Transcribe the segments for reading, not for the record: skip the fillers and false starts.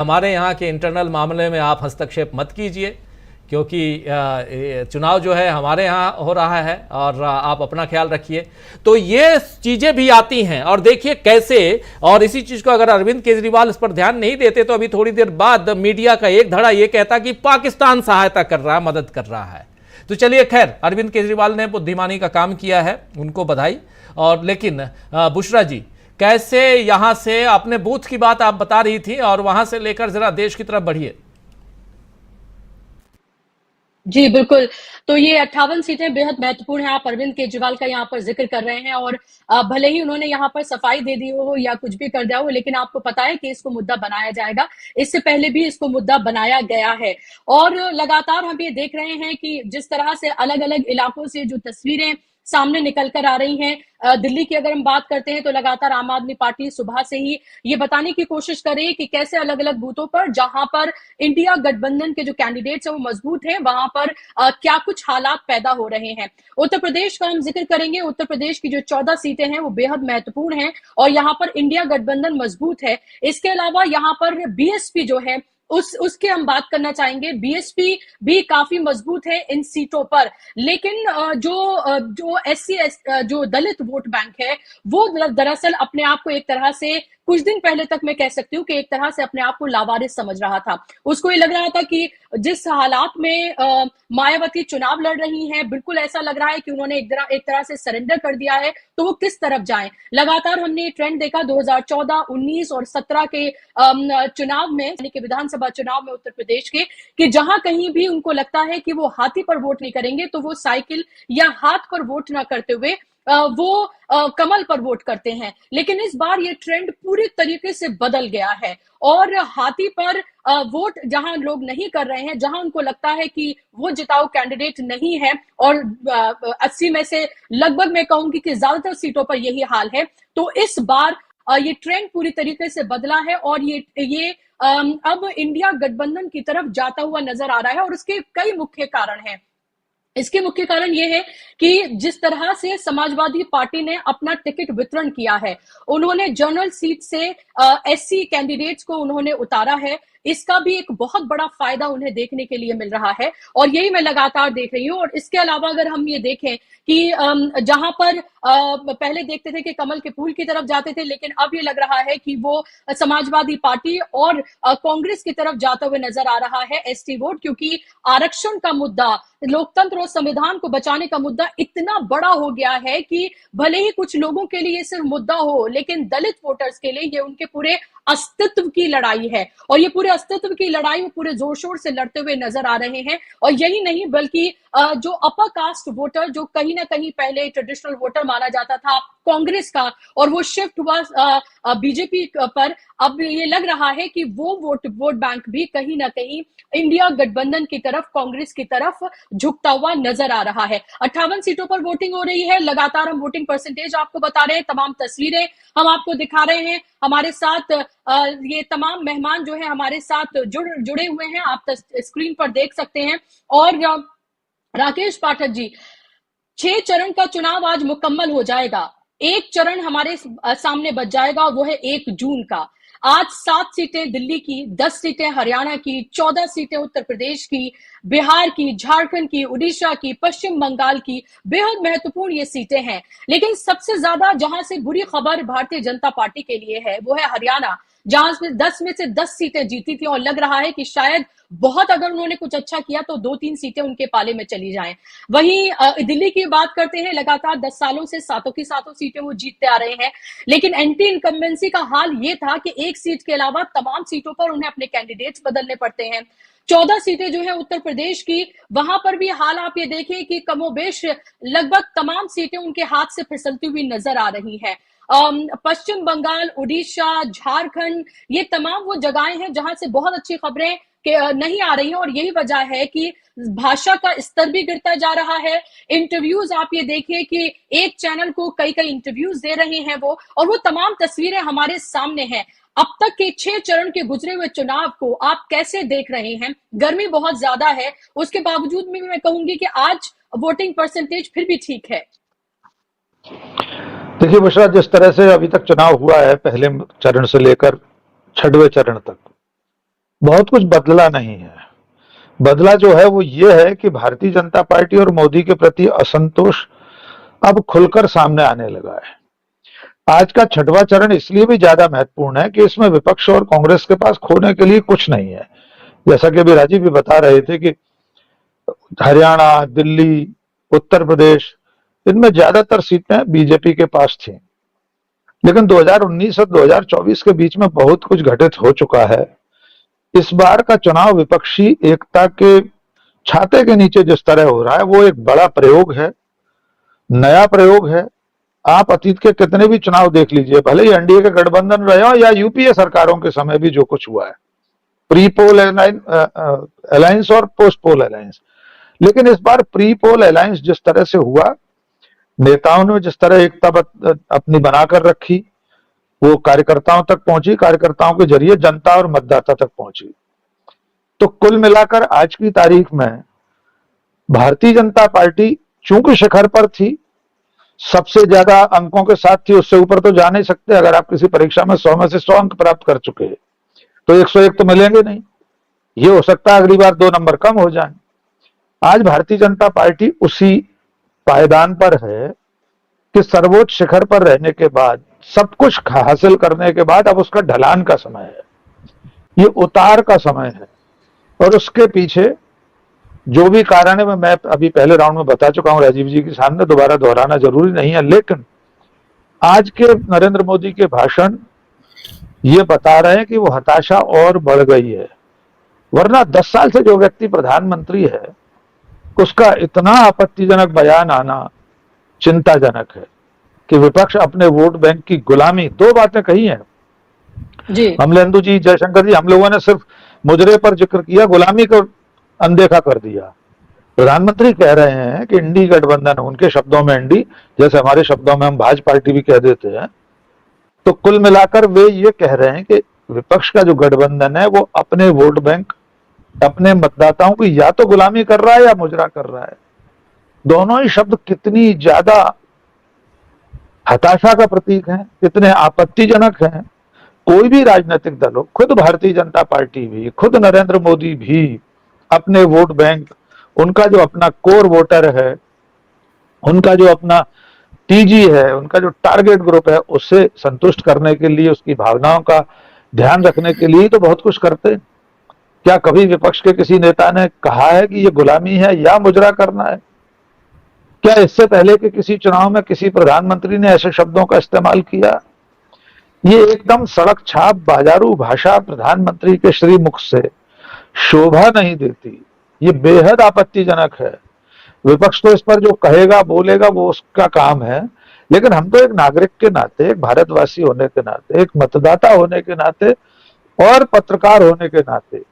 हमारे यहाँ के इंटरनल मामले में आप हस्तक्षेप मत कीजिए, क्योंकि चुनाव जो है हमारे यहाँ हो रहा है और आप अपना ख्याल रखिए। तो ये चीज़ें भी आती हैं और देखिए कैसे, और इसी चीज़ को अगर अरविंद केजरीवाल इस पर ध्यान नहीं देते तो अभी थोड़ी देर बाद मीडिया का एक धड़ा ये कहता कि पाकिस्तान सहायता कर रहा है, मदद कर रहा है। तो चलिए, खैर अरविंद केजरीवाल ने बुद्धिमानी का काम किया है, उनको बधाई। और लेकिन बुशरा जी, कैसे यहां से अपने बूथ की बात आप बता रही थी और वहां से लेकर जरा देश की तरफ बढ़िए। जी बिल्कुल। तो ये 58 सीटें बेहद महत्वपूर्ण है। आप अरविंद केजरीवाल का यहाँ पर जिक्र कर रहे हैं और भले ही उन्होंने यहाँ पर सफाई दे दी हो या कुछ भी कर दिया हो, लेकिन आपको पता है कि इसको मुद्दा बनाया जाएगा। इससे पहले भी इसको मुद्दा बनाया गया है और लगातार हम ये देख रहे हैं कि जिस तरह से अलग अलग इलाकों से जो तस्वीरें सामने निकल कर आ रही हैं। दिल्ली की अगर हम बात करते हैं तो लगातार आम आदमी पार्टी सुबह से ही ये बताने की कोशिश कर रही है कि कैसे अलग अलग बूथों पर, जहां पर इंडिया गठबंधन के जो कैंडिडेट्स हैं वो मजबूत हैं, वहां पर क्या कुछ हालात पैदा हो रहे हैं। उत्तर प्रदेश का हम जिक्र करेंगे। उत्तर प्रदेश की जो 14 सीटें हैं वो बेहद महत्वपूर्ण हैं और यहाँ पर इंडिया गठबंधन मजबूत है। इसके अलावा यहाँ पर बीएसपी जो है उसके हम बात करना चाहेंगे। बीएसपी भी काफी मजबूत है इन सीटों पर, लेकिन जो एससी जो दलित वोट बैंक है वो दरअसल अपने आप को एक तरह से कुछ दिन पहले तक मैं कह सकती हूँ कि एक तरह से अपने आप को लावारिस समझ रहा था। उसको ये लग रहा था कि जिस हालात में मायावती चुनाव लड़ रही हैं, बिल्कुल ऐसा लग रहा है कि उन्होंने एक तरह से सरेंडर कर दिया है, तो वो किस तरफ जाएं। लगातार हमने ये ट्रेंड देखा 2014, 19 और 17 के चुनाव में, यानी कि विधानसभा चुनाव में उत्तर प्रदेश के, कि जहां कहीं भी उनको लगता है कि वो हाथी पर वोट नहीं करेंगे तो वो साइकिल या हाथ पर वोट ना करते हुए वो कमल पर वोट करते हैं। लेकिन इस बार ये ट्रेंड पूरी तरीके से बदल गया है और हाथी पर वोट जहां लोग नहीं कर रहे हैं, जहां उनको लगता है कि वो जिताऊ कैंडिडेट नहीं है, और 80 में से लगभग मैं कहूंगी कि ज्यादातर सीटों पर यही हाल है, तो इस बार ये ट्रेंड पूरी तरीके से बदला है और ये अब इंडिया गठबंधन की तरफ जाता हुआ नजर आ रहा है और उसके कई मुख्य कारण हैं। इसके मुख्य कारण यह है कि जिस तरह से समाजवादी पार्टी ने अपना टिकट वितरण किया है, उन्होंने जनरल सीट से एससी कैंडिडेट्स को उन्होंने उतारा है। इसका भी एक बहुत बड़ा फायदा उन्हें देखने के लिए मिल रहा है और यही मैं लगातार देख रही हूं। और इसके अलावा अगर हम ये देखें कि जहां पर पहले देखते थे कि कमल के फूल की तरफ जाते थे, लेकिन अब ये लग रहा है कि वो समाजवादी पार्टी और कांग्रेस की तरफ जाता हुए नजर आ रहा है एसटी वोट, क्योंकि आरक्षण का मुद्दा, लोकतंत्र और संविधान को बचाने का मुद्दा इतना बड़ा हो गया है कि भले ही कुछ लोगों के लिए सिर्फ मुद्दा हो, लेकिन दलित वोटर्स के लिए ये उनके पूरे अस्तित्व की लड़ाई है और ये पूरे अस्तित्व की लड़ाई वो पूरे जोर शोर से लड़ते हुए नजर आ रहे हैं। और यही नहीं बल्कि जो अपर कास्ट वोटर, जो कहीं ना कहीं पहले ट्रेडिशनल वोटर माना जाता था कांग्रेस का, और वो शिफ्ट हुआ बीजेपी पर, अब ये लग रहा है कि वो वोट बैंक भी कहीं ना कहीं इंडिया गठबंधन की तरफ, कांग्रेस की तरफ झुकता हुआ नजर आ रहा है। 58 सीटों पर वोटिंग हो रही है। लगातार हम वोटिंग परसेंटेज आपको बता रहे हैं, तमाम तस्वीरें हम आपको दिखा रहे हैं। हमारे साथ ये तमाम मेहमान जो है हमारे साथ जुड़े हुए हैं, आप स्क्रीन पर देख सकते हैं। और राकेश पाठक जी, 6 चरण का चुनाव आज मुकम्मल हो जाएगा। एक चरण हमारे सामने बच जाएगा, वो है 1 जून का। आज 7 सीटें दिल्ली की, 10 सीटें हरियाणा की, 14 सीटें उत्तर प्रदेश की, बिहार की, झारखंड की, उड़ीसा की, पश्चिम बंगाल की, बेहद महत्वपूर्ण ये सीटें हैं। लेकिन सबसे ज्यादा जहां से बुरी खबर भारतीय जनता पार्टी के लिए है वो है हरियाणा, जहां से 10 में से 10 सीटें जीती थी और लग रहा है कि शायद बहुत अगर उन्होंने कुछ अच्छा किया तो 2-3 सीटें उनके पाले में चली जाएं। वहीं दिल्ली की बात करते हैं, लगातार 10 सालों से सातों की सातों सीटें वो जीतते आ रहे हैं, लेकिन एंटी इनकम्बेंसी का हाल ये था कि एक सीट के अलावा तमाम सीटों पर उन्हें अपने कैंडिडेट्स बदलने पड़ते हैं। 14 सीटें जो है उत्तर प्रदेश की, वहां पर भी हाल आप ये देखिए कि कमोबेश लगभग तमाम सीटें उनके हाथ से फिसलती हुई नजर आ रही हैं। पश्चिम बंगाल, उड़ीसा, झारखंड, ये तमाम वो जगहें हैं जहां से बहुत अच्छी खबरें नहीं आ रही हैं और यही वजह है कि भाषा का स्तर भी गिरता जा रहा है। इंटरव्यूज आप ये देखिए कि एक चैनल को कई इंटरव्यूज दे रहे हैं वो, और वो तमाम तस्वीरें हमारे सामने हैं। अब तक के 6 चरण के गुजरे हुए चुनाव को आप कैसे देख रहे हैं? गर्मी बहुत ज्यादा है, उसके बावजूद भी मैं कहूंगी कि आज वोटिंग परसेंटेज फिर भी ठीक है। देखिए बुशरा, जिस तरह से अभी तक चुनाव हुआ है, पहले चरण से लेकर 6वें चरण तक, बहुत कुछ बदला नहीं है। बदला जो है वो ये है कि भारतीय जनता पार्टी और मोदी के प्रति असंतोष अब खुलकर सामने आने लगा है। आज का छठवां चरण इसलिए भी ज्यादा महत्वपूर्ण है कि इसमें विपक्ष और कांग्रेस के पास खोने के लिए कुछ नहीं है। जैसा कि अभी राजीव भी बता रहे थे कि हरियाणा, दिल्ली, उत्तर प्रदेश, इनमें ज्यादातर सीटें बीजेपी के पास थी, लेकिन 2019 और 2024 के बीच में बहुत कुछ घटित हो चुका है। इस बार का चुनाव विपक्षी एकता के छाते के नीचे जिस तरह हो रहा है वो एक बड़ा प्रयोग है, नया प्रयोग है। आप अतीत के कितने भी चुनाव देख लीजिए, भले ही एनडीए के गठबंधन रहे हो या यूपीए सरकारों के समय भी जो कुछ हुआ है, प्री पोल अलायंस और पोस्ट पोल अलायंस, लेकिन इस बार प्री पोल अलायंस जिस तरह से हुआ, नेताओं ने जिस तरह एकता अपनी बनाकर रखी, वो कार्यकर्ताओं तक पहुंची, कार्यकर्ताओं के जरिए जनता और मतदाता तक पहुंची। तो कुल मिलाकर आज की तारीख में भारतीय जनता पार्टी चूंकि शिखर पर थी, सबसे ज्यादा अंकों के साथ थी, उससे ऊपर तो जा नहीं सकते। अगर आप किसी परीक्षा में 100 में से 100 अंक प्राप्त कर चुके हैं तो 101 तो मिलेंगे नहीं, ये हो सकता है अगली बार 2 नंबर कम हो जाए। आज भारतीय जनता पार्टी उसी पायदान पर है कि सर्वोच्च शिखर पर रहने के बाद, सब कुछ हासिल करने के बाद अब उसका ढलान का समय है, ये उतार का समय है। और उसके पीछे जो भी कारण है मैं अभी पहले राउंड में बता चुका हूं राजीव जी के सामने, दोबारा दोहराना जरूरी नहीं है। लेकिन आज के नरेंद्र मोदी के भाषण ये बता रहे हैं कि वो हताशा और बढ़ गई है। वरना 10 साल से जो व्यक्ति प्रधानमंत्री है उसका इतना आपत्तिजनक बयान आना चिंताजनक है कि विपक्ष अपने वोट बैंक की गुलामी, 2 बातें कही हैं जी, अमलेंदु जी, जयशंकर जी, हम लोगों ने सिर्फ मुजरे पर जिक्र किया, गुलामी को अनदेखा कर दिया। प्रधानमंत्री कह रहे हैं कि इंडी गठबंधन, उनके शब्दों में इंडी, जैसे हमारे शब्दों में हम भाजपा पार्टी भी कह देते हैं। तो कुल मिलाकर वे ये कह रहे हैं कि विपक्ष का जो गठबंधन है वो अपने वोट बैंक, अपने मतदाताओं की या तो गुलामी कर रहा है या मुजरा कर रहा है। दोनों ही शब्द कितनी ज्यादा हताशा का प्रतीक है, कितने आपत्तिजनक हैं। कोई भी राजनीतिक दल हो, खुद भारतीय जनता पार्टी भी, खुद नरेंद्र मोदी भी अपने वोट बैंक, उनका जो अपना कोर वोटर है, उनका जो अपना टीजी है, उनका जो टारगेट ग्रुप है, उससे संतुष्ट करने के लिए, उसकी भावनाओं का ध्यान रखने के लिए तो बहुत कुछ करते। क्या कभी विपक्ष के किसी नेता ने कहा है कि ये गुलामी है या मुजरा करना है? क्या इससे पहले कि किसी चुनाव में किसी प्रधानमंत्री ने ऐसे शब्दों का इस्तेमाल किया? ये एकदम सड़क छाप बाजारू भाषा प्रधानमंत्री के श्रीमुख से शोभा नहीं देती। ये बेहद आपत्तिजनक है। विपक्ष तो इस पर जो कहेगा बोलेगा वो उसका काम है, लेकिन हम तो एक नागरिक के नाते, एक भारतवासी होने के नाते, एक मतदाता होने के नाते और पत्रकार होने के नाते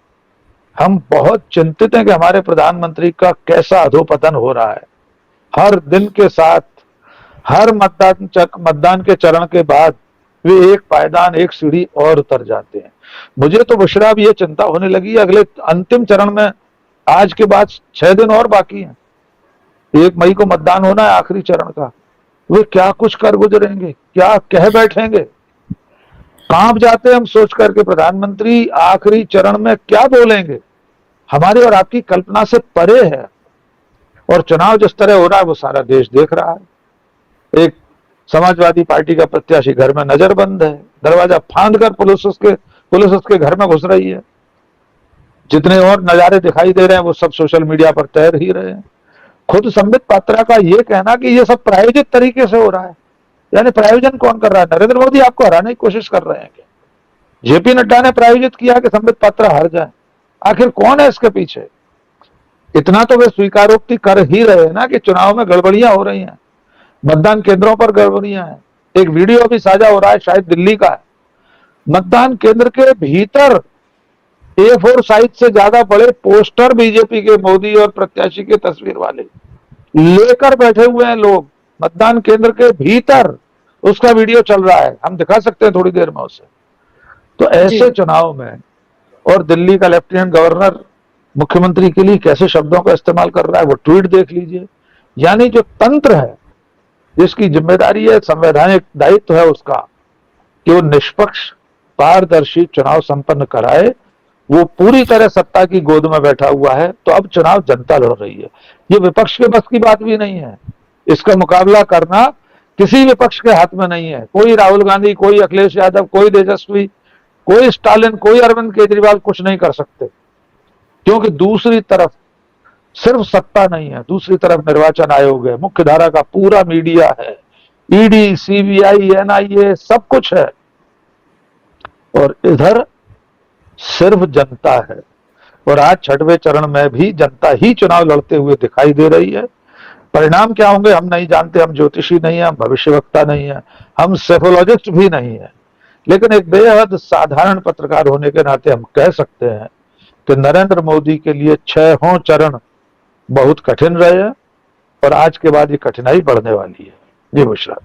हम बहुत चिंतित हैं कि हमारे प्रधानमंत्री का कैसा अधोपतन हो रहा है। हर दिन के साथ, हर मतदान के चरण के बाद वे एक पायदान, एक सीढ़ी और उतर जाते हैं। मुझे तो बुशरा अब ये चिंता होने लगी है, अगले अंतिम चरण में आज के बाद 6 दिन और बाकी हैं, 1 मई को मतदान होना है आखिरी चरण का। वे क्या कुछ कर गुजरेंगे, क्या कह बैठेंगे, कांप जाते हैं हम सोच करके प्रधानमंत्री आखिरी चरण में क्या बोलेंगे। हमारी और आपकी कल्पना से परे है। और चुनाव जिस तरह हो रहा है वो सारा देश देख रहा है। एक समाजवादी पार्टी का प्रत्याशी घर में नजरबंद है, दरवाजा फांद कर पुलिस उसके घर में घुस रही है। जितने और नजारे दिखाई दे रहे हैं वो सब सोशल मीडिया पर तैर ही रहे हैं। खुद संबित पात्रा का ये कहना कि ये सब प्रायोजित तरीके से हो रहा है, यानी प्रायोजन कौन कर रहा है? नरेंद्र मोदी आपको हराने की कोशिश कर रहे हैं क्या? जेपी नड्डा ने प्रायोजित किया कि संबित पात्रा हार जाए। आखिर कौन है इसके पीछे? इतना तो वे स्वीकारोक्ति कर ही रहे हैं ना कि चुनाव में गड़बड़ियां हो रही हैं, मतदान केंद्रों पर गड़बड़ियां हैं। एक वीडियो भी साझा हो रहा है, शायद दिल्ली का है, मतदान केंद्र के भीतर A4 साइज से ज्यादा बड़े पोस्टर बीजेपी के, मोदी और प्रत्याशी के तस्वीर वाले लेकर बैठे हुए हैं लोग मतदान केंद्र के भीतर। उसका वीडियो चल रहा है, हम दिखा सकते हैं थोड़ी देर में उसे। तो ऐसे चुनाव में, और दिल्ली का लेफ्टिनेंट गवर्नर मुख्यमंत्री के लिए कैसे शब्दों का इस्तेमाल कर रहा है वो ट्वीट देख लीजिए। यानी जो तंत्र है, जिसकी जिम्मेदारी है, संवैधानिक दायित्व है उसका कि वो निष्पक्ष पारदर्शी चुनाव संपन्न कराए, वो पूरी तरह सत्ता की गोद में बैठा हुआ है। तो अब चुनाव जनता लड़ रही है, ये विपक्ष के बस की बात भी नहीं है। इसका मुकाबला करना किसी विपक्ष के हाथ में नहीं है। कोई राहुल गांधी, कोई अखिलेश यादव, कोई तेजस्वी, कोई स्टालिन, कोई अरविंद केजरीवाल कुछ नहीं कर सकते, क्योंकि दूसरी तरफ सिर्फ सत्ता नहीं है, दूसरी तरफ निर्वाचन आयोग है, मुख्य धारा का पूरा मीडिया है, ईडी, सीबीआई, एनआईए, सब कुछ है, और इधर सिर्फ जनता है। और आज छठवें चरण में भी जनता ही चुनाव लड़ते हुए दिखाई दे रही है। परिणाम क्या होंगे हम नहीं जानते, हम ज्योतिषी नहीं है, हम भविष्यवक्ता नहीं है, हम सेफोलॉजिस्ट भी नहीं है, लेकिन एक बेहद साधारण पत्रकार होने के नाते हम कह सकते हैं कि नरेंद्र मोदी के लिए 6 चरण बहुत कठिन रहे हैं, और आज के बाद ये कठिनाई बढ़ने वाली है। जी बुशरा।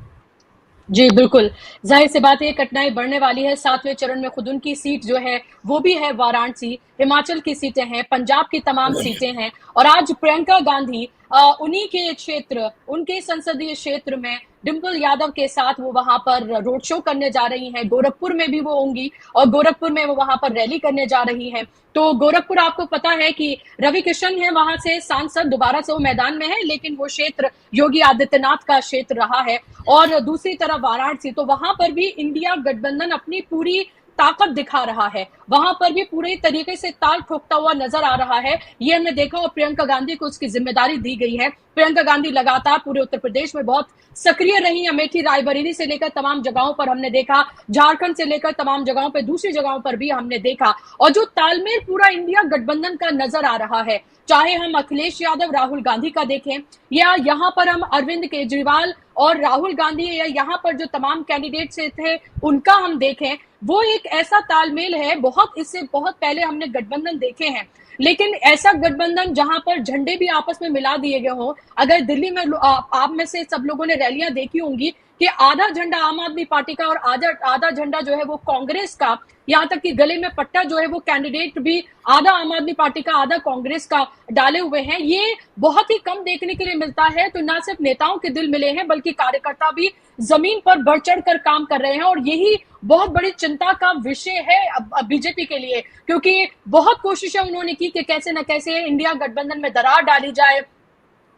जी बिल्कुल, जाहिर सी बात है कठिनाई बढ़ने वाली है। 7वें चरण में खुद उनकी सीट जो है वो भी है वाराणसी, हिमाचल की सीटें हैं, पंजाब की तमाम सीटें हैं, और आज प्रियंका गांधी उन्हीं के क्षेत्र, उनके संसदीय क्षेत्र में डिम्पल यादव के साथ वो वहां पर रोड शो करने जा रही हैं। गोरखपुर में भी वो होंगी और गोरखपुर में वो वहां पर रैली करने जा रही हैं। तो गोरखपुर आपको पता है कि रवि किशन है वहां से सांसद, दोबारा से वो मैदान में है, लेकिन वो क्षेत्र योगी आदित्यनाथ का क्षेत्र रहा है। और दूसरी तरफ वाराणसी, तो वहां पर भी इंडिया गठबंधन अपनी पूरी ताकत दिखा रहा है, वहां पर भी पूरे तरीके से ताल ठोकता हुआ नजर आ रहा है। ये हमने देखा, और प्रियंका गांधी को उसकी जिम्मेदारी दी गई है। प्रियंका गांधी लगातार पूरे उत्तर प्रदेश में बहुत सक्रिय रही, अमेठी, रायबरेली से लेकर तमाम जगहों पर हमने देखा, झारखंड से लेकर तमाम जगहों पर, दूसरी जगहों पर भी हमने देखा। और जो तालमेल पूरा इंडिया गठबंधन का नजर आ रहा है, चाहे हम अखिलेश यादव, राहुल गांधी का देखें, या यहाँ पर हम अरविंद केजरीवाल और राहुल गांधी, या यहाँ पर जो तमाम कैंडिडेट्स थे उनका हम देखें, वो एक ऐसा तालमेल है, इससे बहुत पहले हमने गठबंधन देखे हैं, लेकिन ऐसा गठबंधन जहां पर झंडे भी आपस में मिला दिए गए हों। अगर दिल्ली में आप में से सब लोगों ने रैलियां देखी होंगी कि आधा झंडा आम आदमी पार्टी का और आधा झंडा जो है वो कांग्रेस का, यहाँ तक कि गले में पट्टा जो है वो कैंडिडेट भी आधा आम आदमी पार्टी का, आधा कांग्रेस का डाले हुए हैं। ये बहुत ही कम देखने के लिए मिलता है। तो ना सिर्फ नेताओं के दिल मिले हैं, बल्कि कार्यकर्ता भी जमीन पर बढ़ चढ़ कर काम कर रहे हैं, और यही बहुत बड़ी चिंता का विषय है अब बीजेपी के लिए, क्योंकि बहुत कोशिशें उन्होंने की कि कैसे न कैसे इंडिया गठबंधन में दरार डाली जाए,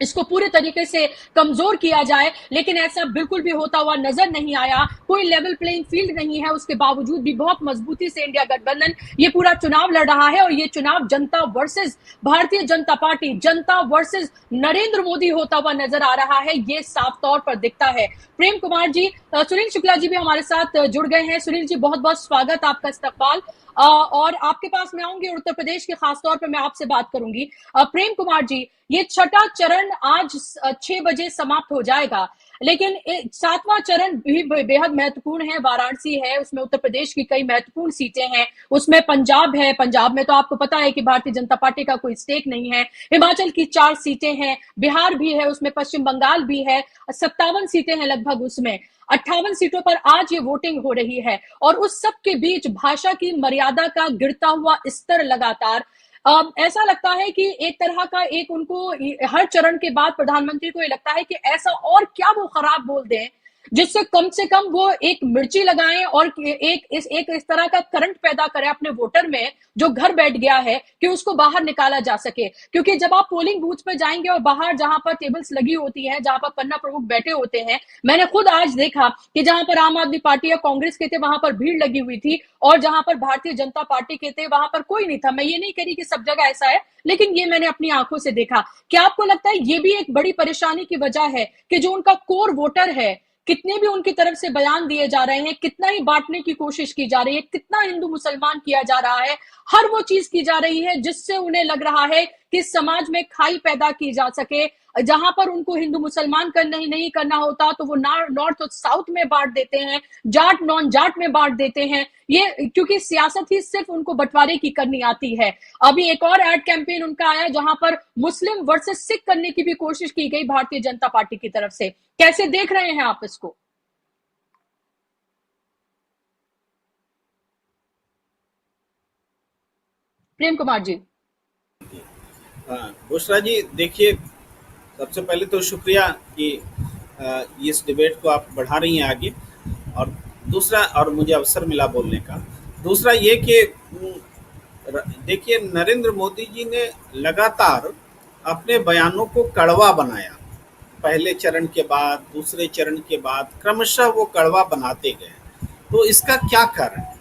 इसको पूरे तरीके से कमजोर किया जाए, लेकिन ऐसा बिल्कुल भी होता हुआ नजर नहीं आया। कोई लेवल प्लेइंग फील्ड नहीं है, उसके बावजूद भी बहुत मजबूती से इंडिया गठबंधन ये पूरा चुनाव लड़ रहा है। और ये चुनाव जनता वर्सेस भारतीय जनता पार्टी, जनता वर्सेस नरेंद्र मोदी होता हुआ नजर आ रहा है, ये साफ तौर पर दिखता है। प्रेम कुमार जी, सुनील शुक्ला जी भी हमारे साथ जुड़ गए हैं। सुनील जी, बहुत बहुत स्वागत, आपका इस्तकबाल। और आपके पास मैं आऊंगी, उत्तर प्रदेश के खासतौर पर मैं आपसे बात करूंगी। प्रेम कुमार जी, ये छठा चरण आज 6 बजे समाप्त हो जाएगा, लेकिन 7वां चरण भी बेहद महत्वपूर्ण है। वाराणसी है, उसमें उत्तर प्रदेश की कई महत्वपूर्ण सीटें हैं, उसमें पंजाब है, पंजाब में तो आपको पता है कि भारतीय जनता पार्टी का कोई स्टेक नहीं है। हिमाचल की 4 सीटें हैं, बिहार भी है, उसमें पश्चिम बंगाल भी है, 57 सीटें हैं लगभग, उसमें 58 सीटों पर आज ये वोटिंग हो रही है। और उस सब के बीच भाषा की मर्यादा का गिरता हुआ स्तर लगातार, ऐसा लगता है कि एक तरह का एक उनको हर चरण के बाद प्रधानमंत्री को ये लगता है कि ऐसा और क्या वो खराब बोल दें जिससे कम से कम वो एक मिर्ची लगाएं और इस तरह का करंट पैदा करें अपने वोटर में, जो घर बैठ गया है, कि उसको बाहर निकाला जा सके। क्योंकि जब आप पोलिंग बूथ पे जाएंगे और बाहर जहां पर टेबल्स लगी होती हैं, जहां पर पन्ना प्रमुख बैठे होते हैं, मैंने खुद आज देखा कि जहां पर आम आदमी पार्टी या कांग्रेस के थे वहां पर भीड़ लगी हुई थी, और जहां पर भारतीय जनता पार्टी के थे वहां पर कोई नहीं था। मैं ये नहीं कह रही कि सब जगह ऐसा है, लेकिन ये मैंने अपनी आंखों से देखा। क्या आपको लगता है ये भी एक बड़ी परेशानी की वजह है कि जो उनका कोर वोटर है, कितने भी उनकी तरफ से बयान दिए जा रहे हैं, कितना ही बांटने की कोशिश की जा रही है, कितना हिंदू मुसलमान किया जा रहा है, हर वो चीज की जा रही है जिससे उन्हें लग रहा है कि समाज में खाई पैदा की जा सके, जहां पर उनको हिंदू मुसलमान नहीं करना होता तो वो नॉर्थ और साउथ में बांट देते हैं, जाट नॉन जाट में बांट देते हैं। ये क्योंकि सियासत ही सिर्फ उनको बंटवारे की करनी आती है। अभी एक और एड कैंपेन उनका आया जहां पर मुस्लिम वर्सेस सिख करने की भी कोशिश की गई भारतीय जनता पार्टी की तरफ से। कैसे देख रहे हैं आप इसको? प्रेम कुमार जी। बुशरा जी, देखिए, सबसे पहले तो शुक्रिया कि इस डिबेट को आप बढ़ा रही हैं आगे, और दूसरा, और मुझे अवसर मिला बोलने का। दूसरा ये कि देखिए, नरेंद्र मोदी जी ने लगातार अपने बयानों को कड़वा बनाया। पहले चरण के बाद, दूसरे चरण के बाद क्रमशः वो कड़वा बनाते गए। तो इसका क्या कारण है?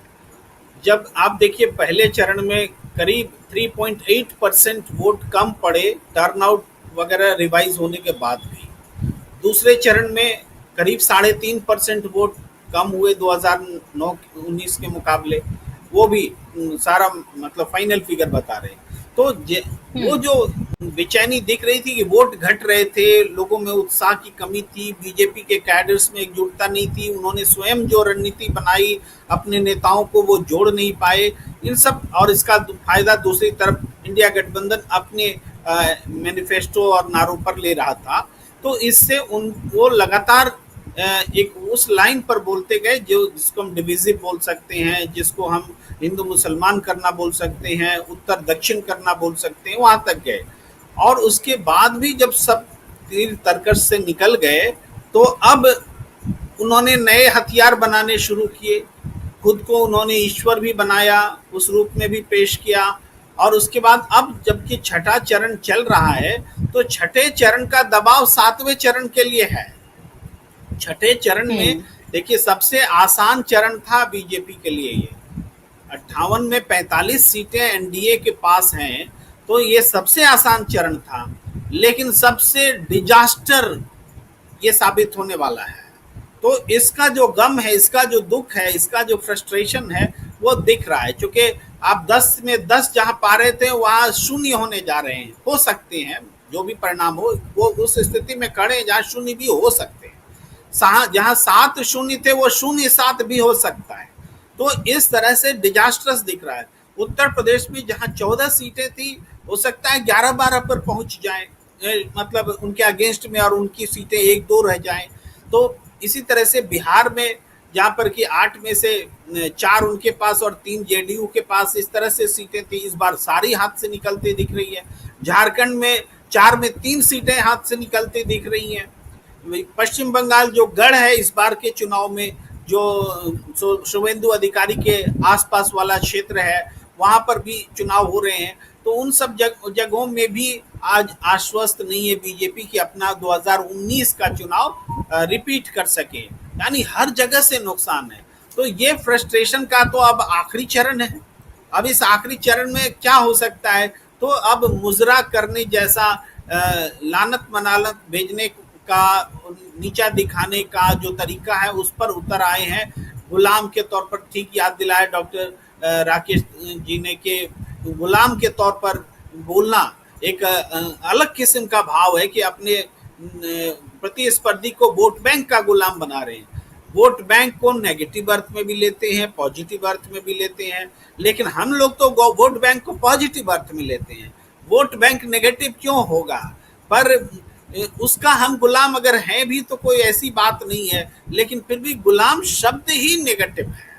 जब आप देखिए, पहले चरण में करीब 3.8% वोट कम पड़े, टर्नआउट वगैरह रिवाइज होने के बाद भी। दूसरे चरण में करीब 3.5% वोट कम हुए 2009-19 के मुकाबले। वो भी सारा मतलब फाइनल फिगर बता रहे हैं। तो वो जो बेचैनी दिख रही थी कि वोट घट रहे थे, लोगों में उत्साह की कमी थी, बीजेपी के कैडर्स में एकजुटता नहीं थी, उन्होंने स्वयं जो रणनीति बनाई अपने नेताओं को वो जोड़ नहीं पाए, इन सब। और इसका फायदा दूसरी तरफ इंडिया गठबंधन अपने मैनिफेस्टो और नारों पर ले रहा था। तो इससे उन वो लगातार एक उस लाइन पर बोलते गए जो जिसको हम डिविजिव बोल सकते हैं, जिसको हम हिंदू मुसलमान करना बोल सकते हैं, उत्तर दक्षिण करना बोल सकते हैं, वहां तक गए। और उसके बाद भी जब सब तीर तर्कश से निकल गए तो अब उन्होंने नए हथियार बनाने शुरू किए। खुद को उन्होंने ईश्वर भी बनाया, उस रूप में भी पेश किया। और उसके बाद अब जबकि छठा चरण चल रहा है तो छठे चरण का दबाव सातवें चरण के लिए है। छठे चरण में देखिए, सबसे आसान चरण था बीजेपी के लिए ये। 58 में 45 सीटें एनडीए के पास हैं, तो ये सबसे आसान चरण था। लेकिन सबसे डिजास्टर ये साबित होने वाला है। तो इसका जो गम है, इसका जो दुख है, इसका जो फ्रस्ट्रेशन है, वो दिख रहा है। क्योंकि आप 10 में 10 जहां पा रहे थे वहां शून्य होने जा रहे हैं। हो सकते हैं जो भी परिणाम हो, वो उस स्थिति में खड़े जहां शून्य भी हो सकते हैं। जहां 7 शून्य थे वो 0-7 भी हो सकता है। तो इस तरह से डिजास्टर्स दिख रहा है। उत्तर प्रदेश में जहां 14 सीटें थी, हो सकता है 11-12 पर पहुंच जाए, मतलब उनके अगेंस्ट में, और उनकी सीटें 1-2 रह जाएं। तो इसी तरह से बिहार में जहां पर कि 8 में से 4 उनके पास और 3 जेडीयू के पास, इस तरह से सीटें थी, इस बार सारी हाथ से निकलती दिख रही है। झारखंड में 4 में 3 सीटें हाथ से निकलती दिख रही हैं। पश्चिम बंगाल जो गढ़ है इस बार के चुनाव में, जो शुभेंदु अधिकारी के आसपास वाला क्षेत्र है, वहां पर भी चुनाव हो रहे हैं। तो उन सब जगहों में भी आज आश्वस्त नहीं है बीजेपी कि अपना 2019 का चुनाव रिपीट कर सके। यानी हर जगह से नुकसान है। तो ये फ्रस्ट्रेशन का तो अब आखिरी चरण है। अब इस आखिरी चरण में क्या हो सकता है? तो अब मुजरा करने जैसा, लानत मनालत भेजने का, नीचा दिखाने का जो तरीका है उस पर उतर आए हैं। गुलाम के तौर पर, ठीक याद दिलाया डॉक्टर राकेश जी ने, कि गुलाम के तौर पर बोलना एक अलग किस्म का भाव है कि अपने प्रतिस्पर्धी को वोट बैंक का गुलाम बना रहे हैं। वोट बैंक को नेगेटिव अर्थ में भी लेते हैं, पॉजिटिव अर्थ में भी लेते हैं, लेकिन हम लोग तो वोट बैंक को पॉजिटिव अर्थ में लेते हैं। वोट बैंक नेगेटिव क्यों होगा? पर उसका हम गुलाम अगर हैं भी तो कोई ऐसी बात नहीं है, लेकिन फिर भी गुलाम शब्द ही नेगेटिव है।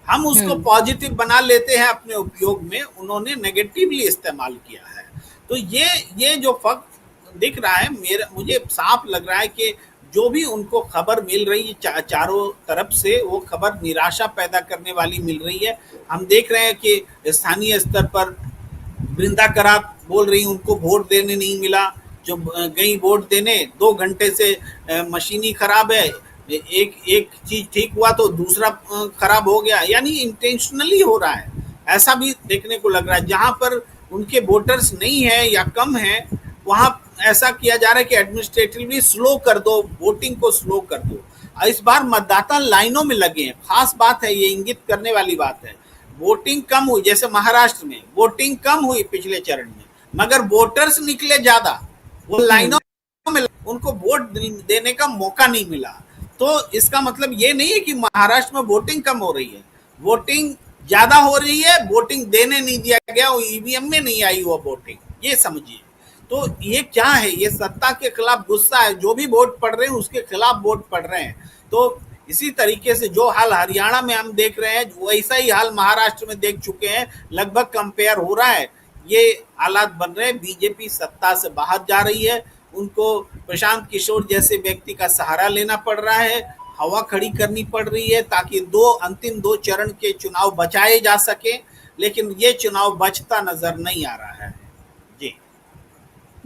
हम उसको पॉजिटिव बना लेते हैं अपने उपयोग में, उन्होंने नेगेटिवली इस्तेमाल किया है। तो ये जो फर्क दिख रहा है, मुझे साफ लग रहा है कि जो भी उनको खबर मिल रही है चारों तरफ से, वो खबर निराशा पैदा करने वाली मिल रही है। हम देख रहे हैं कि स्थानीय स्तर पर वृंदा करात बोल रही, उनको वोट देने नहीं मिला। जो गई वोट देने, 2 घंटे से मशीनी खराब है, एक चीज ठीक हुआ तो दूसरा खराब हो गया। यानी इंटेंशनली हो रहा है, ऐसा भी देखने को लग रहा है। जहां पर उनके वोटर्स नहीं है या कम है, वहां ऐसा किया जा रहा है कि एडमिनिस्ट्रेटिवली स्लो कर दो, वोटिंग को स्लो कर दो। इस बार मतदाता लाइनों में लगे हैं। खास बात है, ये इंगित करने वाली बात है। वोटिंग कम हुई, जैसे महाराष्ट्र में वोटिंग कम हुई पिछले चरण में, मगर वोटर्स निकले ज्यादा। वो लाइनों में, उनको वोट देने का मौका नहीं मिला। तो इसका मतलब ये नहीं है कि महाराष्ट्र में वोटिंग कम हो रही है, वोटिंग ज्यादा हो रही है, वोटिंग देने नहीं दिया गया, वो ईवीएम में नहीं आई वो वोटिंग, ये समझिए। तो ये क्या है? ये सत्ता के खिलाफ गुस्सा है। जो भी वोट पड़ रहे हैं उसके खिलाफ वोट पड़ रहे हैं। तो इसी तरीके से जो हाल हरियाणा में हम देख रहे हैं, वैसा ही हाल महाराष्ट्र में देख चुके हैं, लगभग कंपेयर हो रहा है। ये हालात बन रहे हैं। बीजेपी सत्ता से बाहर जा रही है, उनको प्रशांत किशोर जैसे व्यक्ति का सहारा लेना पड़ रहा है, हवा खड़ी करनी पड़ रही है ताकि अंतिम 2 चरण के चुनाव बचाए जा सके। लेकिन ये चुनाव बचता नजर नहीं आ रहा है। जी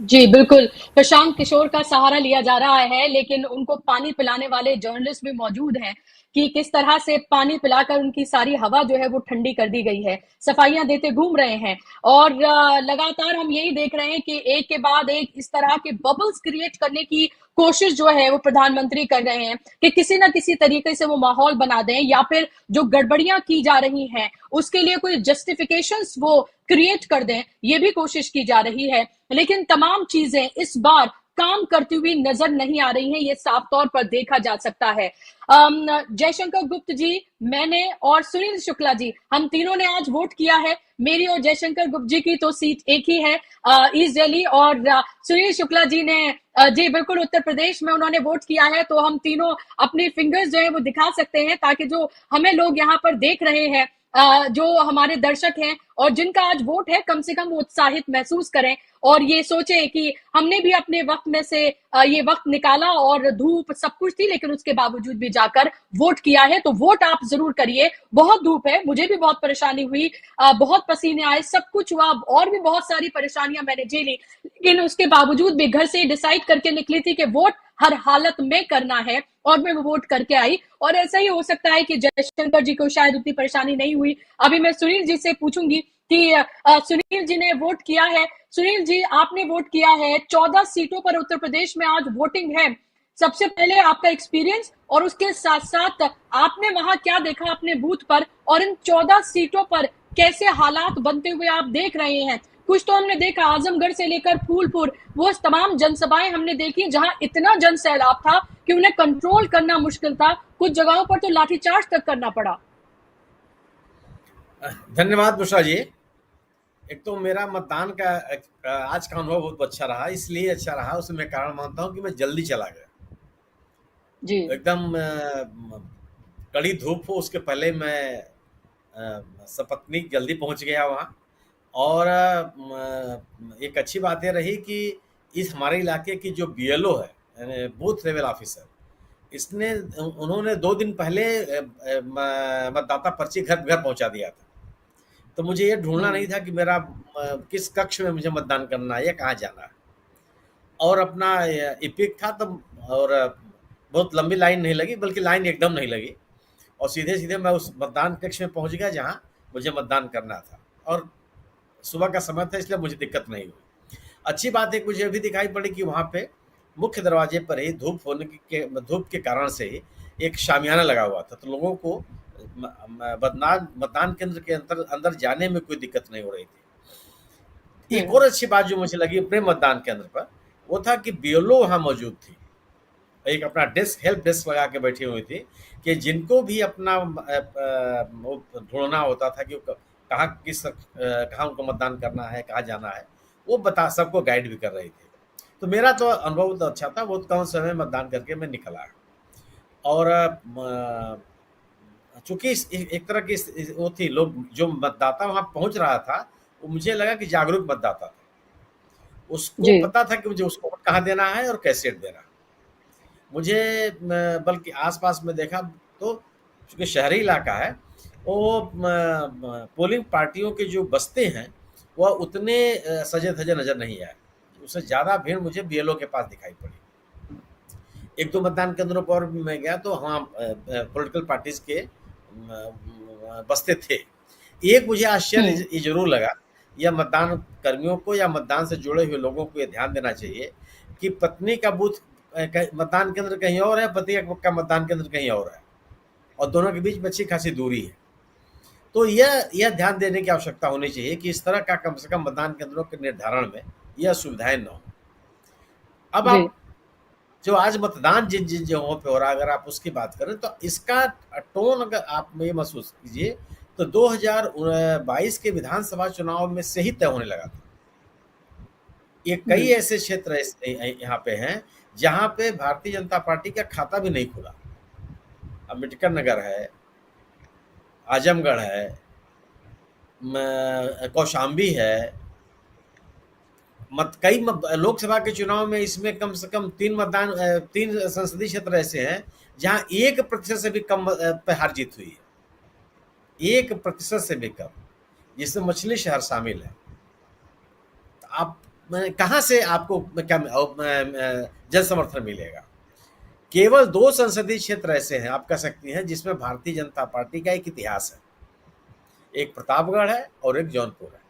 जी, बिल्कुल। प्रशांत किशोर का सहारा लिया जा रहा है, लेकिन उनको पानी पिलाने वाले जर्नलिस्ट भी मौजूद हैं कि किस तरह से पानी पिलाकर उनकी सारी हवा जो है वो ठंडी कर दी गई है। सफाइयाँ देते घूम रहे हैं और लगातार हम यही देख रहे हैं कि एक के बाद एक इस तरह के बबल्स क्रिएट करने की कोशिश जो है वो प्रधानमंत्री कर रहे हैं कि किसी न किसी तरीके से वो माहौल बना दें या फिर जो गड़बड़ियां की जा रही हैं उसके लिए कोई जस्टिफिकेशंस वो क्रिएट कर दें, ये भी कोशिश की जा रही है। लेकिन तमाम चीजें इस बार काम करती हुई नजर नहीं आ रही हैं, ये साफ तौर पर देखा जा सकता है। जयशंकर गुप्त जी, मैंने और सुनील शुक्ला जी, हम तीनों ने आज वोट किया है। मेरी और जयशंकर गुप्त जी की तो सीट एक ही है ईस्ट दिल्ली, और सुनील शुक्ला जी ने जी बिल्कुल उत्तर प्रदेश में उन्होंने वोट किया है। तो हम तीनों अपनी फिंगर्स जो है वो दिखा सकते हैं ताकि जो हमें लोग यहाँ पर देख रहे हैं, जो हमारे दर्शक हैं और जिनका आज वोट है, कम से कम वो उत्साहित महसूस करें और ये सोचे कि हमने भी अपने वक्त में से ये वक्त निकाला और धूप सब कुछ थी, लेकिन उसके बावजूद भी जाकर वोट किया है। तो वोट आप जरूर करिए। बहुत धूप है, मुझे भी बहुत परेशानी हुई, बहुत पसीने आए, सब कुछ हुआ और भी बहुत सारी परेशानियां मैंने झेली, लेकिन उसके बावजूद भी घर से डिसाइड करके निकली थी कि वोट हर हालत में करना है और मैं वो वोट करके आई। और ऐसा ही हो सकता है कि जयशंकर जी को शायद उतनी परेशानी नहीं हुई। अभी मैं सुनील जी से पूछूंगी कि सुनील जी ने वोट किया है। सुनील जी, आपने वोट किया है, 14 सीटों पर उत्तर प्रदेश में आज वोटिंग है। सबसे पहले आपका एक्सपीरियंस और उसके साथ साथ आपने वहां क्या देखा अपने बूथ पर, और इन 14 सीटों पर कैसे हालात बनते हुए आप देख रहे हैं। कुछ तो हमने देखा आजमगढ़ से लेकर फूलपुर, वो तमाम जनसभाएं हमने देखी जहां इतना जन सैलाब था कि उन्हें कंट्रोल करना मुश्किल था, कुछ जगहों पर तो लाठीचार्ज तक करना पड़ा। धन्यवाद बुशरा जी। एक तो मेरा मतदान का आज का अनुभव बहुत अच्छा रहा, इसलिए अच्छा रहा, उसमें मैं कारण मानता हूँ कि मैं जल्दी चला गया। जी एकदम कड़ी धूप हो उसके पहले मैं सपत्नी जल्दी पहुंच गया वहाँ। और एक अच्छी बात यह रही कि इस हमारे इलाके की जो बीएलओ है, यानी बूथ लेवल ऑफिसर, इसने उन्होंने 2 दिन पहले मतदाता पर्ची घर घर पहुंचा दिया था। तो मुझे ये ढूंढना नहीं था कि मेरा किस कक्ष में मुझे मतदान करना है या कहाँ जाना है। और अपना इपिक था तो, और बहुत लंबी लाइन नहीं लगी, बल्कि लाइन एकदम नहीं लगी, और सीधे सीधे मैं उस मतदान कक्ष में पहुंच गया जहां मुझे मतदान करना था। और सुबह का समय था, इसलिए मुझे दिक्कत नहीं हुई। अच्छी बात है, मुझे भी दिखाई पड़ी कि वहाँ पे मुख्य दरवाजे पर ही धूप के कारण से ही एक शामियाना लगा हुआ था, तो लोगों को मतदान केंद्र के अंदर जाने में कोई दिक्कत नहीं हो रही थी। एक और अच्छी बात जो मुझे लगी अपने मतदान केंद्र पर, वो था कि बीएलओ वहाँ मौजूद थी, एक अपना डेस्क, हेल्प डेस्क लगा के बैठी हुई थी कि जिनको भी अपना ढूंढना होता था कि कहाँ उनको मतदान करना है, कहाँ जाना है, वो सबको गाइड भी कर रही थी। तो मेरा तो अनुभव तो अच्छा था, बहुत कम समय मतदान करके मैं निकला। और चूंकि एक तरह की वो थी, लोग जो मतदाता वहाँ पहुँच रहा था वो मुझे लगा कि जागरूक मतदाता था, उसको पता था कि मुझे उसको वोट कहाँ देना है और कैसे देना है। मुझे बल्कि आसपास में देखा तो चूँकि शहरी इलाका है, वो पोलिंग पार्टियों के जो बस्ते हैं वह उतने सजे धजे नज़र नहीं आए, उससे ज़्यादा भीड़ मुझे बीएलओ के पास दिखाई पड़ी। 1-2 मतदान केंद्रों पर मैं गया तो हाँ, पॉलिटिकल पार्टीज के बस्ते थे। एक मुझे आश्चर्य ये जरूर लगा, या मतदान कर्मियों को या मतदान से जुड़े हुए लोगों को ये ध्यान देना चाहिए कि पत्नी का बूथ मतदान केंद्र कहीं और है, पति का मतदान केंद्र कहीं और है, और दोनों के बीच में अच्छी खासी दूरी है। तो यह ध्यान देने की आवश्यकता होनी चाहिए कि इस तरह का कम से कम मतदान केंद्रों के निर्धारण में यह सुविधाएं न हो। अब आप जो आज मतदान जिन जिन जगहों पे हो रहा है, अगर आप उसकी बात करें तो इसका टोन अगर आप ये महसूस कीजिए तो 2022 के विधानसभा चुनाव में से ही तय होने लगा था। ये कई ऐसे क्षेत्र यहाँ पे हैं जहाँ पे भारतीय जनता पार्टी का खाता भी नहीं खुला। अम्बेडकर नगर है, आजमगढ़ है, कौशाम्बी है, कई लोकसभा के चुनाव में इसमें कम से कम 3 संसदीय क्षेत्र ऐसे हैं जहां 1% से भी कम पे हार जीत हुई है, 1% से भी कम। जिसमें मछली शहर शामिल है। तो आप कहाँ से आपको क्या जन समर्थन मिलेगा? केवल 2 संसदीय क्षेत्र ऐसे हैं, आप कह सकती हैं, जिसमें भारतीय जनता पार्टी का एक इतिहास है। एक प्रतापगढ़ है और एक जौनपुर है,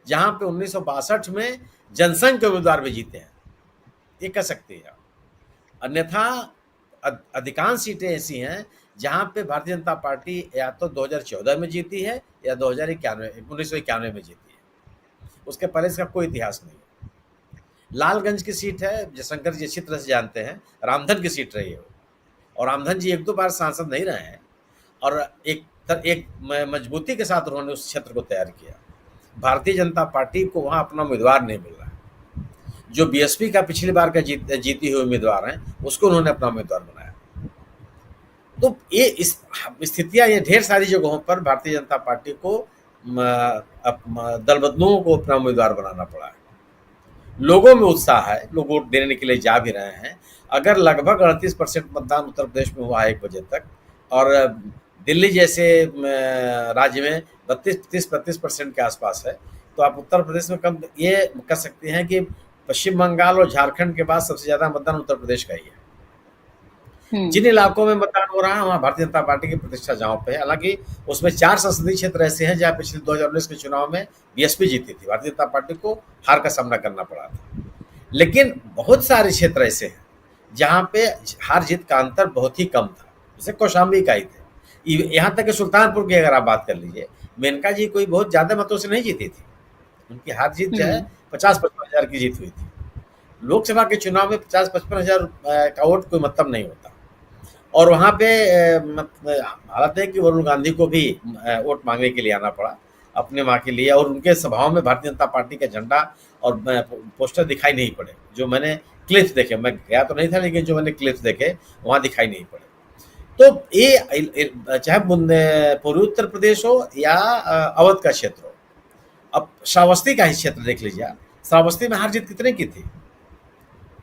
जहां पे 1962 में जनसंघ के उम्मीदवार भी जीते हैं, ये कह सकते हैं। अन्यथा अधिकांश सीटें ऐसी हैं जहां पे भारतीय जनता पार्टी या तो 2014 में जीती है या 1991 में जीती है, उसके पहले इसका कोई इतिहास नहीं है। लालगंज की सीट है, जयशंकर जी अच्छी तरह से जानते हैं, रामधन की सीट रही है और रामधन जी 1-2 बार सांसद नहीं रहे हैं और एक मजबूती के साथ उन्होंने उस क्षेत्र को तैयार किया। भारतीय जनता पार्टी को वहां अपना उम्मीदवार नहीं मिल रहा है। जो बीएसपी का पिछली बार का जीती हुई उम्मीदवार हैं, उसको उन्होंने अपना उम्मीदवार बनाया। तो ये इस स्थितियां, ये ढेर सारी जगहों पर भारतीय जनता पार्टी को दल बदलुओं को अपना उम्मीदवार बनाना पड़ा है। लोगों में उत्साह है, लोग वोट देने के लिए जा भी रहे हैं। अगर लगभग 38% मतदान उत्तर प्रदेश में हुआ है 1 बजे तक, और दिल्ली जैसे राज्य में 32-33% के आसपास है, तो आप उत्तर प्रदेश में कम ये कह सकते हैं कि पश्चिम बंगाल और झारखंड के बाद सबसे ज्यादा मतदान उत्तर प्रदेश का ही है। जिन इलाकों में मतदान हो रहा है वहाँ भारतीय जनता पार्टी की प्रतिष्ठा जहाँ पे है। हालांकि उसमें 4 संसदीय क्षेत्र ऐसे हैं जहाँ पिछले 2019 के चुनाव में बीएसपी जीती थी, भारतीय जनता पार्टी को हार का सामना करना पड़ा था। लेकिन बहुत सारे क्षेत्र ऐसे हैं जहाँ पे हार जीत का अंतर बहुत ही कम था, जैसे कौशाम्बी का ही थे। यहाँ तक कि सुल्तानपुर की अगर आप बात कर लीजिए, मेनका जी कोई बहुत ज्यादा मतों से नहीं जीती थी, उनकी हार जीत जो है 50-55 हजार की जीत हुई थी। लोकसभा के चुनाव में 50-55 हजार का वोट कोई मतलब नहीं होता। और वहाँ पे हालत है कि वरुण गांधी को भी वोट मांगने के लिए आना पड़ा अपने वहाँ के लिए, और उनके सभाओं में भारतीय जनता पार्टी का झंडा और पोस्टर दिखाई नहीं पड़े। जो मैंने क्लिप्स देखे, मैं गया तो नहीं था, लेकिन जो मैंने क्लिप्स देखे वहाँ दिखाई नहीं पड़े। तो ये चाहे पूर्वी उत्तर प्रदेश हो या अवध का क्षेत्र हो, अब श्रावस्ती का ही क्षेत्र देख लीजिए। श्रावस्ती में हार जीत कितने की थी?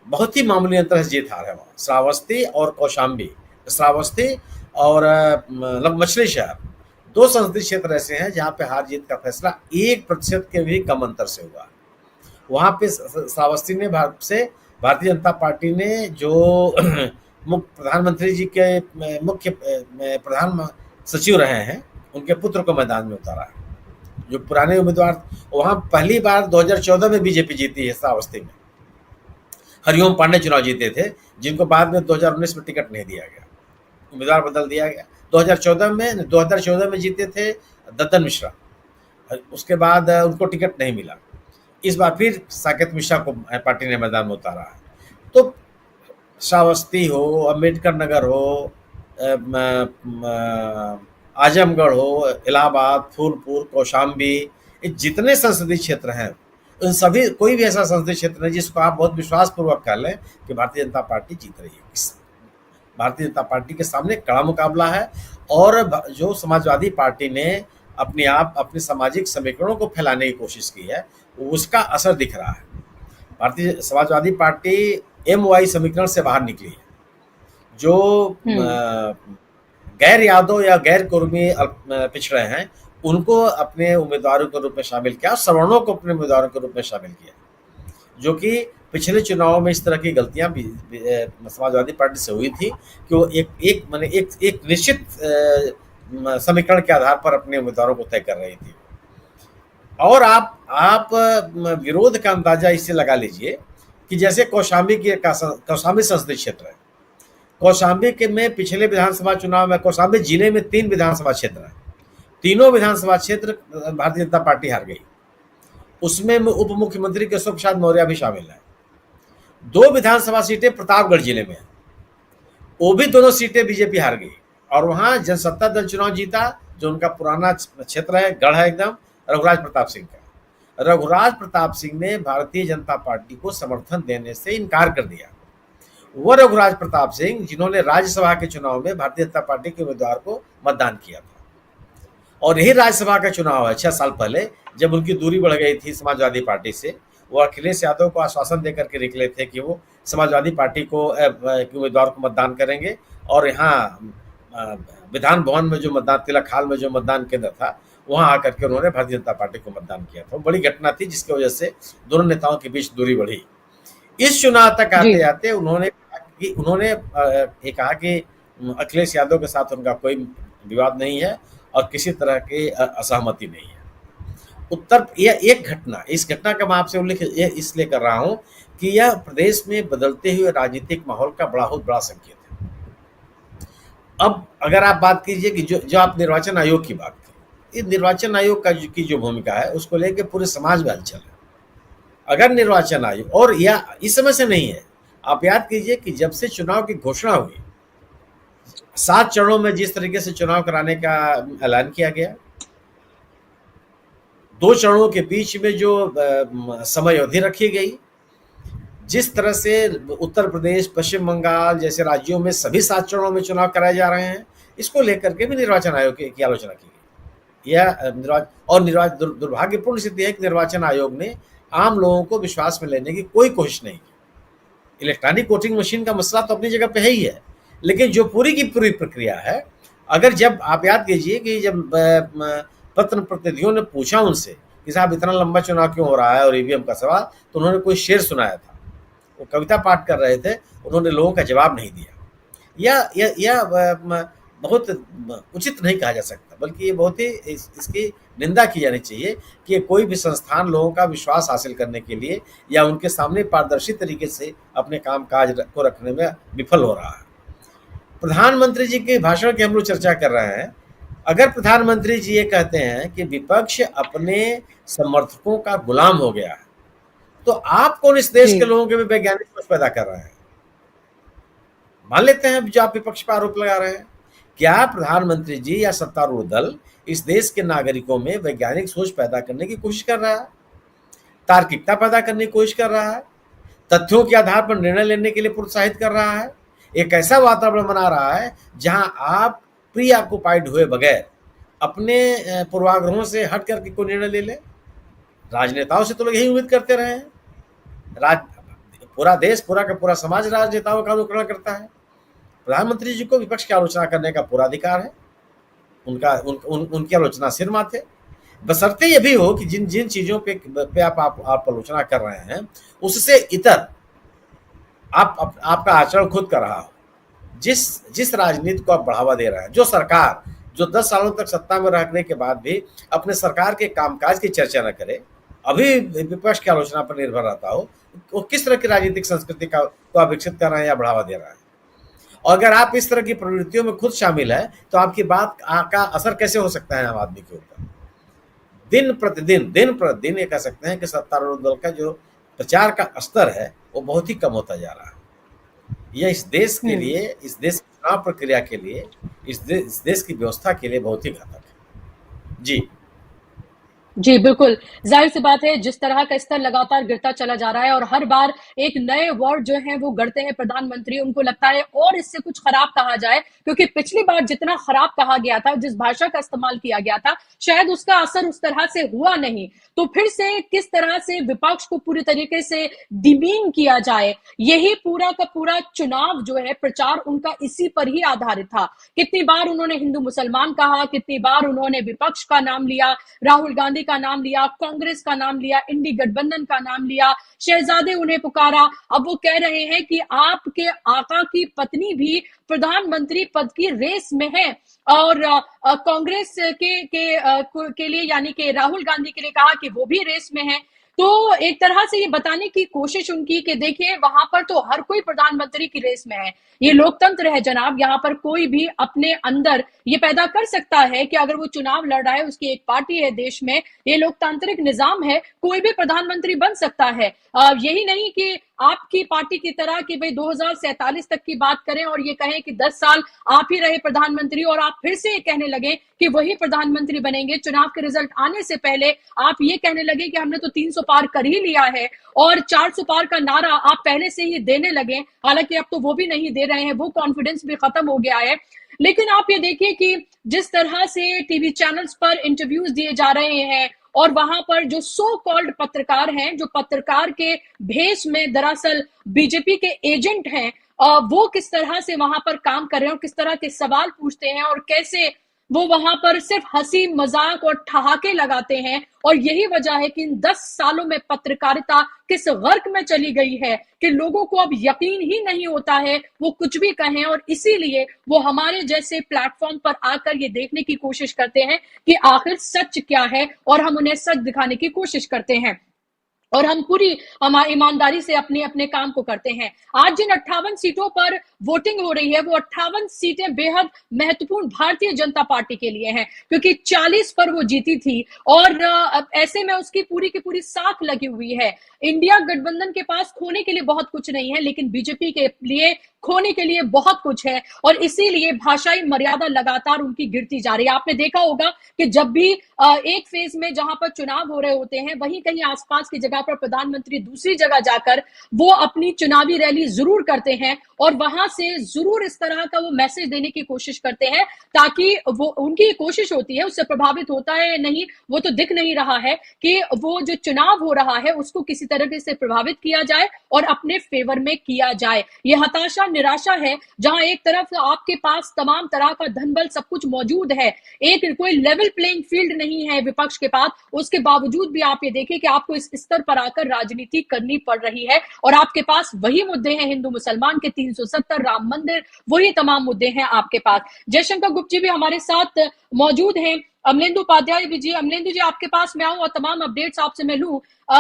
बहुत ही मामूली अंतर से जीत हार है वहाँ। श्रावस्ती और कौशाम्बी, श्रावस्ती और मछली शहर, 2 संसदीय क्षेत्र ऐसे हैं जहाँ पे हार जीत का फैसला 1% के भी कम अंतर से हुआ। वहाँ पे श्रावस्ती ने भारतीय जनता पार्टी ने जो प्रधानमंत्री जी के मुख्य प्रधान सचिव रहे हैं, उनके पुत्र को मैदान में उतारा है। जो पुराने उम्मीदवार, वहाँ पहली बार 2014 में बीजेपी जीती है श्रावस्ती में, हरिओम पांडे चुनाव जीते थे, जिनको बाद में 2019 में टिकट नहीं दिया गया, उम्मीदवार बदल दिया गया। 2014 में जीते थे दत्तन मिश्रा, उसके बाद उनको टिकट नहीं मिला। इस बार फिर साकेत मिश्रा को पार्टी ने मैदान में उतारा है। तो श्रावस्ती हो, अम्बेडकर नगर हो, आजमगढ़ हो, इलाहाबाद, फूलपुर, कौशाम्बी, ये जितने संसदीय क्षेत्र हैं, उन सभी, कोई भी ऐसा संसदीय क्षेत्र नहीं जिसको आप बहुत विश्वासपूर्वक कह लें कि भारतीय जनता पार्टी जीत रही है। भारतीय जनता पार्टी के सामने कड़ा मुकाबला है, और जो समाजवादी पार्टी ने अपने सामाजिक समीकरणों को फैलाने की कोशिश की है, उसका असर दिख रहा है। भारतीय समाजवादी पार्टी MY समीकरण से बाहर निकली है। जो गैर यादव या गैर कुर्मी पिछड़े हैं, उनको अपने उम्मीदवारों के रूप में शामिल किया, सवर्णों को अपने उम्मीदवारों के रूप में शामिल किया, जो कि पिछले चुनावों में इस तरह की गलतियां भी समाजवादी पार्टी से हुई थी कि वो एक निश्चित समीकरण के आधार पर अपने उम्मीदवारों को तय कर रही थी। और आप विरोध का अंदाजा इससे लगा लीजिए कि जैसे कौशाम्बी संसदीय क्षेत्र है, कौशाम्बी के में पिछले विधानसभा चुनाव में कौशाम्बी जिले में 3 विधानसभा क्षेत्र हैं, तीनों विधानसभा क्षेत्र भारतीय जनता पार्टी हार गई। उसमें उप मुख्यमंत्री केशव प्रसाद मौर्य भी शामिल है। 2 विधानसभा सीटें प्रतापगढ़ जिले में है, वो भी दोनों सीटें बीजेपी हार गई, और वहां जनसत्ता दल चुनाव जीता, जो उनका पुराना क्षेत्र है, गढ़ है एकदम, रघुराज प्रताप सिंह का। रघुराज प्रताप सिंह ने भारतीय जनता पार्टी को समर्थन देने से इनकार कर दिया। वो रघुराज प्रताप सिंह जिन्होंने राज्यसभा के चुनाव में भारतीय जनता पार्टी के उम्मीदवार को मतदान किया था, और यही राज्यसभा का चुनाव है 6 साल पहले, जब उनकी दूरी बढ़ गई थी समाजवादी पार्टी से। वो अखिलेश यादव को आश्वासन देकर के निकले थे कि वो समाजवादी पार्टी को उम्मीदवार को मतदान करेंगे, और यहाँ विधान भवन में जो मतदान, तिलक हाल में जो मतदान केंद्र था, वहां आकर के उन्होंने भारतीय जनता पार्टी को मतदान किया था। बड़ी घटना थी जिसकी वजह से दोनों नेताओं के बीच दूरी बढ़ी। इस चुनाव तक आते आते उन्होंने ये कहा कि अखिलेश यादव के साथ उनका कोई विवाद नहीं है और किसी तरह की असहमति नहीं है। यह एक घटना, इस घटना का मैं आपसे उल्लेख इसलिए कर रहा हूं कि यह प्रदेश में बदलते हुए राजनीतिक माहौल का बहुत बड़ा संकेत है। अब अगर आप बात कीजिए कि जो आप निर्वाचन आयोग की बात करें, इस निर्वाचन आयोग की जो भूमिका है उसको लेकर पूरे समाज में हलचल है। अगर निर्वाचन आयोग, और यह इस समय से नहीं है, आप याद कीजिए कि जब से चुनाव की घोषणा हुई 7 चरणों में जिस तरीके से चुनाव कराने का ऐलान किया गया, 2 चरणों के बीच में जो समय अवधि रखी गई, जिस तरह से उत्तर प्रदेश, पश्चिम बंगाल जैसे राज्यों में सभी 7 चरणों में चुनाव कराए जा रहे हैं, इसको लेकर के भी निर्वाचन आयोग की आलोचना की गई। यह दुर्भाग्यपूर्ण स्थिति है कि निर्वाचन आयोग ने आम लोगों को विश्वास में लेने की कोई कोशिश नहीं की। इलेक्ट्रॉनिक वोटिंग मशीन का मसला तो अपनी जगह पे है ही है, लेकिन जो पूरी की पूरी प्रक्रिया है, अगर जब आप याद कीजिए कि जब पत्र प्रतिनिधियों ने पूछा उनसे कि साहब इतना लंबा चुनाव क्यों हो रहा है और ईवीएम का सवाल, तो उन्होंने कोई शेर सुनाया था, वो कविता पाठ कर रहे थे, उन्होंने लोगों का जवाब नहीं दिया। यह बहुत उचित नहीं कहा जा सकता, बल्कि ये बहुत ही इसकी निंदा की जानी चाहिए कि कोई भी संस्थान लोगों का विश्वास हासिल करने के लिए या उनके सामने पारदर्शी तरीके से अपने काम काज को रखने में विफल हो रहा है। प्रधानमंत्री जी के भाषण की हम लोग चर्चा कर रहे हैं। अगर प्रधानमंत्री जी ये कहते हैं कि विपक्ष अपने समर्थकों का गुलाम हो गया है, तो आप कौन इस देश के लोगों के में वैज्ञानिक सोच पैदा कर रहे हैं? मान लेते हैं जो आप विपक्ष पर आरोप लगा रहे हैं, क्या प्रधानमंत्री जी या सत्तारूढ़ दल इस देश के नागरिकों में वैज्ञानिक सोच पैदा करने की कोशिश कर रहा है, तार्किकता पैदा करने की कोशिश कर रहा है, तथ्यों के आधार पर निर्णय लेने के लिए प्रोत्साहित कर रहा है, एक ऐसा वातावरण बना रहा है जहां आप प्री ऑक्युपाइड हुए बगैर अपने पूर्वाग्रहों से हट करके कोई निर्णय ले ले? राजनेताओं से तो लोग यही उम्मीद करते रहे हैं। पूरा देश, पूरा का पूरा समाज राजनेताओं का अनुकरण करता है। प्रधानमंत्री जी को विपक्ष की आलोचना करने का पूरा अधिकार है, उनकी आलोचना सिर माथे, बशर्ते ये भी हो कि जिन जिन चीजों पे आप आलोचना कर रहे हैं उससे इतर आपका आचरण खुद कर रहा हो। जिस राजनीति को आप बढ़ावा दे रहे हैं, जो सरकार जो 10 सालों तक सत्ता में रहने के बाद भी अपने सरकार के कामकाज की चर्चा न करे, अभी विपक्ष की आलोचना पर निर्भर रहता हो, वो किस तरह की राजनीतिक संस्कृति को आप विकसित कर रहे हैं या बढ़ावा दे रहे हैं? और अगर आप इस तरह की प्रवृत्तियों में खुद शामिल है तो आपकी बात का असर कैसे हो सकता है आम आदमी के ऊपर? दिन प्रतिदिन ये कह सकते हैं कि सत्तारूढ़ दल का जो प्रचार का स्तर है वो बहुत ही कम होता जा रहा है। यह इस देश के लिए, इस देश की चुनाव प्रक्रिया के लिए, इस देश की व्यवस्था के लिए बहुत ही घातक है। जी बिल्कुल, जाहिर सी बात है, जिस तरह का स्तर लगातार गिरता चला जा रहा है और हर बार एक नए वर्ड जो है वो गढ़ते हैं प्रधानमंत्री, उनको लगता है और इससे कुछ खराब कहा जाए, क्योंकि पिछली बार जितना खराब कहा गया था, जिस भाषा का इस्तेमाल किया गया था, शायद उसका असर उस तरह से हुआ नहीं। तो फिर से किस तरह से विपक्ष को पूरी तरीके से डिमीन किया जाए, यही पूरा का पूरा चुनाव जो है प्रचार उनका इसी पर ही आधारित था। कितनी बार उन्होंने हिंदू मुसलमान कहा, कितनी बार उन्होंने विपक्ष का नाम लिया, राहुल गांधी का नाम लिया, कांग्रेस का नाम लिया, इंडी गठबंधन का नाम लिया, शहजादे उन्हें पुकारा। अब वो कह रहे हैं कि आपके आका की पत्नी भी प्रधानमंत्री पद की रेस में है और कांग्रेस के लिए यानी कि राहुल गांधी के लिए कहा कि वो भी रेस में है। तो एक तरह से ये बताने की कोशिश उनकी कि देखिए वहां पर तो हर कोई प्रधानमंत्री की रेस में है, ये लोकतंत्र है जनाब, यहाँ पर कोई भी अपने अंदर ये पैदा कर सकता है कि अगर वो चुनाव लड़ रहा है, उसकी एक पार्टी है देश में, ये लोकतांत्रिक निजाम है, कोई भी प्रधानमंत्री बन सकता है। यही नहीं कि आपकी पार्टी की तरह कि भाई 2047 तक की बात करें और ये कहें कि 10 साल आप ही रहे प्रधानमंत्री और आप फिर से ये कहने लगे कि वही प्रधानमंत्री बनेंगे। चुनाव के रिजल्ट आने से पहले आप ये कहने लगे कि हमने तो 300 पार कर ही लिया है और 400 पार का नारा आप पहले से ही देने लगे, हालांकि अब तो वो भी नहीं दे रहे हैं, वो कॉन्फिडेंस भी खत्म हो गया है। लेकिन आप ये देखिए कि जिस तरह से टीवी चैनल्स पर इंटरव्यूज दिए जा रहे हैं और वहां पर जो सो कॉल्ड पत्रकार हैं, जो पत्रकार के भेष में दरअसल बीजेपी के एजेंट हैं, वो किस तरह से वहां पर काम कर रहे हैं और किस तरह के सवाल पूछते हैं और कैसे वो वहां पर सिर्फ हंसी मजाक और ठहाके लगाते हैं। और यही वजह है कि इन 10 सालों में पत्रकारिता किस गर्क में चली गई है कि लोगों को अब यकीन ही नहीं होता है, वो कुछ भी कहें। और इसीलिए वो हमारे जैसे प्लेटफॉर्म पर आकर ये देखने की कोशिश करते हैं कि आखिर सच क्या है, और हम उन्हें सच दिखाने की कोशिश करते हैं। और हम पूरी हमारी ईमानदारी से अपने अपने काम को करते हैं। आज जिन 58 सीटों पर वोटिंग हो रही है, वो 58 सीटें बेहद महत्वपूर्ण भारतीय जनता पार्टी के लिए हैं, क्योंकि 40 पर वो जीती थी और ऐसे में उसकी पूरी की पूरी साख लगी हुई है। इंडिया गठबंधन के पास खोने के लिए बहुत कुछ नहीं है, लेकिन बीजेपी के लिए खोने के लिए बहुत कुछ है, और इसीलिए भाषाई मर्यादा लगातार उनकी गिरती जा रही है। आपने देखा होगा कि जब भी एक फेज में जहां पर चुनाव हो रहे होते हैं, वहीं कहीं आसपास की जगह पर प्रधानमंत्री दूसरी जगह जाकर वो अपनी चुनावी रैली जरूर करते हैं, और वहां से जरूर इस तरह का वो मैसेज देने की कोशिश करते हैं, ताकि वो उनकी कोशिश होती है, उससे प्रभावित होता है नहीं वो तो दिख नहीं रहा है, कि वो जो चुनाव हो रहा है उसको किसी तरह से प्रभावित किया जाए और अपने फेवर में किया जाए। ये हताशा निराशा है, जहां एक तरफ आपके पास तमाम तरह का धनबल सब कुछ मौजूद है, एक कोई लेवल प्लेइंग फील्ड नहीं है विपक्ष के पास, उसके बावजूद भी आप ये देखें कि आपको इस स्तर पर आकर राजनीति करनी पड़ रही है, और आपके पास वही मुद्दे हैं हिंदू मुसलमान के 370, राम मंदिर, वही तमाम मुद्दे हैं आपके पास। जयशंकर गुप्त जी भी हमारे साथ मौजूद हैं, अमलेंदु उपाध्याय भी जी। अमलेंदु जी, आपके पास मैं आऊं और तमाम अपडेट्स आपसे मैं लूं।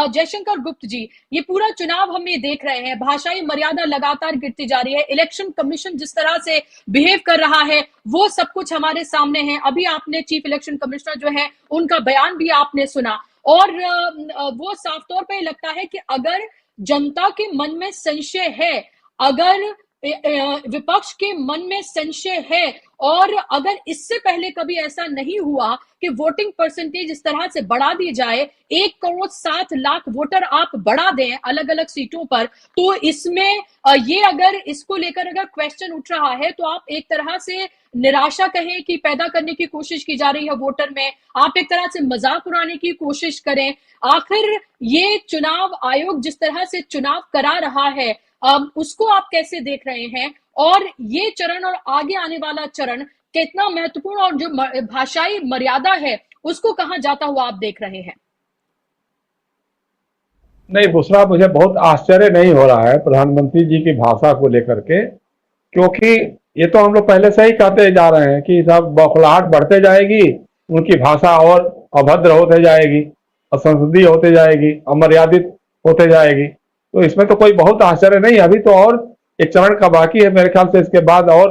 जयशंकर गुप्त जी, ये पूरा चुनाव हम ये देख रहे हैं, भाषाई मर्यादा लगातार गिरती जा रही है, इलेक्शन कमीशन जिस तरह से बिहेव कर रहा है वो सब कुछ हमारे सामने है। अभी आपने चीफ इलेक्शन कमिश्नर जो है उनका बयान भी आपने सुना, और वो साफ तौर पर लगता है कि अगर जनता के मन में संशय है, अगर विपक्ष के मन में संशय है, और अगर इससे पहले कभी ऐसा नहीं हुआ कि वोटिंग परसेंटेज इस तरह से बढ़ा दी जाए, 1,07,00,000 वोटर आप बढ़ा दें अलग अलग सीटों पर, तो इसमें ये अगर इसको लेकर अगर क्वेश्चन उठ रहा है, तो आप एक तरह से निराशा कहें कि पैदा करने की कोशिश की जा रही है वोटर में, आप एक तरह से मजाक उड़ाने की कोशिश करें। आखिर ये चुनाव आयोग जिस तरह से चुनाव करा रहा है, उसको आप कैसे देख रहे हैं, और ये चरण और आगे आने वाला चरण कितना महत्वपूर्ण, और जो भाषाई मर्यादा है उसको कहां जाता हुआ आप देख रहे हैं? नहीं बुशरा, मुझे बहुत आश्चर्य नहीं हो रहा है प्रधानमंत्री जी की भाषा को लेकर के, क्योंकि ये तो हम लोग पहले से ही कहते जा रहे हैं कि सब बौखलाहट बढ़ते जाएगी, उनकी भाषा और अभद्र होते जाएगी, असंसदीय होते जाएगी, अमर्यादित होते जाएगी। तो इसमें तो कोई बहुत आश्चर्य नहीं, अभी तो और एक चरण का बाकी है मेरे ख्याल से, इसके बाद और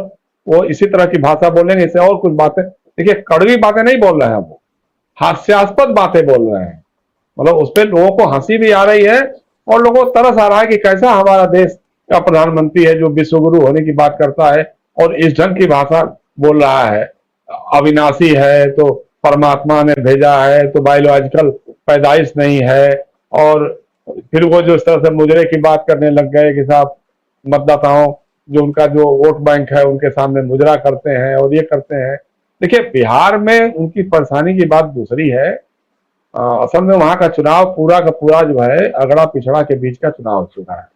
वो इसी तरह की भाषा बोलेंगे, इससे और कुछ बातें, देखिए कड़वी बातें नहीं बोल रहे हैं, वो हास्यास्पद बातें बोल रहे हैं, मतलब उस पर लोगों को हंसी भी आ रही है और लोगों को तरस आ रहा है कि कैसा हमारा देश का प्रधानमंत्री है जो विश्वगुरु होने की बात करता है और इस ढंग की भाषा बोल रहा है। अविनाशी है तो परमात्मा ने भेजा है, तो बायोलॉजिकल पैदाइश नहीं है, और फिर वो जो इस तरह से मुजरे की बात करने लग गए कि साहब मतदाताओं जो उनका जो वोट बैंक है उनके सामने मुजरा करते हैं और ये करते हैं। देखिए बिहार में उनकी परेशानी की बात दूसरी है, असल में वहां का चुनाव पूरा का पूरा जो है अगड़ा पिछड़ा के बीच का चुनाव हो चुका है,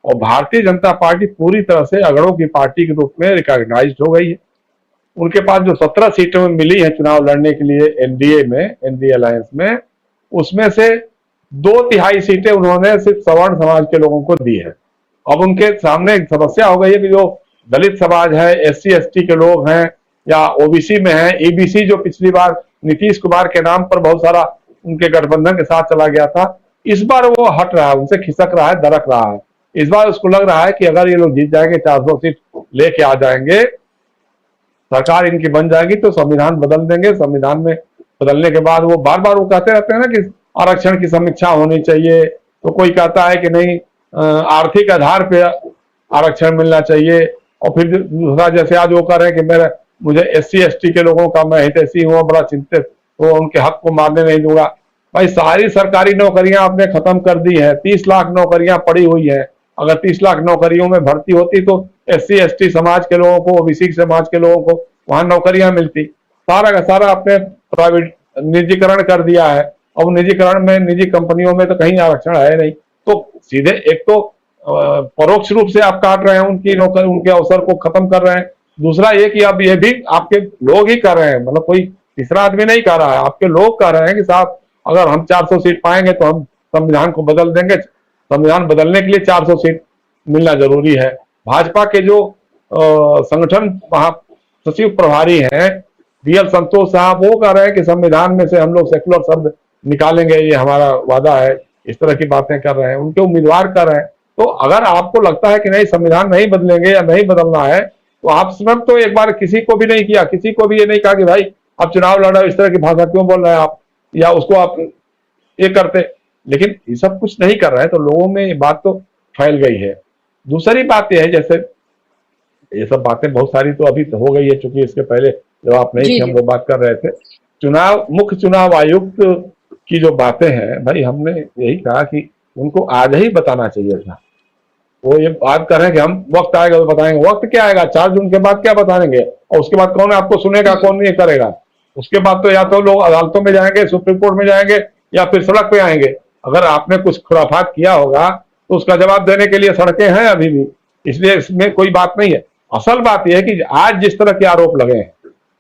और भारतीय जनता पार्टी पूरी तरह से अगड़ों की पार्टी के रूप में रिकॉग्नाइज्ड हो गई है। उनके पास जो 17 सीटें मिली है चुनाव लड़ने के लिए एनडीए अलायंस में, उसमें से 2/3 सीटें उन्होंने सिर्फ सवर्ण समाज के लोगों को दी है। अब उनके सामने एक समस्या हो गई है कि जो दलित समाज है, SC ST के लोग हैं, या ओबीसी में है, ईबीसी जो पिछली बार नीतीश कुमार के नाम पर बहुत सारा उनके गठबंधन के साथ चला गया था, इस बार वो हट रहा है, उनसे खिसक रहा है, दरक रहा है। इस बार उसको लग रहा है कि अगर ये लोग जीत जाएंगे, 400 सीट लेके आ जाएंगे, सरकार इनकी बन जाएगी, तो संविधान बदल देंगे। संविधान में बदलने के बाद वो बार बार वो कहते रहते हैं ना कि आरक्षण की समीक्षा होनी चाहिए, तो कोई कहता है कि नहीं आर्थिक आधार पे आरक्षण मिलना चाहिए, और फिर दूसरा जैसे आज वो कह रहे हैं कि मुझे SC ST के लोगों का मैं हितैषी हूँ, बड़ा चिंतित, तो उनके हक को मारने नहीं दूंगा। भाई सारी सरकारी नौकरियां आपने खत्म कर दी है, 30 लाख नौकरियां पड़ी हुई है, अगर 30 लाख नौकरियों में भर्ती होती तो SC ST समाज के लोगों को, OBC समाज के लोगों को वहां नौकरियां मिलती। सारा का सारा आपने प्राइवेट निजीकरण कर दिया है, अब निजीकरण में निजी कंपनियों में तो कहीं आरक्षण है नहीं, तो सीधे एक तो परोक्ष रूप से आप काट रहे हैं उनकी नौकरी, उनके अवसर को खत्म कर रहे हैं, दूसरा ये कि अब ये भी आपके लोग ही कर रहे हैं, मतलब कोई तीसरा आदमी नहीं कर रहा है, आपके लोग कर रहे हैं कि साहब अगर हम 400 सीट पाएंगे तो हम संविधान को बदल देंगे, संविधान बदलने के लिए 400 सीट मिलना जरूरी है। भाजपा के जो संगठन महासचिव प्रभारी हैं बीएल संतोष साहब, वो कह रहे हैं कि संविधान में से हम लोग सेकुलर शब्द निकालेंगे, ये हमारा वादा है, इस तरह की बातें कर रहे हैं, उनके उम्मीदवार कर रहे हैं। तो अगर आपको लगता है कि नहीं संविधान नहीं बदलेंगे या नहीं बदलना है, तो आप स्वयं तो एक बार किसी को भी नहीं किया, किसी को भी ये नहीं कहा कि भाई आप चुनाव लड़ रहे हो, इस तरह की भाषा क्यों बोल रहे हैं आप, या उसको आप ये करते, लेकिन ये सब कुछ नहीं कर रहे हैं, तो लोगों में ये बात तो फैल गई है। दूसरी बात यह है, जैसे ये सब बातें बहुत सारी तो अभी तो हो गई है, चूंकि इसके पहले जब आप नहीं थे हम लोग बात कर रहे थे, मुख्य चुनाव आयुक्त की जो बातें हैं, भाई हमने यही कहा कि उनको आज ही बताना चाहिए था। वो ये बात कर रहे हैं कि हम वक्त आएगा तो बताएंगे, वक्त क्या आएगा, 4 जून के बाद क्या बताएंगे, और उसके बाद कौन आपको सुनेगा, कौन नहीं करेगा। उसके बाद तो या तो लोग अदालतों में जाएंगे, सुप्रीम कोर्ट में जाएंगे, या फिर सड़क पे आएंगे। अगर आपने कुछ खुराफात किया होगा तो उसका जवाब देने के लिए सड़कें हैं अभी भी, इसलिए इसमें कोई बात नहीं है। असल बात यह है कि आज जिस तरह के आरोप लगे हैं,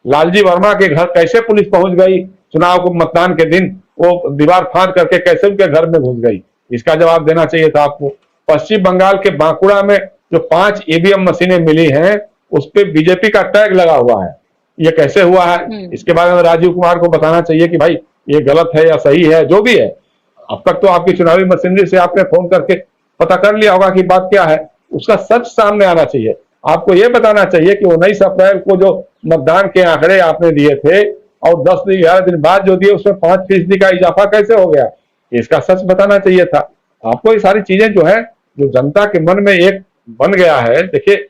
लालजी वर्मा के घर कैसे पुलिस पहुंच गई, चुनाव को मतदान के दिन वो दीवार फांद करके कैसे उनके घर में घुस गई, इसका जवाब देना चाहिए था आपको। पश्चिम बंगाल के बांकुड़ा में जो 5 ईवीएम मशीनें मिली हैं, उस पर बीजेपी का टैग लगा हुआ है, ये कैसे हुआ है, इसके बारे में राजीव कुमार को बताना चाहिए कि भाई ये गलत है या सही है, जो भी है। अब तक तो आपकी चुनावी मशीनरी से आपने फोन करके पता कर लिया होगा कि बात क्या है, उसका सच सामने आना चाहिए। आपको ये बताना चाहिए कि 19 अप्रैल को जो मतदान के आंकड़े आपने दिए थे और 10-11 दिन बाद जो दिए, उसमें 5% का इजाफा कैसे हो गया, इसका सच बताना चाहिए था आपको। ये सारी चीजें जो है, जो जनता के मन में एक बन गया है। देखिए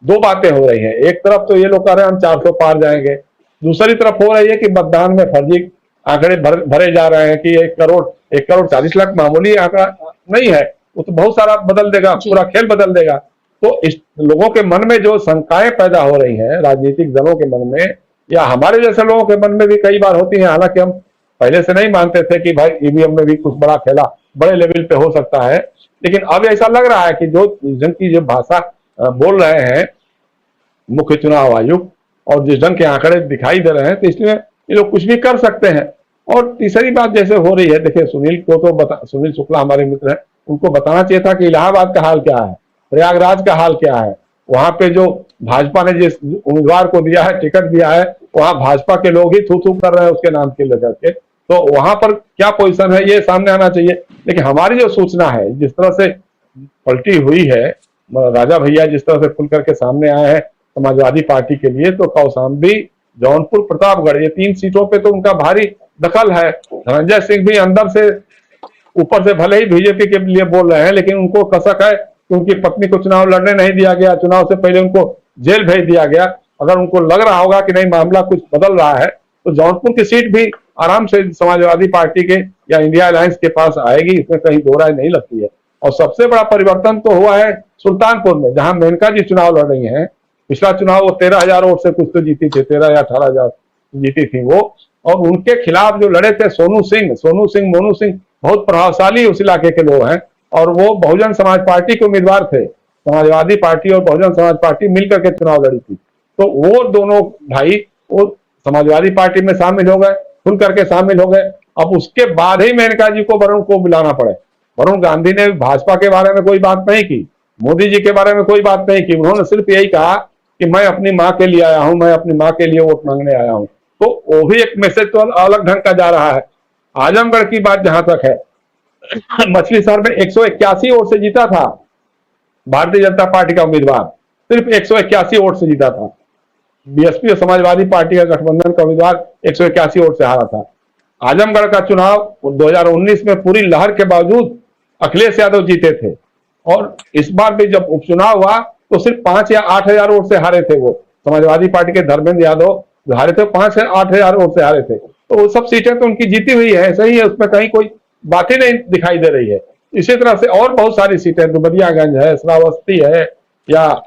2 बातें हो रही हैं, एक तरफ तो ये लोग कह रहे हैं हम 400 पार जाएंगे, दूसरी तरफ हो रही है कि मतदान में फर्जी आंकड़े भरे जा रहे हैं कि 1 करोड़ 40 लाख मामूली आंकड़ा नहीं है, वो तो बहुत सारा बदल देगा, पूरा खेल बदल देगा। तो इस लोगों के मन में जो शंकाएं पैदा हो रही हैं, राजनीतिक दलों के मन में या हमारे जैसे लोगों के मन में भी कई बार होती हैं, हालांकि हम पहले से नहीं मानते थे कि भाई ईवीएम में भी कुछ बड़ा खेला बड़े लेवल पे हो सकता है, लेकिन अब ऐसा लग रहा है कि जो जिनकी जो भाषा बोल रहे हैं मुख्य चुनाव आयुक्त और जिस ढंग के आंकड़े दिखाई दे रहे हैं, तो इसलिए ये लोग कुछ भी कर सकते हैं। और तीसरी बात जैसे हो रही है, देखिए सुनील शुक्ला हमारे मित्र हैं, उनको बताना चाहिए था कि इलाहाबाद का हाल क्या है, प्रयागराज का हाल क्या है, वहां पे जो भाजपा ने जिस उम्मीदवार को दिया है, टिकट दिया है, वहां भाजपा के लोग ही थू थू कर रहे हैं उसके नाम के लेकर के, तो वहां पर क्या पोजीशन है ये सामने आना चाहिए। लेकिन हमारी जो सूचना है, जिस तरह से पलटी हुई है, राजा भैया जिस तरह से खुल करके सामने आए हैं समाजवादी पार्टी के लिए, तो कौशाम्बी, जौनपुर, प्रतापगढ़, ये 3 सीटों पे तो उनका भारी दखल है। धनंजय सिंह भी अंदर से ऊपर से भले ही बीजेपी के लिए बोल रहे हैं, लेकिन उनको कसक है कि उनकी पत्नी को चुनाव लड़ने नहीं दिया गया, चुनाव से पहले उनको जेल भेज दिया गया। अगर उनको लग रहा होगा कि नहीं मामला कुछ बदल रहा है, तो जौनपुर की सीट भी आराम से समाजवादी पार्टी के या इंडिया अलायंस के पास आएगी, इसमें कहीं दो राय नहीं लगती है। और सबसे बड़ा परिवर्तन तो हुआ है सुल्तानपुर में, जहां मेनका जी चुनाव लड़ रही हैं। पिछला चुनाव वो 13,000 वोट से कुछ तो जीती थी, 13 या 18,000 जीती थी वो, और उनके खिलाफ जो लड़े थे मोनू सिंह बहुत प्रभावशाली उस इलाके के लोग हैं, और वो बहुजन समाज पार्टी के उम्मीदवार थे। समाजवादी पार्टी और बहुजन समाज पार्टी मिलकर के चुनाव लड़ी थी, तो वो दोनों भाई वो समाजवादी पार्टी में शामिल हो गए, खुल करके शामिल हो गए। अब उसके बाद ही मेनका जी को वरुण को बुलाना पड़े। वरुण गांधी ने भाजपा के बारे में कोई बात नहीं की, मोदी जी के बारे में कोई बात नहीं की, उन्होंने सिर्फ यही कहा कि मैं अपनी माँ के लिए आया हूं, मैं अपनी माँ के लिए वोट मांगने आया हूं। तो वो भी एक मैसेज तो अलग ढंग का जा रहा है। आजमगढ़ की बात जहां तक है, मछली शहर में 181 वोट से जीता था भारतीय जनता पार्टी का उम्मीदवार, सिर्फ 181 वोट से जीता था। बीएसपी और समाजवादी पार्टी का गठबंधन का उम्मीदवार 181 वोट से हारा था। आजमगढ़ का चुनाव 2019 में पूरी लहर के बावजूद अखिलेश यादव जीते थे, और इस बार भी जब उपचुनाव हुआ तो सिर्फ 5 या 8 हजार वोट से हारे थे। वो समाजवादी पार्टी के धर्मेंद्र यादव जो हारे थे 5 या 8 हजार वोट से हारे थे। तो वो सब सीटें तो उनकी जीती हुई है, सही है, उसमें कहीं कोई बात ही नहीं दिखाई दे रही है। इसी तरह से और बहुत सारी सीटें, दुबलियागंज है, श्रावस्ती है, या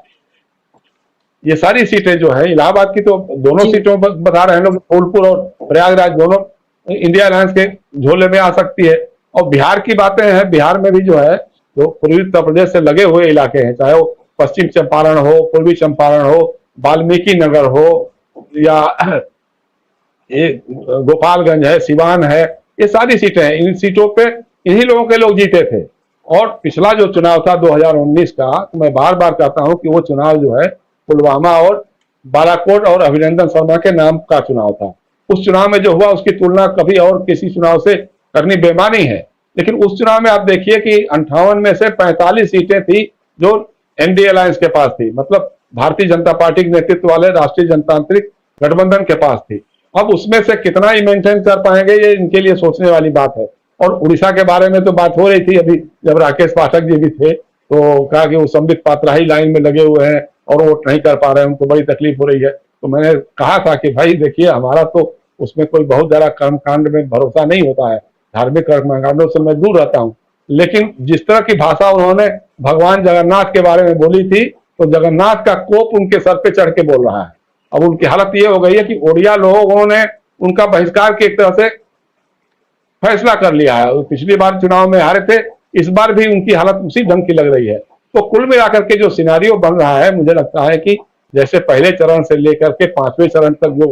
ये सारी सीटें जो है, इलाहाबाद की तो दोनों सीटों पर बता रहे हैं लोग, फूलपुर और प्रयागराज दोनों इंडिया अलायंस के झोले में आ सकती है। और बिहार की बातें हैं, बिहार में भी जो है जो पूर्वी उत्तर प्रदेश से लगे हुए इलाके हैं, चाहे वो पश्चिम चंपारण हो, पूर्वी चंपारण हो, वाल्मीकि नगर हो या ये गोपालगंज है, सिवान है, ये सारी सीटें हैं। इन सीटों पे इन्हीं लोगों के लोग जीते थे। और पिछला जो चुनाव था 2019 का, तो मैं बार बार कहता हूं कि वो चुनाव जो है पुलवामा और बालाकोट और अभिनंदन शर्मा के नाम का चुनाव था। उस चुनाव में जो हुआ उसकी तुलना कभी और किसी चुनाव से करनी बेमानी है। लेकिन उस चुनाव में आप देखिए कि 58 में से 45 सीटें थी जो एनडीए अलायंस के पास थी, मतलब भारतीय जनता पार्टी के नेतृत्व वाले राष्ट्रीय जनतांत्रिक गठबंधन के पास थी। अब उसमें से कितना ही मेंटेन कर पाएंगे ये इनके लिए सोचने वाली बात है। और उड़ीसा के बारे में तो बात हो रही थी अभी, जब राकेश पाठक जी भी थे तो कहा कि वो संबित पात्रा ही लाइन में लगे हुए हैं और वोट नहीं कर पा रहे हैं, उनको बड़ी तकलीफ हो रही है। तो मैंने कहा था कि भाई देखिए, हमारा तो उसमें कोई बहुत ज्यादा कर्मकांड में भरोसा नहीं होता है, धार्मिक कर्मकांडों से मैं दूर रहता हूँ। लेकिन जिस तरह की भाषा उन्होंने भगवान जगन्नाथ के बारे में बोली थी, तो जगन्नाथ का कोप उनके सर पे चढ़ के बोल रहा है। अब उनकी हालत ये हो गई है कि ओडिया लोगों ने उनका बहिष्कार की एक तरह से फैसला कर लिया है। पिछली बार चुनाव में हारे थे, इस बार भी उनकी हालत उसी ढंग की लग रही है। तो कुल मिलाकर के जो सिनारियो बन रहा है, मुझे लगता है कि जैसे पहले चरण से लेकर के 5वें चरण तक जो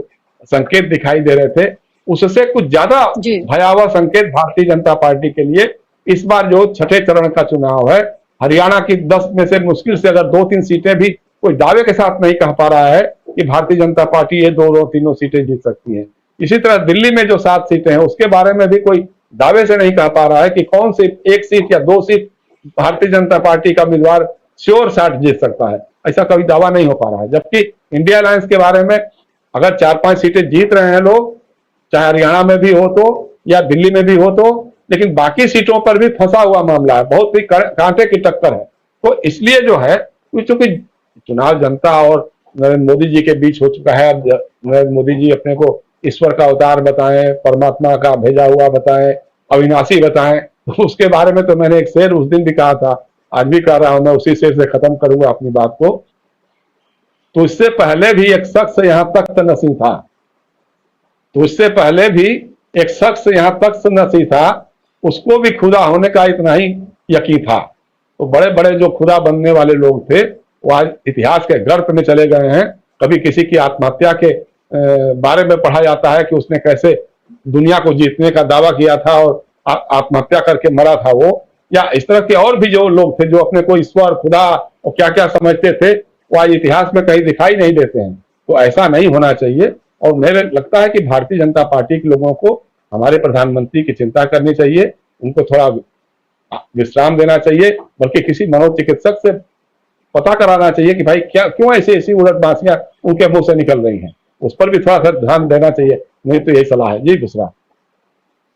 संकेत दिखाई दे रहे थे, उससे कुछ ज्यादा भयावह संकेत भारतीय जनता पार्टी के लिए इस बार जो 6ठे चरण का चुनाव है, हरियाणा की 10 में से मुश्किल से अगर 2-3 सीटें भी कोई दावे के साथ नहीं कह पा रहा है कि भारतीय जनता पार्टी ये 2-3 सीटें जीत सकती है। इसी तरह दिल्ली में जो 7 सीटें हैं उसके बारे में भी कोई दावे से नहीं कह पा रहा है कि कौन सी 1 सीट या 2 सीट भारतीय जनता पार्टी का उम्मीदवार श्योर शॉट जीत सकता है, ऐसा कभी दावा नहीं हो पा रहा है। जबकि इंडिया अलायंस के बारे में अगर 4-5 सीटें जीत रहे हैं लोग, चाहे हरियाणा में भी हो तो या दिल्ली में भी हो तो, लेकिन बाकी सीटों पर भी फंसा हुआ मामला है, बहुत ही कांटे की टक्कर है। तो इसलिए जो है, चूंकि चुनाव जनता और नरेंद्र मोदी जी के बीच हो चुका है, अब नरेंद्र मोदी जी अपने को ईश्वर का अवतार बताएं, परमात्मा का भेजा हुआ बताएं, अविनाशी बताएं, तो उसके बारे में तो मैंने एक शेर उस दिन भी कहा था, आज भी कह रहा हूं, मैं उसी शेर से खत्म करूंगा अपनी बात को। तो इससे पहले भी एक शख्स यहां तख्त नसीं था, तो इससे पहले भी एक शख्स यहां तख्त नसीं था, उसको भी खुदा होने का इतना ही यकीन था। तो बड़े बड़े जो खुदा बनने वाले लोग थे वो आज इतिहास के गर्त में चले गए हैं। कभी किसी की आत्महत्या के बारे में पढ़ा जाता है कि उसने कैसे दुनिया को जीतने का दावा किया था और आत्महत्या करके मरा था वो, या इस तरह के और भी जो लोग थे जो अपने को ईश्वर, खुदा और क्या क्या समझते थे, वो आज इतिहास में कहीं दिखाई नहीं देते हैं। तो ऐसा नहीं होना चाहिए। और मुझे लगता है कि भारतीय जनता पार्टी के लोगों को हमारे प्रधानमंत्री की चिंता करनी चाहिए, उनको थोड़ा विश्राम देना चाहिए, बल्कि किसी मनोचिकित्सक से पता कराना चाहिए कि भाई क्या क्यों ऐसी उड़द बांसियां उनके मुंह से निकल रही हैं, उस पर भी थोड़ा सा ध्यान देना चाहिए। नहीं तो यही सलाह है जी। दूसरा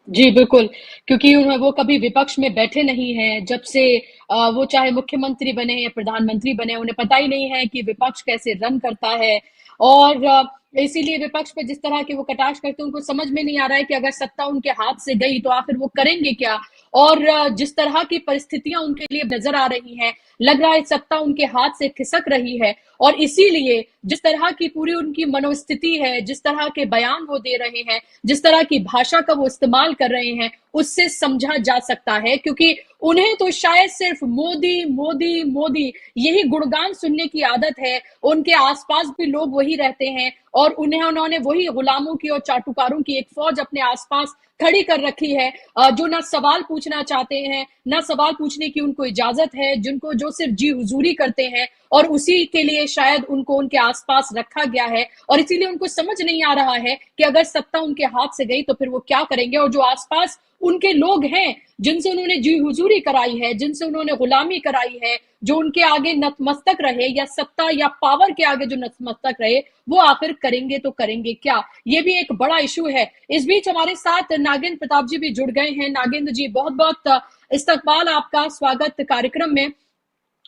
जी बिल्कुल, क्योंकि वो कभी विपक्ष में बैठे नहीं हैं। जब से वो चाहे मुख्यमंत्री बने या प्रधानमंत्री बने, उन्हें पता ही नहीं है कि विपक्ष कैसे रन करता है। और इसीलिए विपक्ष पे जिस तरह के वो कटाक्ष करते हैं, उनको समझ में नहीं आ रहा है कि अगर सत्ता उनके हाथ से गई तो आखिर वो करेंगे क्या। और जिस तरह की परिस्थितियां उनके लिए नजर आ रही हैं, लग रहा है सत्ता उनके हाथ से खिसक रही है। और इसीलिए जिस तरह की पूरी उनकी मनोस्थिति है, जिस तरह के बयान वो दे रहे हैं, जिस तरह की भाषा का वो इस्तेमाल कर रहे हैं, उससे समझा जा सकता है। क्योंकि उन्हें तो शायद सिर्फ मोदी मोदी मोदी यही गुणगान सुनने की आदत है। उनके आसपास भी लोग वही रहते हैं और उन्होंने वही गुलामों की और चाटुकारों की एक फौज अपने आसपास खड़ी कर रखी है, जो ना सवाल पूछना चाहते हैं, ना सवाल पूछने की उनको इजाजत है, जिनको जो सिर्फ जी हुजूरी करते हैं। और उसी के लिए शायद उनको उनके आसपास रखा गया है। और इसीलिए उनको समझ नहीं आ रहा है कि अगर सत्ता उनके हाथ से गई तो फिर वो क्या करेंगे। और जो आसपास उनके लोग हैं, जिनसे उन्होंने जी हुजूरी कराई है, जिनसे उन्होंने गुलामी कराई है, जो उनके आगे नतमस्तक रहे, या सत्ता या पावर के आगे जो नतमस्तक रहे, वो आखिर करेंगे तो करेंगे क्या। ये भी एक बड़ा इशू है। इस बीच हमारे साथ नागेंद्र प्रताप जी भी जुड़ गए हैं। नागेंद्र जी, बहुत बहुत इस्तकबाल आपका, स्वागत कार्यक्रम में।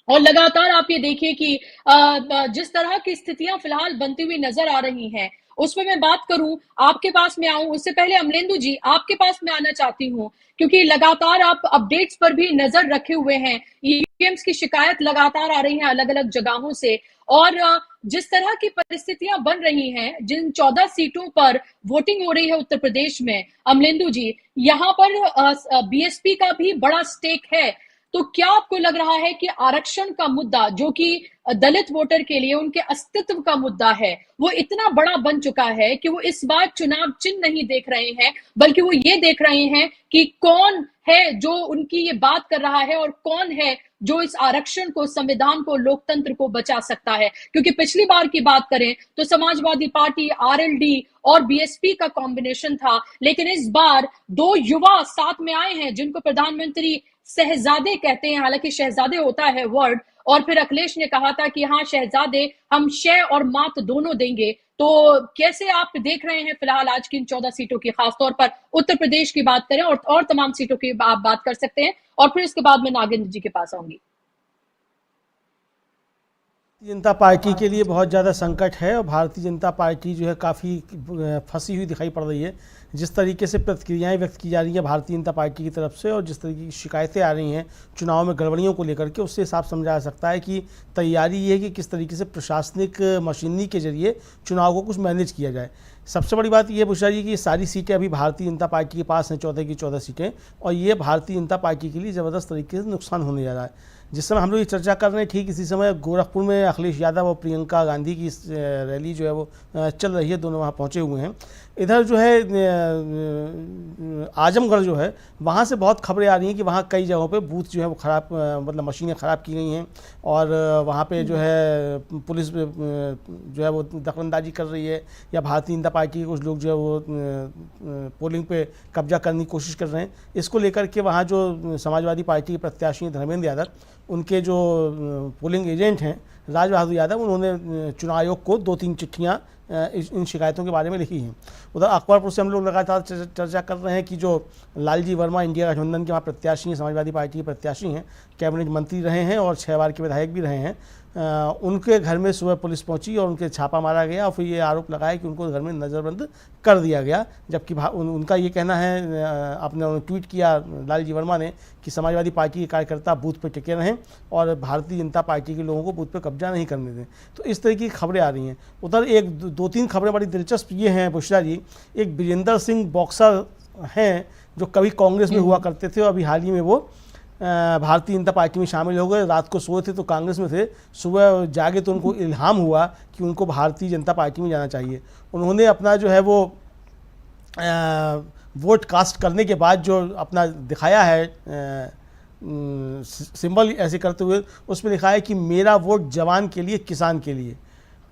और लगातार आप ये देखिए कि जिस तरह की स्थितियां फिलहाल बनती हुई नजर आ रही हैं, उसमें मैं बात करूं, आपके पास में आऊं उससे पहले अमलेंदु जी आपके पास में आना चाहती हूं, क्योंकि लगातार आप अपडेट्स पर भी नजर रखे हुए हैं। ईवीएम्स की शिकायत लगातार आ रही है अलग अलग जगहों से। और जिस तरह की परिस्थितियां बन रही हैं, जिन 14 सीटों पर वोटिंग हो रही है उत्तर प्रदेश में, अमलेंदु जी, यहाँ पर बीएसपी का भी बड़ा स्टेक है। तो क्या आपको लग रहा है कि आरक्षण का मुद्दा, जो कि दलित वोटर के लिए उनके अस्तित्व का मुद्दा है वो इतना बड़ा बन चुका है कि वो इस बार चुनाव चिन्ह नहीं देख रहे हैं, बल्कि वो ये देख रहे हैं कि कौन है जो उनकी ये बात कर रहा है और कौन है जो इस आरक्षण को, संविधान को, लोकतंत्र को बचा सकता है। क्योंकि पिछली बार की बात करें तो समाजवादी पार्टी, आरएलडी और बीएसपी का कॉम्बिनेशन था, लेकिन इस बार दो युवा साथ में आए हैं जिनको प्रधानमंत्री शहजादे कहते हैं, हालांकि शहजादे होता है वर्ड, और फिर अखिलेश ने कहा था कि हाँ शहजादे हम शय और मात दोनों देंगे। तो कैसे आप देख रहे हैं फिलहाल आज की इन 14 सीटों की, खासतौर पर उत्तर प्रदेश की बात करें और तमाम सीटों की आप बात कर सकते हैं, और फिर इसके बाद मैं नागेंद्र जी के पास आऊंगी। जनता पार्टी के लिए बहुत ज़्यादा संकट है और भारतीय जनता पार्टी जो है काफ़ी फंसी हुई दिखाई पड़ रही है। जिस तरीके से प्रतिक्रियाएं व्यक्त की जा रही है भारतीय जनता पार्टी की तरफ से और जिस तरीके की शिकायतें आ रही हैं चुनाव में गड़बड़ियों को लेकर के, उससे साफ समझा जा सकता है कि तैयारी ये है कि किस तरीके से प्रशासनिक मशीनरी के जरिए चुनाव को कुछ मैनेज किया जाए। सबसे बड़ी बात ये बुशरा जी कि ये सारी सीटें अभी भारतीय जनता पार्टी के पास हैं, 14 की 14 सीटें, और ये भारतीय जनता पार्टी के लिए ज़बरदस्त तरीके से नुकसान होने जा रहा है। जिस समय हम लोग ये चर्चा कर रहे हैं ठीक इसी समय गोरखपुर में अखिलेश यादव और प्रियंका गांधी की रैली जो है वो चल रही है, दोनों वहाँ पहुँचे हुए हैं। इधर जो है आजमगढ़ जो है वहाँ से बहुत खबरें आ रही हैं कि वहाँ कई जगहों पे बूथ जो है वो ख़राब, मतलब मशीनें ख़राब की गई हैं और वहाँ पे जो है पुलिस जो है वो दखलंदाजी कर रही है या भारतीय जनता पार्टी के कुछ लोग जो है वो पोलिंग पे कब्जा करने की कोशिश कर रहे हैं। इसको लेकर के वहाँ जो समाजवादी पार्टी के प्रत्याशी धर्मेंद्र यादव, उनके जो पोलिंग एजेंट हैं राज बहादुर यादव, उन्होंने चुनाव आयोग को 2-3 चिट्ठियाँ इन शिकायतों के बारे में लिखी हैं। उधर अकबरपुर से हम लोग लगातार चर्चा कर रहे हैं कि जो लालजी वर्मा इंडिया गठबंधन के वहाँ प्रत्याशी हैं, समाजवादी पार्टी के प्रत्याशी हैं, कैबिनेट मंत्री रहे हैं और 6 बार के विधायक भी रहे हैं, उनके घर में सुबह पुलिस पहुंची और उनके छापा मारा गया और फिर ये आरोप लगाया कि उनको घर में नज़रबंद कर दिया गया। जबकि उनका ये कहना है, आपने ट्वीट किया लालजी वर्मा ने, कि समाजवादी पार्टी के कार्यकर्ता बूथ पर टिके रहें और भारतीय जनता पार्टी के लोगों को बूथ पर कब्जा नहीं करने दें। तो इस तरह की खबरें आ रही हैं। उधर 1-2-3 खबरें बड़ी दिलचस्प ये हैं बुशरा जी। एक वीरेंद्र सिंह बॉक्सर हैं जो कभी कांग्रेस में हुआ करते थे और अभी हाल ही में वो भारतीय जनता पार्टी में शामिल हो गए। रात को सोए थे तो कांग्रेस में थे, सुबह जागे तो उनको इल्हाम हुआ कि उनको भारतीय जनता पार्टी में जाना चाहिए। उन्होंने अपना जो है वो वोट कास्ट करने के बाद जो अपना दिखाया है सिंबल ऐसे करते हुए, उसमें लिखा है कि मेरा वोट जवान के लिए, किसान के लिए।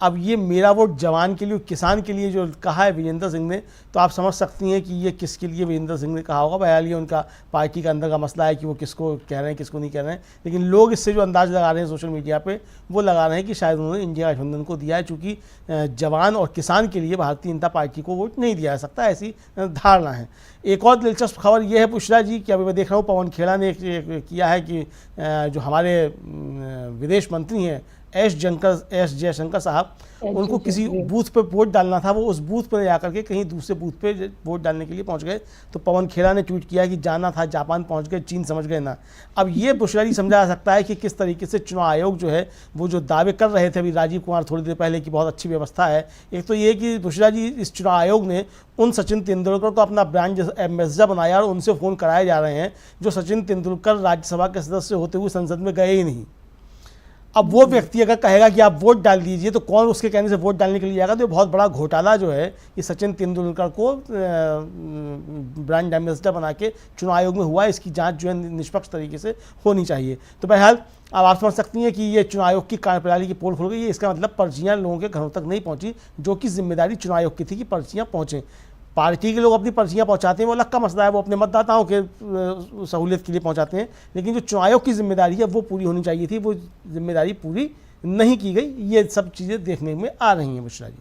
अब ये मेरा वोट जवान के लिए, किसान के लिए जो कहा है वीरेंद्र सिंह ने, तो आप समझ सकती हैं कि ये किसके लिए वीरेंद्र सिंह ने कहा होगा। बहरहाल ये उनका पार्टी का अंदर का मसला है कि वो किसको कह रहे हैं, किसको नहीं कह रहे हैं। लेकिन लोग इससे जो अंदाज़ लगा रहे हैं सोशल मीडिया पे, वो लगा रहे हैं कि शायद उन्होंने इंडिया गठबंधन को दिया है, चूँकि जवान और किसान के लिए भारतीय जनता पार्टी को वोट नहीं दिया जा सकता, ऐसी धारणा है। एक और दिलचस्प खबर यह है पुष्रा जी कि अभी मैं देख रहा हूँ पवन खेड़ा ने किया है कि जो हमारे विदेश मंत्री हैं एस जयशंकर साहब, उनको किसी बूथ पे वोट डालना था, वो उस बूथ पर जाकर के कहीं दूसरे बूथ पे वोट डालने के लिए पहुंच गए। तो पवन खेड़ा ने ट्वीट किया कि जाना था जापान पहुंच गए, चीन समझ गए ना। अब ये बुशरा जी समझा जा सकता है कि किस तरीके से चुनाव आयोग जो है वो जो दावे कर रहे थे अभी राजीव कुमार थोड़ी देर पहले की बहुत अच्छी व्यवस्था है। एक तो ये कि बुशरा जी इस चुनाव आयोग ने उन सचिन तेंदुलकर को अपना ब्रांड एम्बेसडर बनाया और उनसे फ़ोन कराए जा रहे हैं जो सचिन तेंदुलकर राज्यसभा के सदस्य होते हुए संसद में गए ही नहीं। अब वो व्यक्ति अगर कहेगा कि आप वोट डाल दीजिए तो कौन उसके कहने से वोट डालने के लिए जाएगा। तो बहुत बड़ा घोटाला जो है ये सचिन तेंदुलकर को ब्रांड एम्बेसडर बना के चुनाव आयोग में हुआ है, इसकी जांच जो है निष्पक्ष तरीके से होनी चाहिए। तो बहरहाल अब आप समझ सकती हैं कि ये चुनाव आयोग की कार्यप्रणाली की पोल खुल गई है। इसका मतलब पर्चियाँ लोगों के घरों तक नहीं पहुँची, जो कि जिम्मेदारी चुनाव आयोग की थी कि पर्चियाँ पहुँचें। पार्टी के लोग अपनी पर्चियाँ पहुंचाते हैं, वो अलग का मसला है, वो अपने मतदाताओं के सहूलियत के लिए पहुंचाते हैं। लेकिन जो चुनाव आयोग की जिम्मेदारी है वो पूरी होनी चाहिए थी, वो जिम्मेदारी पूरी नहीं की गई। ये सब चीज़ें देखने में आ रही हैं बुशरा जी।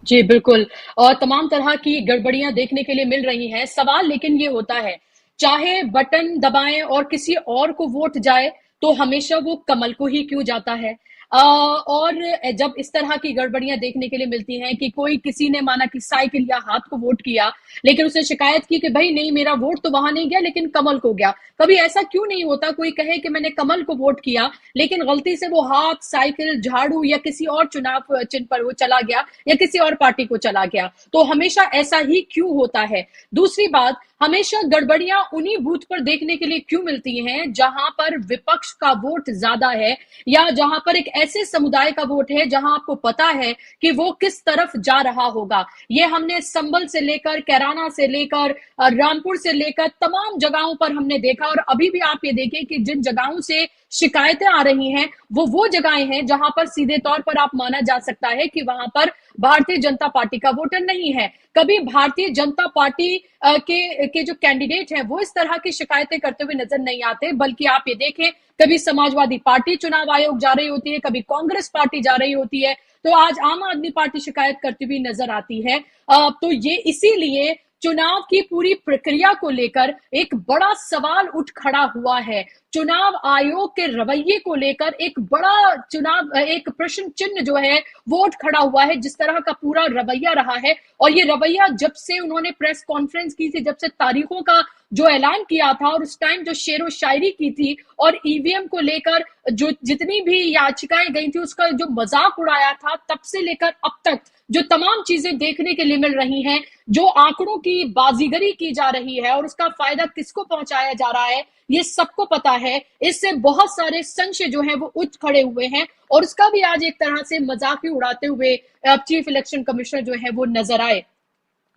जी बिल्कुल, और तमाम तरह की गड़बड़ियां देखने के लिए मिल रही हैं। सवाल लेकिन ये होता है, चाहे बटन दबाएं और किसी और को वोट जाए तो हमेशा वो कमल को ही क्यों जाता है। और जब इस तरह की गड़बड़ियां देखने के लिए मिलती हैं कि कोई किसी ने माना कि साइकिल या हाथ को वोट किया, लेकिन उसने शिकायत की कि भाई नहीं मेरा वोट तो वहां नहीं गया लेकिन कमल को गया। कभी ऐसा क्यों नहीं होता कोई कहे कि मैंने कमल को वोट किया लेकिन गलती से वो हाथ, साइकिल, झाड़ू या किसी और चुनाव चिन्ह पर वो चला गया या किसी और पार्टी को चला गया। तो हमेशा ऐसा ही क्यों होता है। दूसरी बात, हमेशा गड़बड़ियां उन्हीं बूथ पर देखने के लिए क्यों मिलती हैं जहां पर विपक्ष का वोट ज्यादा है, या जहां पर एक ऐसे समुदाय का वोट है जहां आपको पता है कि वो किस तरफ जा रहा होगा। ये हमने संभल से लेकर, कैराना से लेकर, रामपुर से लेकर तमाम जगहों पर हमने देखा। और अभी भी आप ये देखिए कि जिन जगहों से शिकायतें आ रही हैं वो जगहें हैं जहां पर सीधे तौर पर आप माना जा सकता है कि वहां पर भारतीय जनता पार्टी का वोटर नहीं है। कभी भारतीय जनता पार्टी के जो कैंडिडेट हैं वो इस तरह की शिकायतें करते हुए नजर नहीं आते, बल्कि आप ये देखें कभी समाजवादी पार्टी चुनाव आयोग जा रही होती है, कभी कांग्रेस पार्टी जा रही होती है, तो आज आम आदमी पार्टी शिकायत करती हुई नजर आती है। तो ये इसीलिए चुनाव की पूरी प्रक्रिया को लेकर एक बड़ा सवाल उठ खड़ा हुआ है। चुनाव आयोग के रवैये को लेकर एक बड़ा एक प्रश्न चिन्ह जो है वो उठ खड़ा हुआ है, जिस तरह का पूरा रवैया रहा है। और ये रवैया जब से उन्होंने प्रेस कॉन्फ्रेंस की थी, जब से तारीखों का जो ऐलान किया था और उस टाइम जो शेरो शायरी की थी और ईवीएम को लेकर जो जितनी भी याचिकाएं गई थी उसका जो मजाक उड़ाया था, तब से लेकर अब तक जो तमाम चीजें देखने के लिए मिल रही हैं, जो आंकड़ों की बाजीगरी की जा रही है और उसका फायदा किसको पहुंचाया जा रहा है, ये सबको पता है। इससे बहुत सारे संशय जो हैं वो उठ खड़े हुए हैं और उसका भी आज एक तरह से मजाक ही उड़ाते हुए चीफ इलेक्शन कमिश्नर जो है वो नजर आए।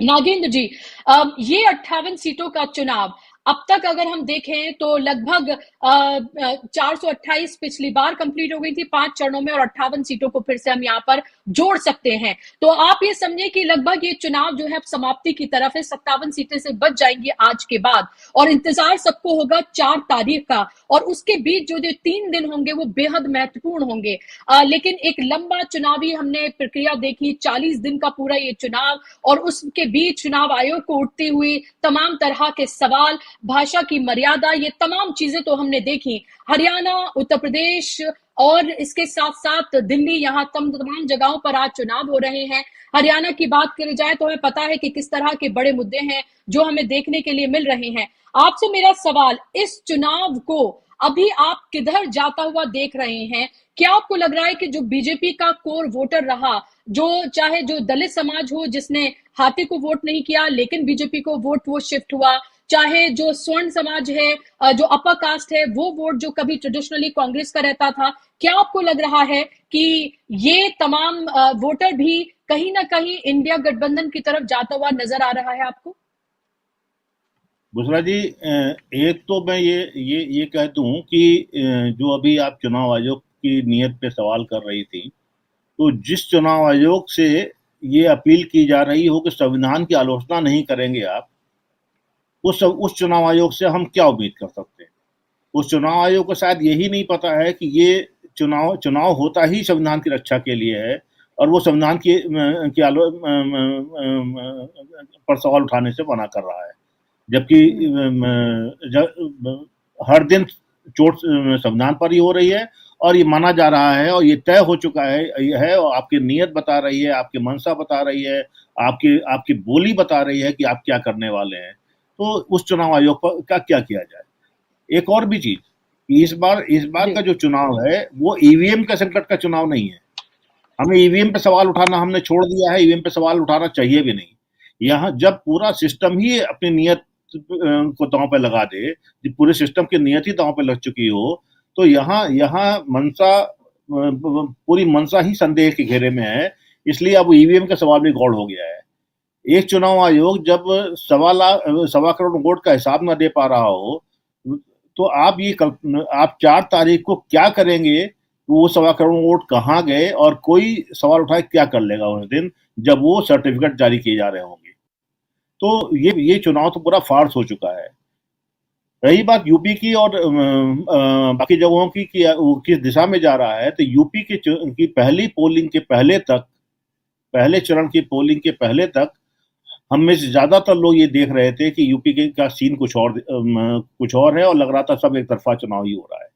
नागेंद्र जी, ये 58 सीटों का चुनाव अब तक अगर हम देखें तो लगभग 428 पिछली बार कंप्लीट हो गई थी 5 चरणों में, और 58 सीटों को फिर से हम यहाँ पर जोड़ सकते हैं। तो आप ये समझे कि लगभग ये चुनाव जो है अब समाप्ति की तरफ है, 57 सीटें से बच जाएंगी आज के बाद, और इंतजार सबको होगा 4 तारीख का। और उसके बीच जो 3 दिन होंगे वो बेहद महत्वपूर्ण होंगे। लेकिन एक लंबा चुनावी हमने प्रक्रिया देखी, 40 दिन का पूरा ये चुनाव, और उसके बीच चुनाव आयोग को उठती हुई तमाम तरह के सवाल, भाषा की मर्यादा, ये तमाम चीजें तो हमने देखी। हरियाणा, उत्तर प्रदेश और इसके साथ साथ दिल्ली, यहाँ तमाम जगहों पर आज चुनाव हो रहे हैं। हरियाणा की बात करी जाए तो हमें पता है कि किस तरह के बड़े मुद्दे हैं जो हमें देखने के लिए मिल रहे हैं। आपसे मेरा सवाल, इस चुनाव को अभी आप किधर जाता हुआ देख रहे हैं? क्या आपको लग रहा है कि जो बीजेपी का कोर वोटर रहा, चाहे जो दलित समाज हो जिसने हाथी को वोट नहीं किया लेकिन बीजेपी को वोट वो शिफ्ट हुआ, चाहे जो स्वर्ण समाज है, जो अपर कास्ट है, वो वोट जो कभी ट्रेडिशनली कांग्रेस का रहता था, क्या आपको लग रहा है कि ये तमाम वोटर भी कहीं ना कहीं इंडिया गठबंधन की तरफ जाता हुआ नजर आ रहा है आपको? बुसरा जी, एक तो मैं ये कह दूं कि जो अभी आप चुनाव आयोग की नीयत पे सवाल कर रही थी, तो जिस चुनाव आयोग से ये अपील की जा रही हो कि संविधान की आलोचना नहीं करेंगे आप, उस चुनाव आयोग से हम क्या उम्मीद कर सकते हैं? उस चुनाव आयोग को शायद यही नहीं पता है कि ये चुनाव होता ही संविधान की रक्षा के लिए है, और वो संविधान की पर सवाल उठाने से मना कर रहा है, जबकि हर दिन चोट संविधान पर ही हो रही है और ये माना जा रहा है और ये तय हो चुका है और आपकी नीयत बता रही है, आपकी मंशा बता रही है, आपकी बोली बता रही है कि आप क्या करने वाले हैं। तो उस चुनाव आयोग पर क्या किया जाए? एक और भी चीज, इस बार का जो चुनाव है वो ईवीएम का संकट का चुनाव नहीं है। हमें ईवीएम पे सवाल उठाना हमने छोड़ दिया है, ईवीएम पे सवाल उठाना चाहिए भी नहीं। यहाँ जब पूरा सिस्टम ही अपनी नियत को दांव पे लगा दे, पूरे सिस्टम की नियत ही दांव पे लग चुकी हो, तो यहाँ पूरी मंशा ही संदेह के घेरे में है। इसलिए अब ईवीएम का सवाल भी गौड़ हो गया है। एक चुनाव आयोग जब 1.25 करोड़ वोट का हिसाब न दे पा रहा हो, तो आप 4 तारीख को क्या करेंगे? वो 1.25 करोड़ वोट कहाँ गए, और कोई सवाल उठाए क्या कर लेगा उस दिन जब वो सर्टिफिकेट जारी किए जा रहे होंगे? तो ये चुनाव तो पूरा फार्स हो चुका है। रही बात यूपी की और बाकी जगहों की कि किस दिशा में जा रहा है, तो यूपी की पहली पोलिंग के पहले चरण की पोलिंग के पहले तक हम में से ज्यादातर लोग ये देख रहे थे कि यूपी का सीन कुछ और है, और लग रहा था सब एक तरफा चुनाव ही हो रहा है।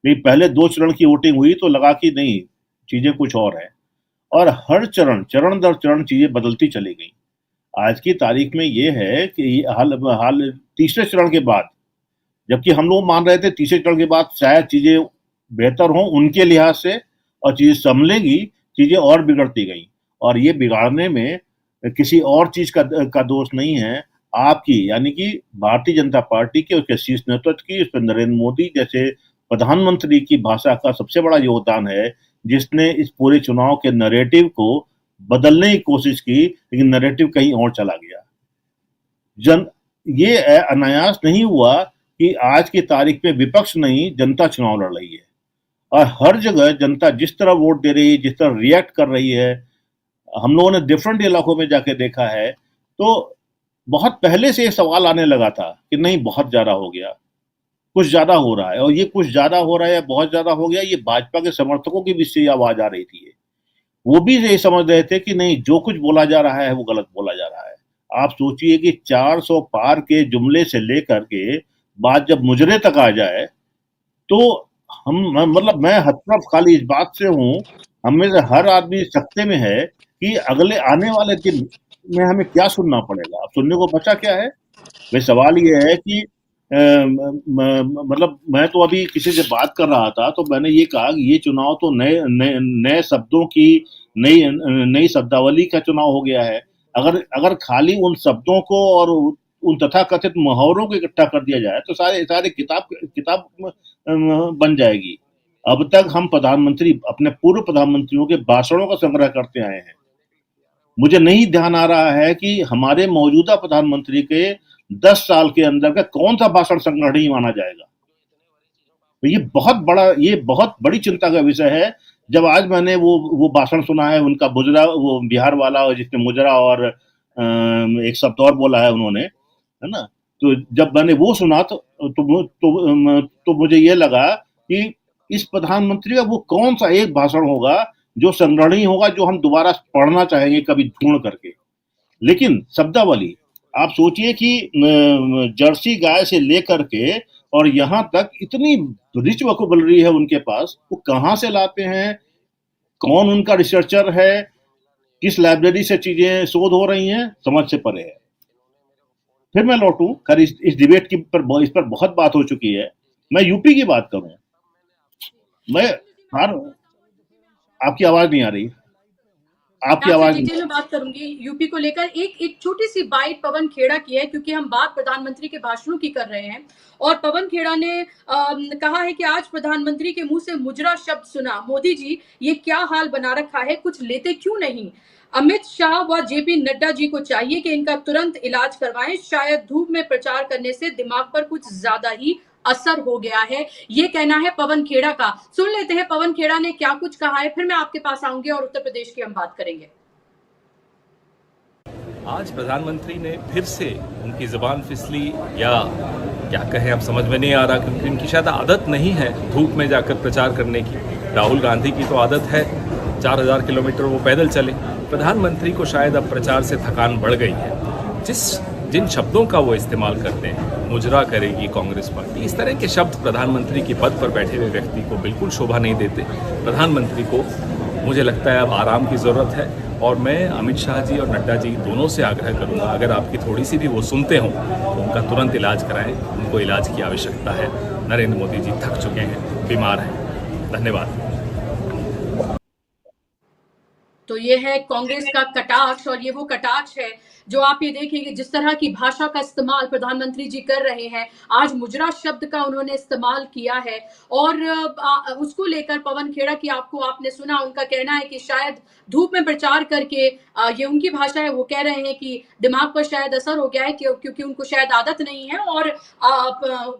लेकिन पहले 2 चरण की वोटिंग हुई तो लगा कि नहीं, चीजें कुछ और है, और हर चरण दर चरण चीजें बदलती चली गई। आज की तारीख में ये है कि हाल तीसरे चरण के बाद, जबकि हम लोग मान रहे थे तीसरे चरण के बाद शायद चीजें बेहतर हों उनके लिहाज से और चीजें संभलेंगी, चीजें और बिगड़ती गई। और ये बिगाड़ने में किसी और चीज का दोष नहीं है, आपकी यानी कि भारतीय जनता पार्टी के, उसके शीर्ष नेतृत्व की, उस पर नरेंद्र मोदी जैसे प्रधानमंत्री की भाषा का सबसे बड़ा योगदान है, जिसने इस पूरे चुनाव के नैरेटिव को बदलने की कोशिश की, लेकिन नैरेटिव कहीं और चला गया। ये अनायास नहीं हुआ कि आज की तारीख में विपक्ष नहीं, जनता चुनाव लड़ रही है और हर जगह जनता जिस तरह वोट दे रही है, जिस तरह रिएक्ट कर रही है, हम लोगों ने डिफरेंट इलाकों में जाके देखा है, तो बहुत पहले से सवाल आने लगा था कि नहीं बहुत ज्यादा हो गया, कुछ ज्यादा हो रहा है, और ये कुछ ज्यादा हो रहा है, बहुत ज्यादा हो गया, ये भाजपा के समर्थकों की भी से आवाज आ रही थी। वो भी ये समझ रहे थे कि नहीं, जो कुछ बोला जा रहा है वो गलत बोला जा रहा है। आप सोचिए कि 400 पार के जुमले से लेकर के बात जब मुजरे तक आ जाए, तो मतलब मैं हतप्रभ खाली इस बात से हूं, हमें से हर आदमी सकते में है कि अगले आने वाले दिन में हमें क्या सुनना पड़ेगा। अब सुनने को बचा क्या है? वे सवाल ये है कि मतलब मैं तो अभी किसी से बात कर रहा था, तो मैंने ये कहा कि ये चुनाव तो नए शब्दों की, नई शब्दावली का चुनाव हो गया है। अगर खाली उन शब्दों को और उन तथाकथित मुहावरों को इकट्ठा कर दिया जाए तो सारे किताब बन जाएगी। अब तक हम प्रधानमंत्री, अपने पूर्व प्रधानमंत्रियों के भाषणों का संग्रह करते आए हैं। मुझे नहीं ध्यान आ रहा है कि हमारे मौजूदा प्रधानमंत्री के 10 साल के अंदर का कौन सा भाषण संग्रह नहीं माना जाएगा। तो ये बहुत बड़ी चिंता का विषय है। जब आज मैंने वो भाषण सुना है उनका, मुजरा, वो बिहार वाला, जिसने मुजरा और एक शब्द और बोला है उन्होंने, है ना, तो जब मैंने वो सुना तो मुझे ये लगा कि इस प्रधानमंत्री का वो कौन सा एक भाषण होगा जो संग्रहणीय होगा, जो हम दोबारा पढ़ना चाहेंगे कभी ढूंढ करके। लेकिन शब्दावली, आप सोचिए कि जर्सी गाय से लेकर के और यहाँ तक इतनी रिच वोकैबुलरी है उनके पास, वो कहाँ से लाते हैं, कौन उनका रिसर्चर है, किस लाइब्रेरी से चीजें शोध हो रही हैं, समझ से परे है। फिर मैं लौटूं, खैर इस डिबेट की इस पर बहुत बात हो चुकी है। मैं यूपी की बात करूं, आपकी आवाज नहीं आ रही, आपकी आवाज डिटेल में बात करूंगी यूपी को लेकर। एक छोटी सी बाइट पवन खेड़ा की है, क्योंकि हम बात प्रधानमंत्री के भाषणों की कर रहे हैं, और पवन खेड़ा ने कहा है कि आज प्रधानमंत्री के मुंह से मुजरा शब्द सुना। मोदी जी, ये क्या हाल बना रखा है, कुछ लेते क्यों नहीं? अमित शाह व जेपी नड्डा जी को चाहिए कि इनका तुरंत इलाज करवाएं, शायद धूप में प्रचार करने से दिमाग पर कुछ ज्यादा ही असर हो गया है। ये कहना है पवन खेड़ा का। सुन लेते हैं पवन खेड़ा ने क्या कुछ कहा है, फिर मैं आपके पास आऊंगी और उत्तर प्रदेश की हम बात करेंगे। आज प्रधानमंत्री ने फिर से उनकी जुबान फिसली, या क्या कहें, अब समझ में नहीं आ रहा, क्योंकि उनकी शायद आदत नहीं है धूप में जाकर प्रचार करने की। राहुल गांधी की तो आदत है, 4000 किलोमीटर वो पैदल चले। प्रधानमंत्री को शायद अब प्रचार से थकान बढ़ गई है। जिन शब्दों का वो इस्तेमाल करते हैं, मुजरा करेगी कांग्रेस पार्टी, इस तरह के शब्द प्रधानमंत्री की पद पर बैठे हुए व्यक्ति को बिल्कुल शोभा नहीं देते। प्रधानमंत्री को मुझे लगता है अब आराम की ज़रूरत है, और मैं अमित शाह जी और नड्डा जी दोनों से आग्रह करूंगा, अगर आपकी थोड़ी सी भी वो सुनते हों तो उनका तुरंत इलाज कराएं। उनको इलाज की आवश्यकता है। नरेंद्र मोदी जी थक चुके हैं, बीमार हैं। धन्यवाद। तो ये है कांग्रेस का कटाक्ष, और ये वो कटाक्ष है जो आप ये देखेंगे जिस तरह की भाषा का इस्तेमाल प्रधानमंत्री जी कर रहे हैं। आज मुजरा शब्द का उन्होंने इस्तेमाल किया है, और उसको लेकर पवन खेड़ा की आपने सुना, उनका कहना है कि शायद धूप में प्रचार करके, ये उनकी भाषा है, वो कह रहे हैं कि दिमाग पर शायद असर हो गया है, क्योंकि उनको शायद आदत नहीं है, और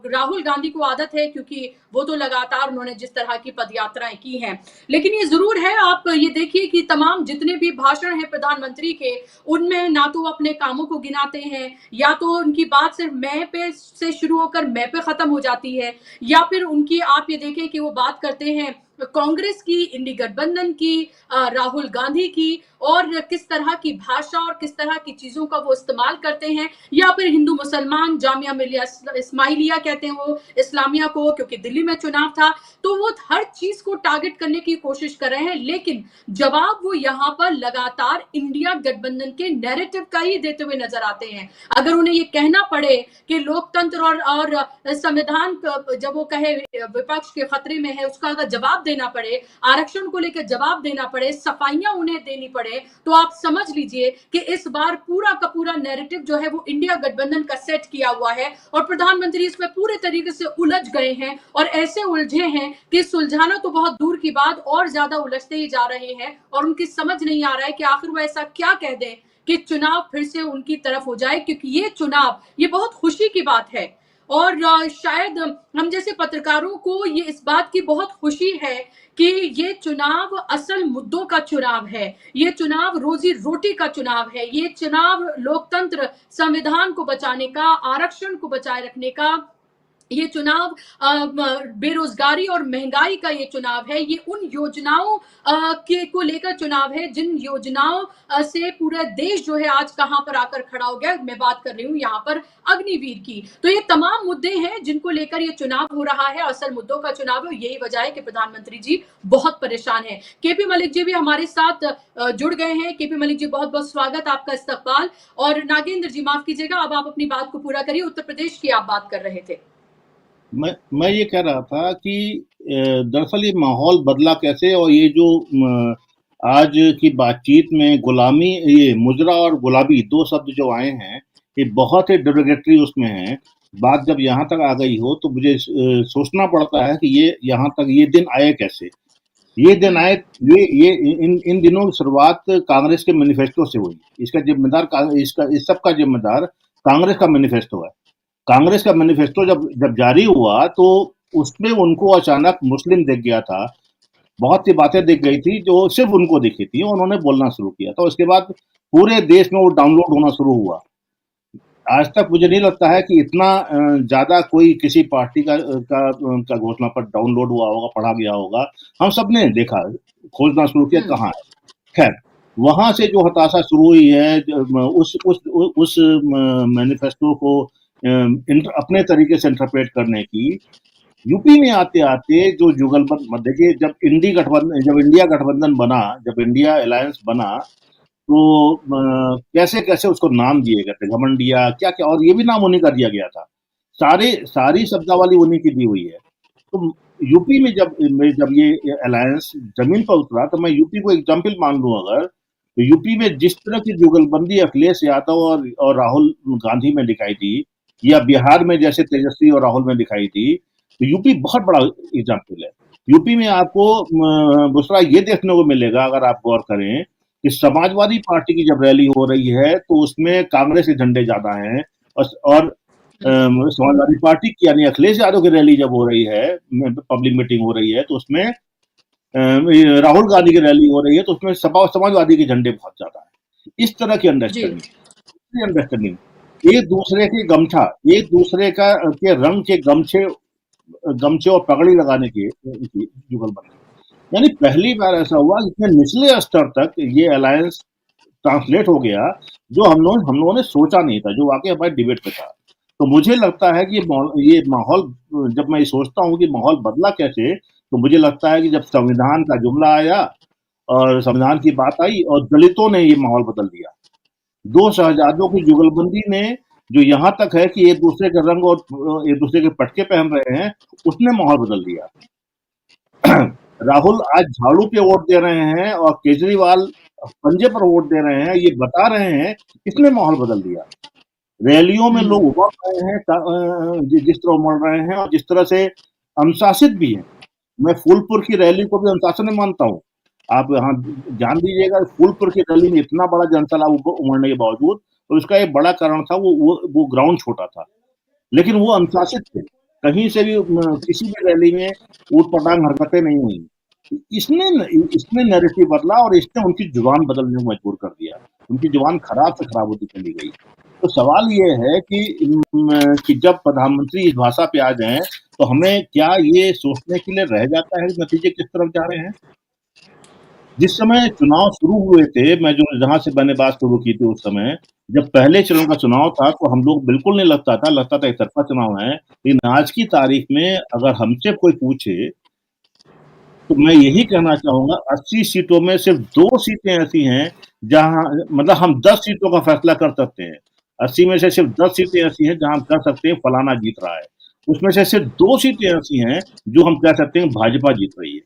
राहुल गांधी को आदत है, क्योंकि वो तो लगातार उन्होंने जिस तरह की पदयात्राएं की हैं। लेकिन ये जरूर है, आप ये देखिए कि तमाम जितने भी भाषण हैं प्रधानमंत्री के, उनमें ना तो अपने कामों को गिनाते हैं, या तो उनकी बात सिर्फ मैं पे से शुरू होकर मैं पे खत्म हो जाती है, या फिर उनकी आप ये देखें कि वो बात करते हैं कांग्रेस की, इंडी गठबंधन की, राहुल गांधी की, और किस तरह की भाषा और किस तरह की चीजों का वो इस्तेमाल करते हैं, या फिर हिंदू मुसलमान, जामिया मिलिया इस्माइलिया कहते हैं वो इस्लामिया को, क्योंकि दिल्ली में चुनाव था, तो वो हर चीज को टारगेट करने की कोशिश कर रहे हैं। लेकिन जवाब वो यहाँ पर लगातार इंडिया गठबंधन के नैरेटिव का ही देते हुए नजर आते हैं। अगर उन्हें ये कहना पड़े कि लोकतंत्र और संविधान जब वो कहे विपक्ष के खतरे में है, उसका अगर जवाब देना पड़े, आरक्षण को लेकर जवाब देना पड़े, सफाइयां उन्हें देनी पड़े, तो आप समझ लीजिए कि इस बार पूरा का पूरा नैरेटिव जो है वो इंडिया गठबंधन का सेट किया हुआ है और प्रधानमंत्री इसमें पूरे तरीके से उलझ गए हैं और ऐसे उलझे हैं कि सुलझाना तो बहुत दूर की बात, और ज्यादा उलझते ही जा रहे हैं और उनकी समझ नहीं आ रहा है कि आखिर वो ऐसा क्या कह दें कि चुनाव फिर से उनकी तरफ हो जाए, क्योंकि ये चुनाव ये बहुत खुशी की बात है और शायद हम जैसे पत्रकारों को ये इस बात की बहुत खुशी है कि ये चुनाव असल मुद्दों का चुनाव है, ये चुनाव रोजी रोटी का चुनाव है, ये चुनाव लोकतंत्र संविधान को बचाने का, आरक्षण को बचाए रखने का, ये चुनाव बेरोजगारी और महंगाई का ये चुनाव है, ये उन योजनाओं के को लेकर चुनाव है जिन योजनाओं से पूरा देश जो है आज कहां पर आकर खड़ा हो गया। मैं बात कर रही हूं यहाँ पर अग्निवीर की। तो ये तमाम मुद्दे हैं जिनको लेकर ये चुनाव हो रहा है, असल मुद्दों का चुनाव है। यही वजह है कि प्रधानमंत्री जी बहुत परेशान है। केपी मलिक जी भी हमारे साथ जुड़ गए हैं। केपी मलिक जी, बहुत बहुत स्वागत, आपका इस्तकबाल। और नागेंद्र जी, माफ कीजिएगा, अब आप अपनी बात को पूरा करिए। उत्तर प्रदेश की आप बात कर रहे थे। मैं ये कह रहा था कि दरअसल ये माहौल बदला कैसे, और ये जो आज की बातचीत में गुलामी, ये मुजरा और गुलाबी दो शब्द जो आए हैं, ये बहुत ही डेरोगेटरी उसमें है। बात जब यहाँ तक आ गई हो तो मुझे सोचना पड़ता है कि ये यहाँ तक ये दिन आए कैसे। ये दिन आए, ये इन दिनों की शुरुआत कांग्रेस के मैनिफेस्टो से हुई। इसका जिम्मेदार इस सब का जिम्मेदार कांग्रेस का मैनिफेस्टो है। कांग्रेस का मैनिफेस्टो जब जारी हुआ तो उसमें उनको अचानक मुस्लिम दिख गया था, बहुत सी बातें दिख गई थी जो सिर्फ उनको दिखी थी, उन्होंने बोलना शुरू किया था। उसके बाद पूरे देश में वो डाउनलोड होना शुरू हुआ। आज तक मुझे नहीं लगता है कि इतना ज्यादा कोई किसी पार्टी का घोषणा पर डाउनलोड हुआ होगा, पढ़ा गया होगा। हम सब ने देखा, खोजना शुरू किया कहाँ है। खैर, वहां से जो हताशा शुरू हुई है, उस मैनिफेस्टो को अपने तरीके से इंटरप्रेट करने की, यूपी में आते आते जो जुगलबंद, देखिए जब इंडिया गठबंधन बना, जब इंडिया अलायंस बना, तो कैसे कैसे उसको नाम दिए गए थे, घमंडिया क्या क्या, और ये भी नाम उन्हीं का दिया गया था। सारी शब्दावली उन्हीं की दी हुई है। तो यूपी में जब ये अलायंस जमीन पर उतरा, तो मैं यूपी को एग्जाम्पल मान लूं अगर, तो यूपी में जिस तरह की जुगलबंदी अखिलेश यादव और राहुल गांधी में दिखाई थी, या बिहार में जैसे तेजस्वी और राहुल में दिखाई थी, तो यूपी बहुत बड़ा एग्जाम्पल है। यूपी में आपको दूसरा ये देखने को मिलेगा, अगर आप गौर करें, कि समाजवादी पार्टी की जब रैली हो रही है तो उसमें कांग्रेस के झंडे ज्यादा हैं, और समाजवादी पार्टी की यानी अखिलेश यादव की रैली जब हो रही है, पब्लिक मीटिंग हो रही है, तो उसमें राहुल गांधी की रैली हो रही है, तो उसमें समाजवादी के झंडे बहुत ज्यादा है। इस तरह की अंडरस्टैंडिंग, एक दूसरे के गमछा, एक दूसरे के रंग के गमछे और पगड़ी लगाने की जुगलबंदी। यानी पहली बार ऐसा हुआ जिसमें निचले स्तर तक ये अलायंस ट्रांसलेट हो गया, जो हम लोगों ने सोचा नहीं था, जो वाकई हमारे डिबेट पे था। तो मुझे लगता है कि ये माहौल, जब मैं सोचता हूँ कि माहौल बदला कैसे, तो मुझे लगता है कि जब संविधान का जुमला आया और संविधान की बात आई और दलितों ने ये माहौल बदल दिया। दो शहजादों की जुगलबंदी ने, जो यहाँ तक है कि एक दूसरे के रंग और एक दूसरे के पटके पहन रहे हैं, उसने माहौल बदल दिया। राहुल आज झाड़ू पे वोट दे रहे हैं और केजरीवाल पंजे पर वोट दे रहे हैं, ये बता रहे हैं, इसने माहौल बदल दिया। रैलियों में लोग उमड़ रहे हैं, जिस तरह उमड़ रहे हैं, और जिस तरह से अनुशासित भी हैं। मैं फूलपुर की रैली को भी अनुशासन मानता हूँ। आप यहाँ जान दीजिएगा, फूलपुर की रैली में इतना बड़ा जनसैलाब उमड़ने के बावजूद, तो उसका एक बड़ा कारण था वो ग्राउंड छोटा था, लेकिन वो अनुशासित थे। कहीं से भी किसी भी रैली में ऊट-पटांग हरकतें नहीं हुई। इसने नैरेटिव बदला और इसने उनकी जुबान बदलने को मजबूर कर दिया। उनकी जुबान खराब से खराब होती चली गई। तो सवाल ये है कि जब प्रधानमंत्री इस भाषा पे आ जाएं, तो हमें क्या ये सोचने के लिए रह जाता है नतीजे किस तरफ जा रहे हैं। जिस समय चुनाव शुरू हुए थे, जहां से मैंने बात शुरू की थी, उस समय जब पहले चरण का चुनाव था, तो हम लोग बिल्कुल नहीं लगता था एक तरफा चुनाव है। लेकिन आज की तारीख में अगर हमसे कोई पूछे, तो मैं यही कहना चाहूंगा, 80 सीटों में सिर्फ 2 सीटें ऐसी हैं जहां, मतलब हम 10 सीटों का फैसला कर सकते हैं। 80 में से सिर्फ 10 सीटें ऐसी हैं जहां हम कह सकते हैं फलाना जीत रहा है। उसमें से सिर्फ 2 सीटें ऐसी हैं जो हम कह सकते हैं भाजपा जीत रही है।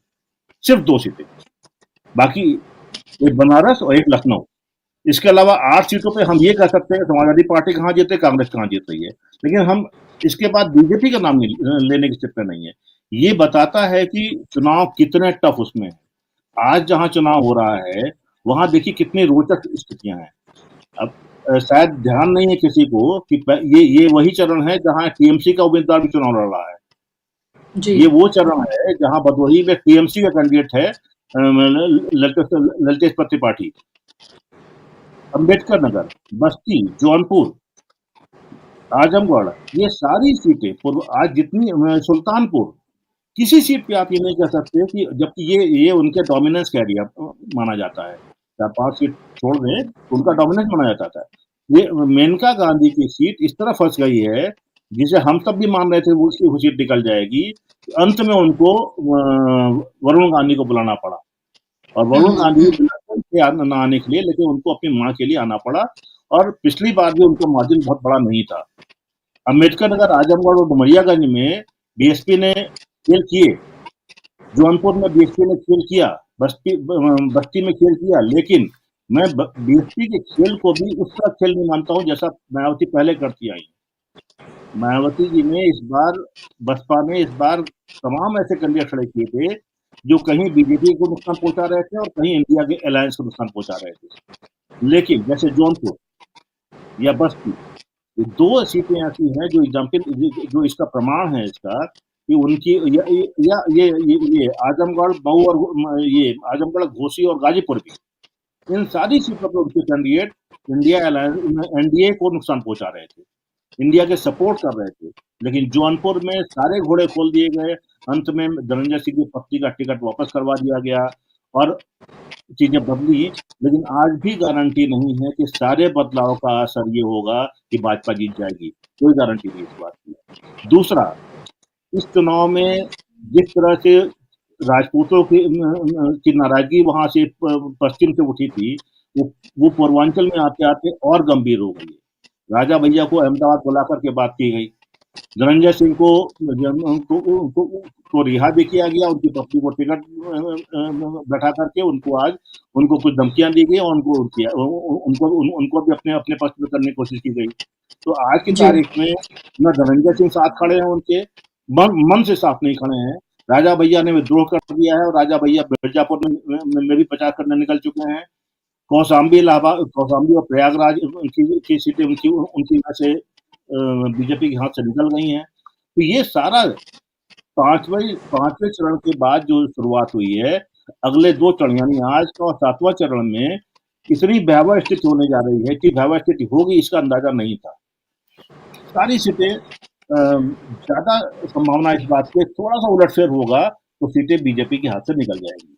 सिर्फ 2 सीटें, बाकी एक बनारस और एक लखनऊ। इसके अलावा 8 सीटों पे हम ये कह सकते हैं समाजवादी पार्टी कहाँ जीते, कांग्रेस कहाँ जीत रही है, लेकिन हम इसके बाद बीजेपी का नाम लेने की स्थिति में नहीं है। ये बताता है कि चुनाव कितने टफ उसमें है। आज जहां चुनाव हो रहा है वहां देखिए कितनी रोचक स्थितियां हैं। अब शायद ध्यान नहीं है किसी को कि ये वही चरण है जहां टीएमसी का उम्मीदवार भी चुनाव लड़ रहा है। जी ये वो चरण है जहां भदोही में टीएमसी का कैंडिडेट है ललतेश त्रिपाठी। अंबेडकर नगर, बस्ती, जौनपुर, आजमगढ़, ये सारी सीटें आज जितनी, सुल्तानपुर, किसी सीट पे आप ये नहीं कह सकते कि, जबकि ये उनके डोमिनेंस का एरिया माना जाता है। 4-5 सीट छोड़ दें उनका डोमिनेंस माना जाता था। ये मेनका गांधी की सीट इस तरह फंस गई है जिसे हम सब भी मान रहे थे वो सीट निकल जाएगी। अंत में उनको वरुण गांधी को बुलाना पड़ा और वरुण गांधी न आने के लिए, लेकिन उनको अपनी मां के लिए आना पड़ा। और पिछली बार भी उनका मार्जिन बहुत बड़ा नहीं था। अम्बेडकर नगर, आजमगढ़ और डुमरियागंज में बीएसपी ने खेल किए, जौनपुर में बीएसपी ने खेल किया, बस्ती में खेल किया, लेकिन मैं बीएसपी के खेल को भी उस तरह खेल नहीं मानता हूं जैसा मायावती पहले करती आई। मायावती जी ने इस बार, बसपा ने इस बार तमाम ऐसे कैंडिडेट खड़े किए थे जो कहीं बीजेपी को नुकसान पहुंचा रहे थे और कहीं इंडिया के अलायंस को नुकसान पहुंचा रहे थे। लेकिन जैसे जौनपुर या बस्ती, ये 2 सीटें ऐसी हैं जो एग्जाम्पल, जो इसका प्रमाण है इसका कि उनकी ये आजमगढ़, मऊ और ये आजमगढ़, घोसी और गाजीपुर भी, इन सारी सीटों पर उनके कैंडिडेट इंडिया अलायंस, एनडीए को नुकसान पहुंचा रहे थे, इंडिया के सपोर्ट कर रहे थे। लेकिन जौनपुर में सारे घोड़े खोल दिए गए। अंत में धनंजय सिंह की पत्नी का टिकट वापस करवा दिया गया और चीजें बदली। लेकिन आज भी गारंटी नहीं है कि सारे बदलाव का असर ये होगा कि भाजपा जीत जाएगी, कोई गारंटी नहीं इस बात की। दूसरा, इस चुनाव में जिस तरह से राजपूतों की नाराजगी वहां से पश्चिम से उठी थी, वो पूर्वांचल में आते आते और गंभीर हो गई। राजा भैया को अहमदाबाद बुलाकर के बात की गई, धनंजय सिंह को रिहा भी किया गया, उनकी पत्नी को टिकट बैठा करके उनको कुछ धमकियां दी गई और उनको भी अपने पक्ष में करने की कोशिश की गई। तो आज की तारीख में न धनंजय सिंह साथ खड़े हैं, उनके मन से साथ नहीं खड़े हैं। राजा भैया ने विद्रोह कर दिया है और राजा भैया मिर्जापुर में भी प्रचार करने निकल चुके हैं। कौशाम्बी और प्रयागराज की सीटें उनकी वजह से बीजेपी के हाथ से निकल गई हैं। तो ये सारा पांचवें चरण के बाद जो शुरुआत हुई है, अगले 2 चरण यानी आज का और 7वां चरण में इतनी भयावह स्थिति होने जा रही है कि भयावह स्थिति होगी इसका अंदाजा नहीं था। सारी सीटें, ज्यादा संभावना इस बात की थोड़ा सा उलटफेर होगा तो सीटें बीजेपी के हाथ से निकल जाएगी।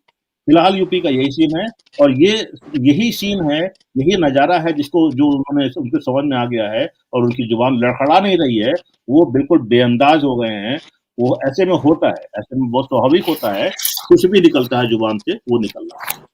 फिलहाल यूपी का यही सीन है और यही सीन है, यही नजारा है जो उनके समझ में आ गया है और उनकी जुबान लड़खड़ा नहीं रही है, वो बिल्कुल बेअंदाज हो गए हैं। वो ऐसे में होता है, ऐसे में बहुत स्वाभाविक होता है, कुछ भी निकलता है जुबान से, वो निकल रहा है।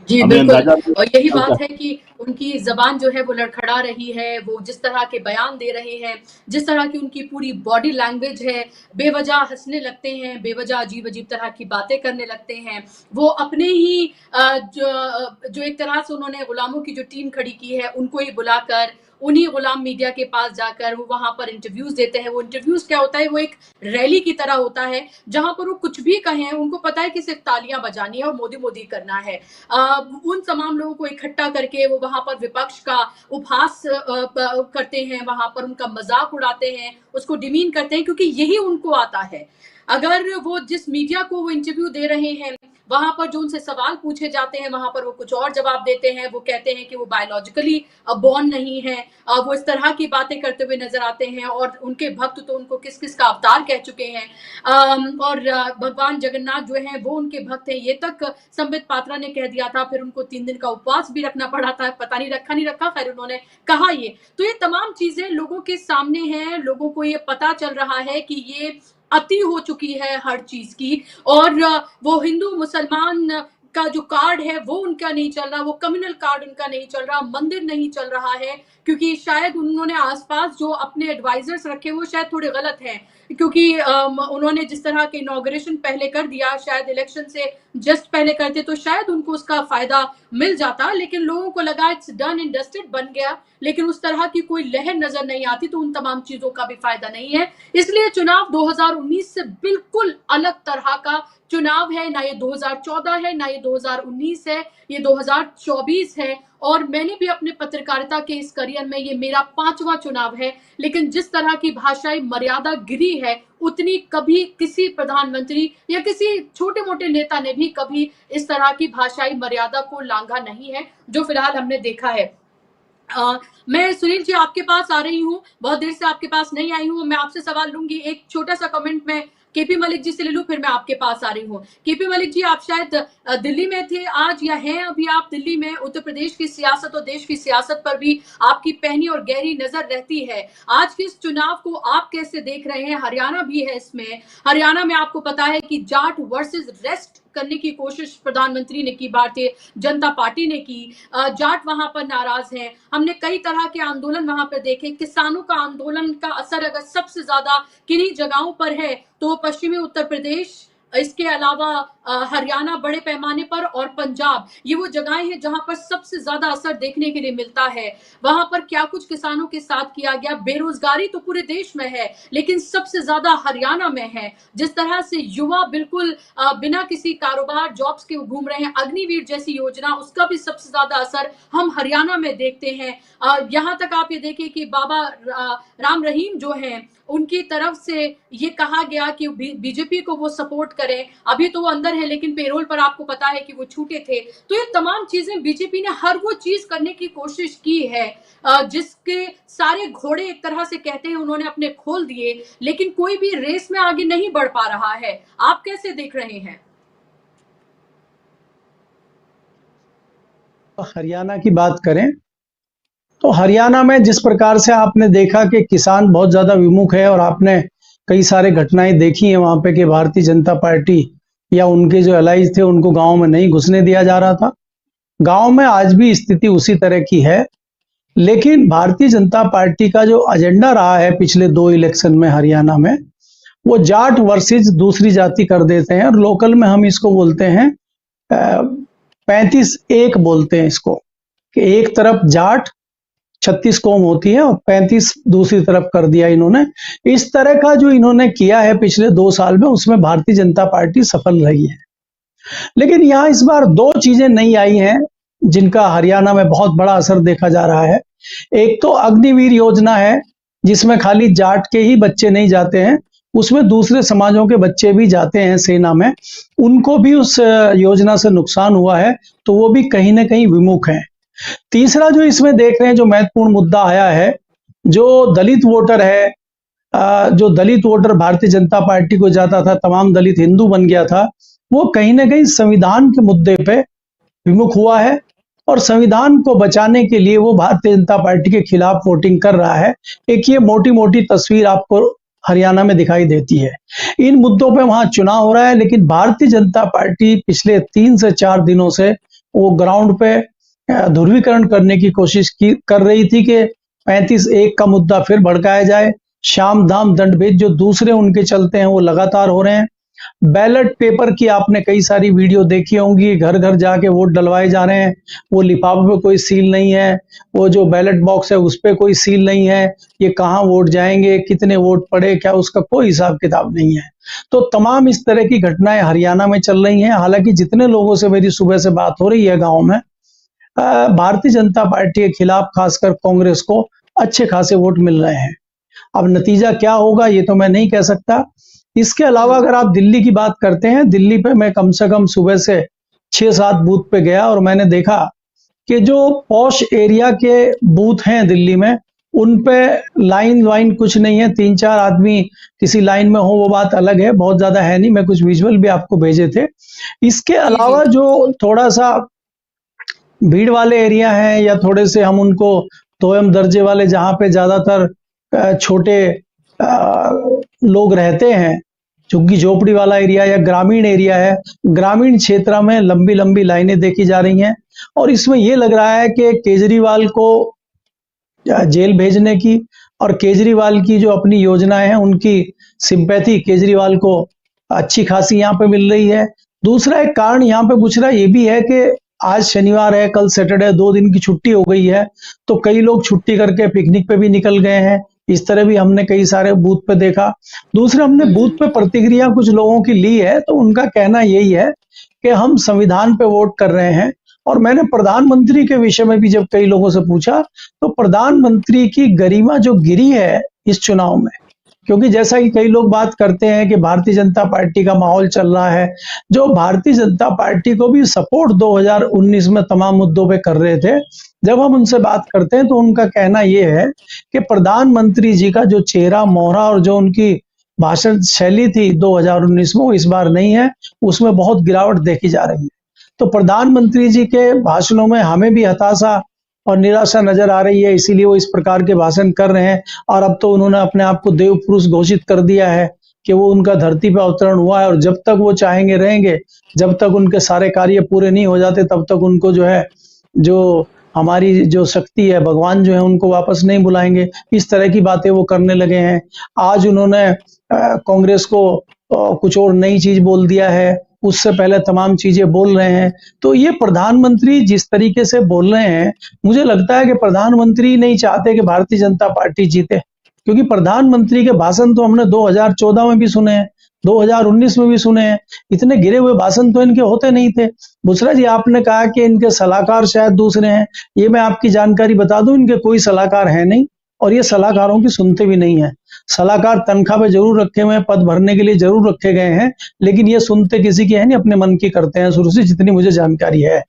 जी बिल्कुल, और यही बात है कि उनकी जबान जो है वो लड़खड़ा रही है। वो जिस तरह के बयान दे रहे हैं, जिस तरह की उनकी पूरी बॉडी लैंग्वेज है, बेवजह हंसने लगते हैं, बेवजह अजीब अजीब तरह की बातें करने लगते हैं। वो अपने ही जो एक तरह से उन्होंने गुलामों की जो टीम खड़ी की है उनको ही बुलाकर उन्हीं गुलाम मीडिया के पास जाकर वो वहां पर इंटरव्यूज देते हैं। वो इंटरव्यूज क्या होता है, वो एक रैली की तरह होता है जहां पर वो कुछ भी कहें उनको पता है कि सिर्फ तालियां बजानी है और मोदी मोदी करना है। उन तमाम लोगों को इकट्ठा करके वो वहां पर विपक्ष का उपहास करते हैं, वहां पर उनका मजाक उड़ाते हैं, उसको डिमीन करते हैं, क्योंकि यही उनको आता है। अगर वो जिस मीडिया को वो इंटरव्यू दे रहे हैं वहां पर जो उनसे सवाल पूछे जाते हैं वहां पर वो कुछ और जवाब देते हैं। वो कहते हैं कि वो बायोलॉजिकली बॉर्न नहीं है। वो इस तरह की बातें करते हुए नजर आते हैं और उनके भक्त तो उनको किस किस का अवतार कह चुके हैं। और भगवान जगन्नाथ जो है वो उनके भक्त हैं, ये तक संबित पात्रा ने कह दिया था। फिर उनको 3 दिन का उपवास भी रखना पड़ा था, पता नहीं रखा नहीं रखा, खैर उन्होंने कहा ये। तो ये तमाम चीजें लोगों के सामने हैं, लोगों को ये पता चल रहा है कि ये अति हो चुकी है हर चीज की। और वो हिंदू मुसलमान का जो कार्ड है वो उनका नहीं चल रहा, वो कम्युनल कार्ड उनका नहीं चल रहा, मंदिर नहीं चल रहा है, क्योंकि शायद उन्होंने आसपास जो अपने एडवाइजर्स रखे वो शायद थोड़े गलत हैं, क्योंकि उन्होंने जिस तरह के इनॉग्रेशन पहले कर दिया, शायद इलेक्शन से जस्ट पहले करते तो शायद उनको उसका फायदा मिल जाता, लेकिन लोगों को लगा इट्स डन एंड डस्टेड, बन गया, लेकिन उस तरह की कोई लहर नजर नहीं आती, तो उन तमाम चीजों का भी फायदा नहीं है। इसलिए चुनाव 2019 से बिल्कुल अलग तरह का चुनाव है, ना ये 2014 है, ना ये 2019 है, ये 2024 है। और मैंने भी अपने पत्रकारिता के इस करियर में ये मेरा 5वां चुनाव है, लेकिन जिस तरह की भाषाई मर्यादा गिरी है उतनी कभी किसी प्रधानमंत्री या किसी छोटे मोटे नेता ने भी कभी इस तरह की भाषाई मर्यादा को लांघा नहीं है, जो फिलहाल हमने देखा है। मैं सुनील जी आपके पास आ रही हूँ, बहुत देर से आपके पास नहीं आई हूँ, मैं आपसे सवाल लूंगी। एक छोटा सा कमेंट मैं केपी मलिक जी से ले लूं, फिर मैं आपके पास आ रही हूँ। केपी मलिक जी, आप शायद दिल्ली में थे आज, या हैं अभी आप दिल्ली में? उत्तर प्रदेश की सियासत और देश की सियासत पर भी आपकी पैनी और गहरी नजर रहती है। आज के इस चुनाव को आप कैसे देख रहे हैं? हरियाणा भी है इसमें, हरियाणा में आपको पता है कि जाट वर्सेस रेस्ट करने की कोशिश प्रधानमंत्री ने की, भारतीय जनता पार्टी ने की, जाट वहां पर नाराज हैं। हमने कई तरह के आंदोलन वहां पर देखे, किसानों का आंदोलन का असर अगर सबसे ज्यादा किन्हीं जगहों पर है तो पश्चिमी उत्तर प्रदेश, इसके अलावा हरियाणा बड़े पैमाने पर, और पंजाब, ये वो जगहें हैं जहां पर सबसे ज्यादा असर देखने के लिए मिलता है। वहां पर क्या कुछ किसानों के साथ किया गया, बेरोजगारी तो पूरे देश में है लेकिन सबसे ज्यादा हरियाणा में है। जिस तरह से युवा बिल्कुल बिना किसी कारोबार जॉब्स के घूम रहे हैं, अग्निवीर जैसी योजना, उसका भी सबसे ज्यादा असर हम हरियाणा में देखते हैं। यहाँ तक आप ये देखिए कि बाबा राम रहीम जो हैं, उनकी तरफ से ये कहा गया कि बीजेपी को वो सपोर्ट करें। अभी तो वो अंदर है लेकिन पेरोल पर आपको पता है कि वो छूटे थे। तो ये तमाम चीजें बीजेपी ने हर वो चीज करने की कोशिश की है जिसके सारे घोड़े एक तरह से कहते हैं उन्होंने अपने खोल दिए, लेकिन कोई भी रेस में आगे नहीं बढ़ पा रहा है। आप कैसे देख रहे हैं? हरियाणा की बात करें तो हरियाणा में जिस प्रकार से आपने देखा कि किसान बहुत ज्यादा विमुख है, और आपने कई सारे घटनाएं देखी हैं वहां पे कि भारतीय जनता पार्टी या उनके जो एलाइज थे उनको गांव में नहीं घुसने दिया जा रहा था। गांव में आज भी स्थिति उसी तरह की है, लेकिन भारतीय जनता पार्टी का जो एजेंडा रहा है पिछले 2 इलेक्शन में हरियाणा में, वो जाट वर्सेस दूसरी जाति कर देते हैं। और लोकल में हम इसको बोलते हैं 35-1 बोलते हैं इसको, कि एक तरफ जाट 36 कौम होती है और 35 दूसरी तरफ कर दिया इन्होंने। इस तरह का जो इन्होंने किया है पिछले 2 साल में, उसमें भारतीय जनता पार्टी सफल रही है। लेकिन यहाँ इस बार 2 चीजें नई आई हैं जिनका हरियाणा में बहुत बड़ा असर देखा जा रहा है। एक तो अग्निवीर योजना है, जिसमें खाली जाट के ही बच्चे नहीं जाते हैं, उसमें दूसरे समाजों के बच्चे भी जाते हैं सेना में। उनको भी उस योजना से नुकसान हुआ है, तो वो भी कहीं ना कहीं विमुख हैं। तीसरा जो इसमें देख रहे हैं, जो महत्वपूर्ण मुद्दा आया है, जो दलित वोटर है, जो दलित वोटर भारतीय जनता पार्टी को जाता था, तमाम दलित हिंदू बन गया था, वो कहीं ना कहीं संविधान के मुद्दे पे विमुख हुआ है, और संविधान को बचाने के लिए वो भारतीय जनता पार्टी के खिलाफ वोटिंग कर रहा है। एक ये मोटी मोटी तस्वीर आपको हरियाणा में दिखाई देती है। इन मुद्दों पे वहां चुनाव हो रहा है, लेकिन भारतीय जनता पार्टी पिछले 3 से 4 दिनों से वो ग्राउंड पे ध्रुवीकरण करने की कोशिश कर रही थी कि 35-1 का मुद्दा फिर भड़काया जाए। शाम दाम दंड भेद जो दूसरे उनके चलते हैं वो लगातार हो रहे हैं। बैलेट पेपर की आपने कई सारी वीडियो देखी होंगी, घर घर जाके वोट डलवाए जा रहे हैं, वो लिफाफे पे कोई सील नहीं है, वो जो बैलेट बॉक्स है उस पे कोई सील नहीं है, ये कहाँ वोट जाएंगे, कितने वोट पड़े, क्या उसका कोई हिसाब किताब नहीं है। तो तमाम इस तरह की घटनाएं हरियाणा में चल रही हैं। हालांकि जितने लोगों से मेरी सुबह से बात हो रही है गाँव में, भारतीय जनता पार्टी के खिलाफ खासकर कांग्रेस को अच्छे खासे वोट मिल रहे हैं। अब नतीजा क्या होगा ये तो मैं नहीं कह सकता। इसके अलावा अगर आप दिल्ली की बात करते हैं, दिल्ली पे मैं कम से कम सुबह से 6-7 बूथ पे गया और मैंने देखा कि जो पॉश एरिया के बूथ हैं दिल्ली में, उन पे लाइन वाइन कुछ नहीं है। 3-4 आदमी किसी लाइन में हो वो बात अलग है, बहुत ज्यादा है नहीं। मैं कुछ विजुअल भी आपको भेजे थे। इसके अलावा जो थोड़ा सा भीड़ वाले एरिया हैं, या थोड़े से हम उनको तोयम दर्जे वाले, जहां पे ज्यादातर छोटे लोग रहते हैं, झुग्गी झोपड़ी वाला एरिया या ग्रामीण एरिया है, ग्रामीण क्षेत्र में लंबी लंबी लाइनें देखी जा रही हैं। और इसमें ये लग रहा है कि केजरीवाल को जेल भेजने की और केजरीवाल की जो अपनी योजनाएं हैं उनकी सिंपैथी केजरीवाल को अच्छी खासी यहाँ पे मिल रही है। दूसरा एक कारण यहाँ पे पूछ रहा ये भी है कि आज शनिवार है, कल सैटरडे, 2 दिन की छुट्टी हो गई है, तो कई लोग छुट्टी करके पिकनिक पे भी निकल गए हैं। इस तरह भी हमने कई सारे बूथ पे देखा। दूसरा, हमने बूथ पे प्रतिक्रिया कुछ लोगों की ली है, तो उनका कहना यही है कि हम संविधान पे वोट कर रहे हैं। और मैंने प्रधानमंत्री के विषय में भी जब कई लोगों से पूछा, तो प्रधानमंत्री की गरिमा जो गिरी है इस चुनाव में, क्योंकि जैसा कि कई लोग बात करते हैं कि भारतीय जनता पार्टी का माहौल चल रहा है, जो भारतीय जनता पार्टी को भी सपोर्ट 2019 में तमाम मुद्दों पे कर रहे थे, जब हम उनसे बात करते हैं तो उनका कहना यह है कि प्रधानमंत्री जी का जो चेहरा मोहरा और जो उनकी भाषण शैली थी 2019 में, वो इस बार नहीं है, उसमें बहुत गिरावट देखी जा रही है। तो प्रधानमंत्री जी के भाषणों में हमें भी हताशा और निराशा नजर आ रही है, इसीलिए वो इस प्रकार के भाषण कर रहे हैं। और अब तो उन्होंने अपने आप को देव पुरुष घोषित कर दिया है कि वो उनका धरती पर अवतरण हुआ है और जब तक वो चाहेंगे रहेंगे, जब तक उनके सारे कार्य पूरे नहीं हो जाते तब तक उनको जो है, जो हमारी जो शक्ति है, भगवान जो है उनको वापस नहीं बुलाएंगे। इस तरह की बातें वो करने लगे हैं। आज उन्होंने कांग्रेस को कुछ और नई चीज बोल दिया है, उससे पहले तमाम चीजें बोल रहे हैं। तो ये प्रधानमंत्री जिस तरीके से बोल रहे हैं, मुझे लगता है कि प्रधानमंत्री नहीं चाहते कि भारतीय जनता पार्टी जीते, क्योंकि प्रधानमंत्री के भाषण तो हमने 2014 में भी सुने हैं, 2019 में भी सुने हैं। इतने गिरे हुए भाषण तो इनके होते नहीं थे। बुसरा जी, आपने कहा कि इनके सलाहकार शायद दूसरे हैं, ये मैं आपकी जानकारी बता दूं, इनके कोई सलाहकार है नहीं और ये सलाहकारों की सुनते भी नहीं है। सलाहकार तनख्वाह पे जरूर रखे हुए हैं, पद भरने के लिए जरूर रखे गए हैं, लेकिन ये सुनते किसी की है नहीं, अपने मन की करते हैं शुरू से, जितनी मुझे जानकारी है।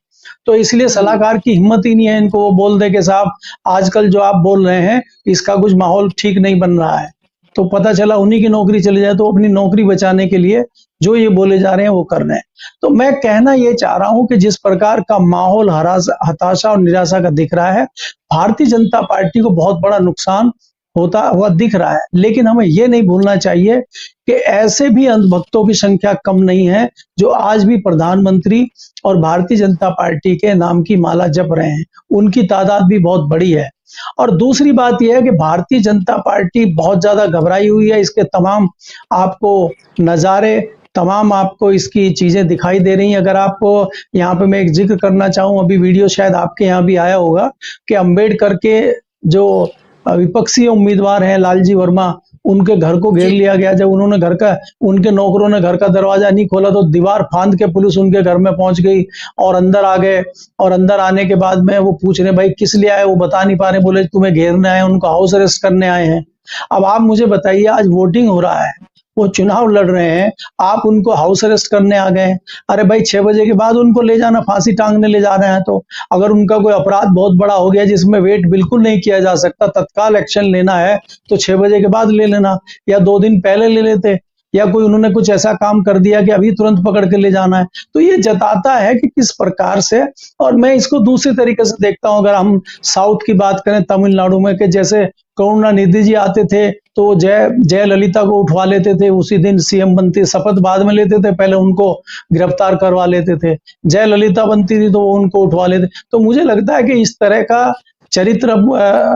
तो इसलिए सलाहकार की हिम्मत ही नहीं है इनको वो बोल दे कि साहब आजकल जो आप बोल रहे हैं इसका कुछ माहौल ठीक नहीं बन रहा है, तो पता चला उन्हीं की नौकरी चली जाए, तो अपनी नौकरी बचाने के लिए जो ये बोले जा रहे हैं वो कर रहे हैं। तो मैं कहना ये चाह रहा हूं कि जिस प्रकार का माहौल हताशा और निराशा का दिख रहा है, भारतीय जनता पार्टी को बहुत बड़ा नुकसान होता हुआ दिख रहा है। लेकिन हमें ये नहीं भूलना चाहिए कि ऐसे भी अंधभक्तों की संख्या कम नहीं है जो आज भी प्रधानमंत्री और भारतीय जनता पार्टी के नाम की माला जप रहे हैं, उनकी तादाद भी बहुत बड़ी है। और दूसरी बात यह है कि भारतीय जनता पार्टी बहुत ज्यादा घबराई हुई है। इसके तमाम आपको नजारे, तमाम आपको इसकी चीजें दिखाई दे रही हैं। अगर आपको यहाँ पे मैं एक जिक्र करना चाहूँ, अभी वीडियो शायद आपके यहाँ भी आया होगा कि अंबेडकर के जो विपक्षी उम्मीदवार हैं लालजी वर्मा, उनके घर को घेर लिया गया। जब उन्होंने उनके नौकरों ने घर का दरवाजा नहीं खोला तो दीवार फांद के पुलिस उनके घर में पहुंच गई और अंदर आ गए। और अंदर आने के बाद में वो पूछ रहे भाई किस लिए आए, वो बता नहीं पा रहे, बोले तुम्हें घेरने आए, उनको हाउस अरेस्ट करने आए हैं। अब आप मुझे बताइए, आज वोटिंग हो रहा है, वो चुनाव लड़ रहे हैं, आप उनको हाउस अरेस्ट करने आ गए। अरे भाई 6 बजे के बाद उनको ले जाना, फांसी टांगने ले जा रहे हैं। तो अगर उनका कोई अपराध बहुत बड़ा हो गया जिसमें वेट बिल्कुल नहीं किया जा सकता, तत्काल एक्शन लेना है तो 6 बजे के बाद ले लेना, या 2 दिन पहले ले लेते, या कोई उन्होंने कुछ ऐसा काम कर दिया कि अभी तुरंत पकड़ के ले जाना है। तो ये जताता है कि किस प्रकार से, और मैं इसको दूसरे तरीके से देखता हूं। अगर हम साउथ की बात करें, तमिलनाडु में, कि जैसे करुणानिधि जी आते थे तो जय ललिता को उठवा लेते थे, उसी दिन सीएम बनती, शपथ बाद में लेते थे, पहले उनको गिरफ्तार करवा लेते थे। जय ललिता बनती थी तो वो उनको उठवा लेते। तो मुझे लगता है कि इस तरह का चरित्र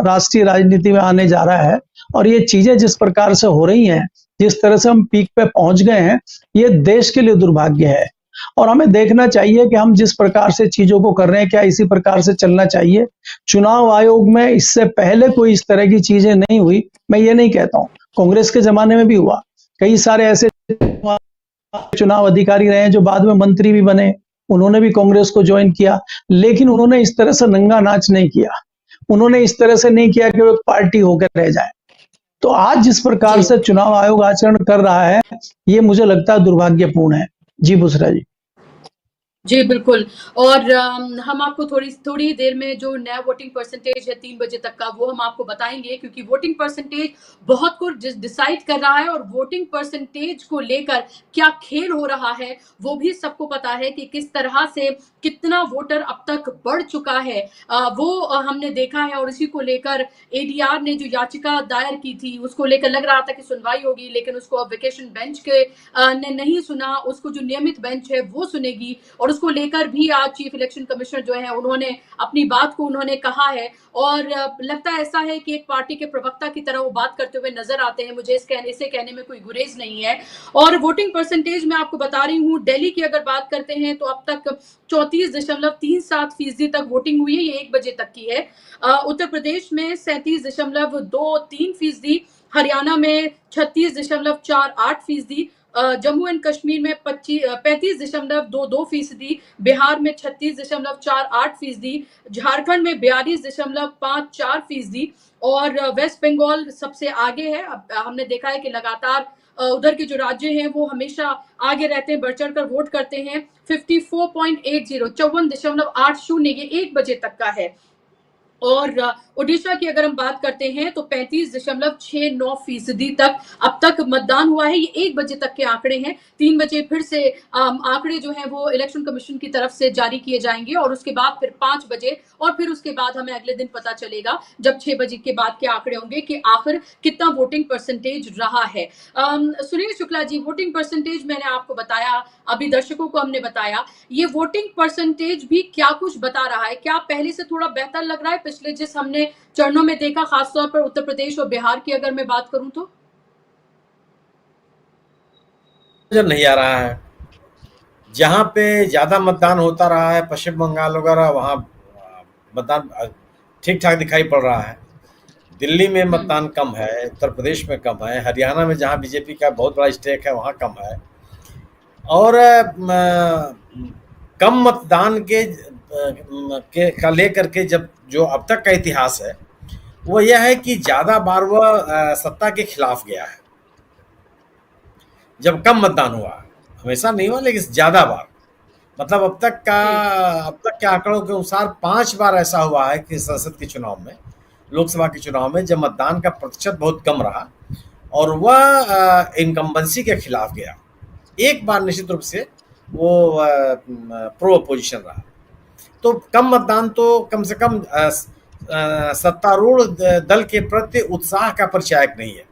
राष्ट्रीय राजनीति में आने जा रहा है, और ये चीजें जिस प्रकार से हो रही हैं, जिस तरह से हम पीक पे पहुंच गए हैं, ये देश के लिए दुर्भाग्य है। और हमें देखना चाहिए कि हम जिस प्रकार से चीजों को कर रहे हैं, क्या इसी प्रकार से चलना चाहिए। चुनाव आयोग में इससे पहले कोई इस तरह की चीजें नहीं हुई, मैं ये नहीं कहता हूं, कांग्रेस के जमाने में भी हुआ। कई सारे ऐसे चुनाव अधिकारी रहे हैं जो बाद में मंत्री भी बने, उन्होंने भी कांग्रेस को ज्वाइन किया, लेकिन उन्होंने इस तरह से नंगा नाच नहीं किया, उन्होंने इस तरह से नहीं किया कि वो एक पार्टी होकर रह जाए। तो आज जिस प्रकार से चुनाव आयोग आचरण कर रहा है, ये मुझे लगता है दुर्भाग्यपूर्ण है। जी बुसरा जी। जी, बिल्कुल। और हम आपको थोड़ी देर में जो नया वोटिंग परसेंटेज है 3 बजे तक का, वो हम आपको बताएँगे, क्योंकि वोटिंग परसेंटेज बहुत कुछ डिसाइड कर रहा है और वोटिंग परसेंटेज को लेकर क्या खेल हो रहा है, वो भी सबको पता है कि किस तरह से कितना वोटर अब तक बढ़ चुका है। वो हमने देखा है और इसी को लेकर एडीआर ने जो याचिका दायर की थी, उसको लेकर लग रहा था कि सुनवाई होगी, लेकिन उसको अब वेकेशन बेंच ने नहीं सुना, उसको जो नियमित बेंच है, वो सुनेगी। और उसको लेकर भी आज चीफ इलेक्शन कमिश्नर जो है उन्होंने अपनी बात को उन्होंने कहा है और लगता ऐसा है कि एक पार्टी के प्रवक्ता की तरह वो बात करते हुए नजर आते हैं। मुझे इसे कहने में कोई गुरेज नहीं है। और वोटिंग परसेंटेज मैं आपको बता रही हूँ, दिल्ली की अगर बात करते हैं तो अब तक 34.37% तक वोटिंग हुई है, ये 1 बजे तक की है। उत्तर प्रदेश में 37.23%, हरियाणा में 36.48%, जम्मू एंड कश्मीर में 35.22%, बिहार में 36.48%, झारखंड में 42.54% और वेस्ट बंगाल सबसे आगे है। अब हमने देखा है कि लगातार उधर के जो राज्य हैं वो हमेशा आगे रहते हैं, बढ़ चढ़ कर वोट करते हैं। 54.80 ये 1 बजे तक का है। और ओडिशा की अगर हम बात करते हैं तो 35.69% तक अब तक मतदान हुआ है। ये 1 बजे तक के आंकड़े हैं। 3 बजे फिर से आंकड़े जो हैं वो इलेक्शन कमीशन की तरफ से जारी किए जाएंगे और उसके बाद फिर 5 बजे और फिर उसके बाद हमें अगले दिन पता चलेगा जब 6 बजे के बाद के आंकड़े होंगे कि आखिर कितना वोटिंग परसेंटेज रहा है। सुनील शुक्ला जी, वोटिंग परसेंटेज मैंने आपको बताया, अभी दर्शकों को हमने बताया, ये वोटिंग परसेंटेज भी क्या कुछ बता रहा है? क्या पहले से थोड़ा बेहतर लग रहा है पिछले जिस हमने चरणों में देखा, खासतौर पर उत्तर प्रदेश और बिहार की अगर मैं बात करूं तो? नजर नहीं आ रहा है। जहाँ पे ज्यादा मतदान होता रहा है, पश्चिम बंगाल वगैरह, वहाँ मतदान ठीक ठाक दिखाई पड़ रहा है। दिल्ली में मतदान कम है, उत्तर प्रदेश में कम है, हरियाणा में जहाँ बीजेपी का बहुत बड़ा स्टेक है वहाँ कम है। और कम मतदान का लेकर के जब जो अब तक का इतिहास है वो यह है कि ज्यादा बार वह सत्ता के खिलाफ गया है। जब कम मतदान हुआ, हमेशा नहीं हुआ लेकिन ज्यादा बार, मतलब अब तक के आंकड़ों के अनुसार 5 बार ऐसा हुआ है कि संसद के चुनाव में, लोकसभा के चुनाव में, जब मतदान का प्रतिशत बहुत कम रहा और वह इनकम्बेंसी के खिलाफ गया। एक बार निश्चित रूप से वो प्रो अपोजिशन रहा। तो कम मतदान तो कम से कम सत्तारूढ़ दल के प्रति उत्साह का परिचायक नहीं है,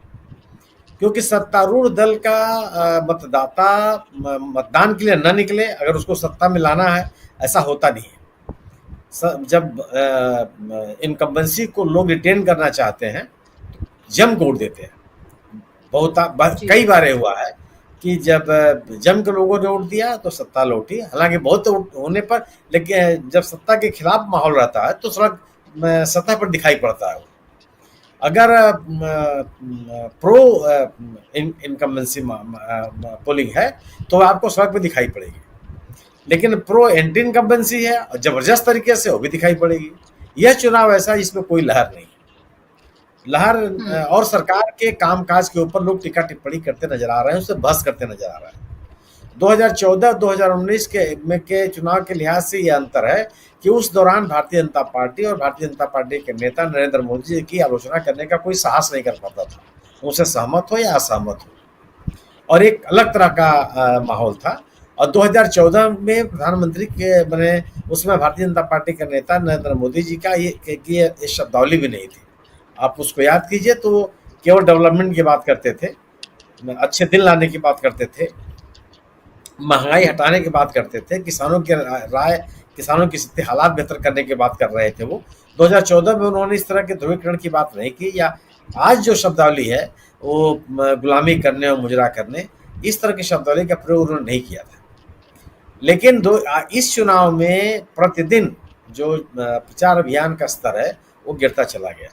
क्योंकि सत्तारूढ़ दल का मतदाता मतदान के लिए न निकले अगर उसको सत्ता में लाना है, ऐसा होता नहीं है। जब इनकम्बेंसी को लोग रिटेन करना चाहते हैं जम के वोट देते हैं। कई बार हुआ है कि जब जम के लोगों ने वोट दिया तो सत्ता लौटी, हालांकि बहुत होने पर, लेकिन जब सत्ता के खिलाफ माहौल रहता है तो सतह पर दिखाई पड़ता है। अगर प्रो इनकम्बेंसी पोलिंग है तो आपको सड़क पे दिखाई पड़ेगी, लेकिन प्रो एंटी इनकम्बेंसी है और जबरदस्त तरीके से वो भी दिखाई पड़ेगी। यह चुनाव ऐसा है जिसमें कोई लहर नहीं, लहर और सरकार के कामकाज के ऊपर लोग टीका टिप्पणी करते नजर आ रहे हैं, उससे बहस करते नजर आ रहे हैं। 2014-2019 के चुनाव के लिहाज से यह अंतर है कि उस दौरान भारतीय जनता पार्टी और भारतीय जनता पार्टी के नेता नरेंद्र मोदी जी की आलोचना करने का कोई साहस नहीं कर पाता था, उनसे सहमत हो या असहमत हो, और एक अलग तरह का माहौल था। और 2014 में प्रधानमंत्री के बने, उसमें भारतीय जनता पार्टी के नेता नरेंद्र मोदी जी का ये शब्दावली भी नहीं थी। आप उसको याद कीजिए तो केवल डेवलपमेंट की बात करते थे, अच्छे दिन लाने की बात करते थे, महंगाई हटाने की बात करते थे, किसानों की स्थिति हालात बेहतर करने की बात कर रहे थे। वो 2014 में उन्होंने इस तरह के ध्रुवीकरण की बात नहीं की, या आज जो शब्दावली है वो गुलामी करने और मुजरा करने, इस तरह की शब्दावली का प्रयोग उन्होंने नहीं किया था। लेकिन इस चुनाव में प्रतिदिन जो प्रचार अभियान का स्तर है वो गिरता चला गया।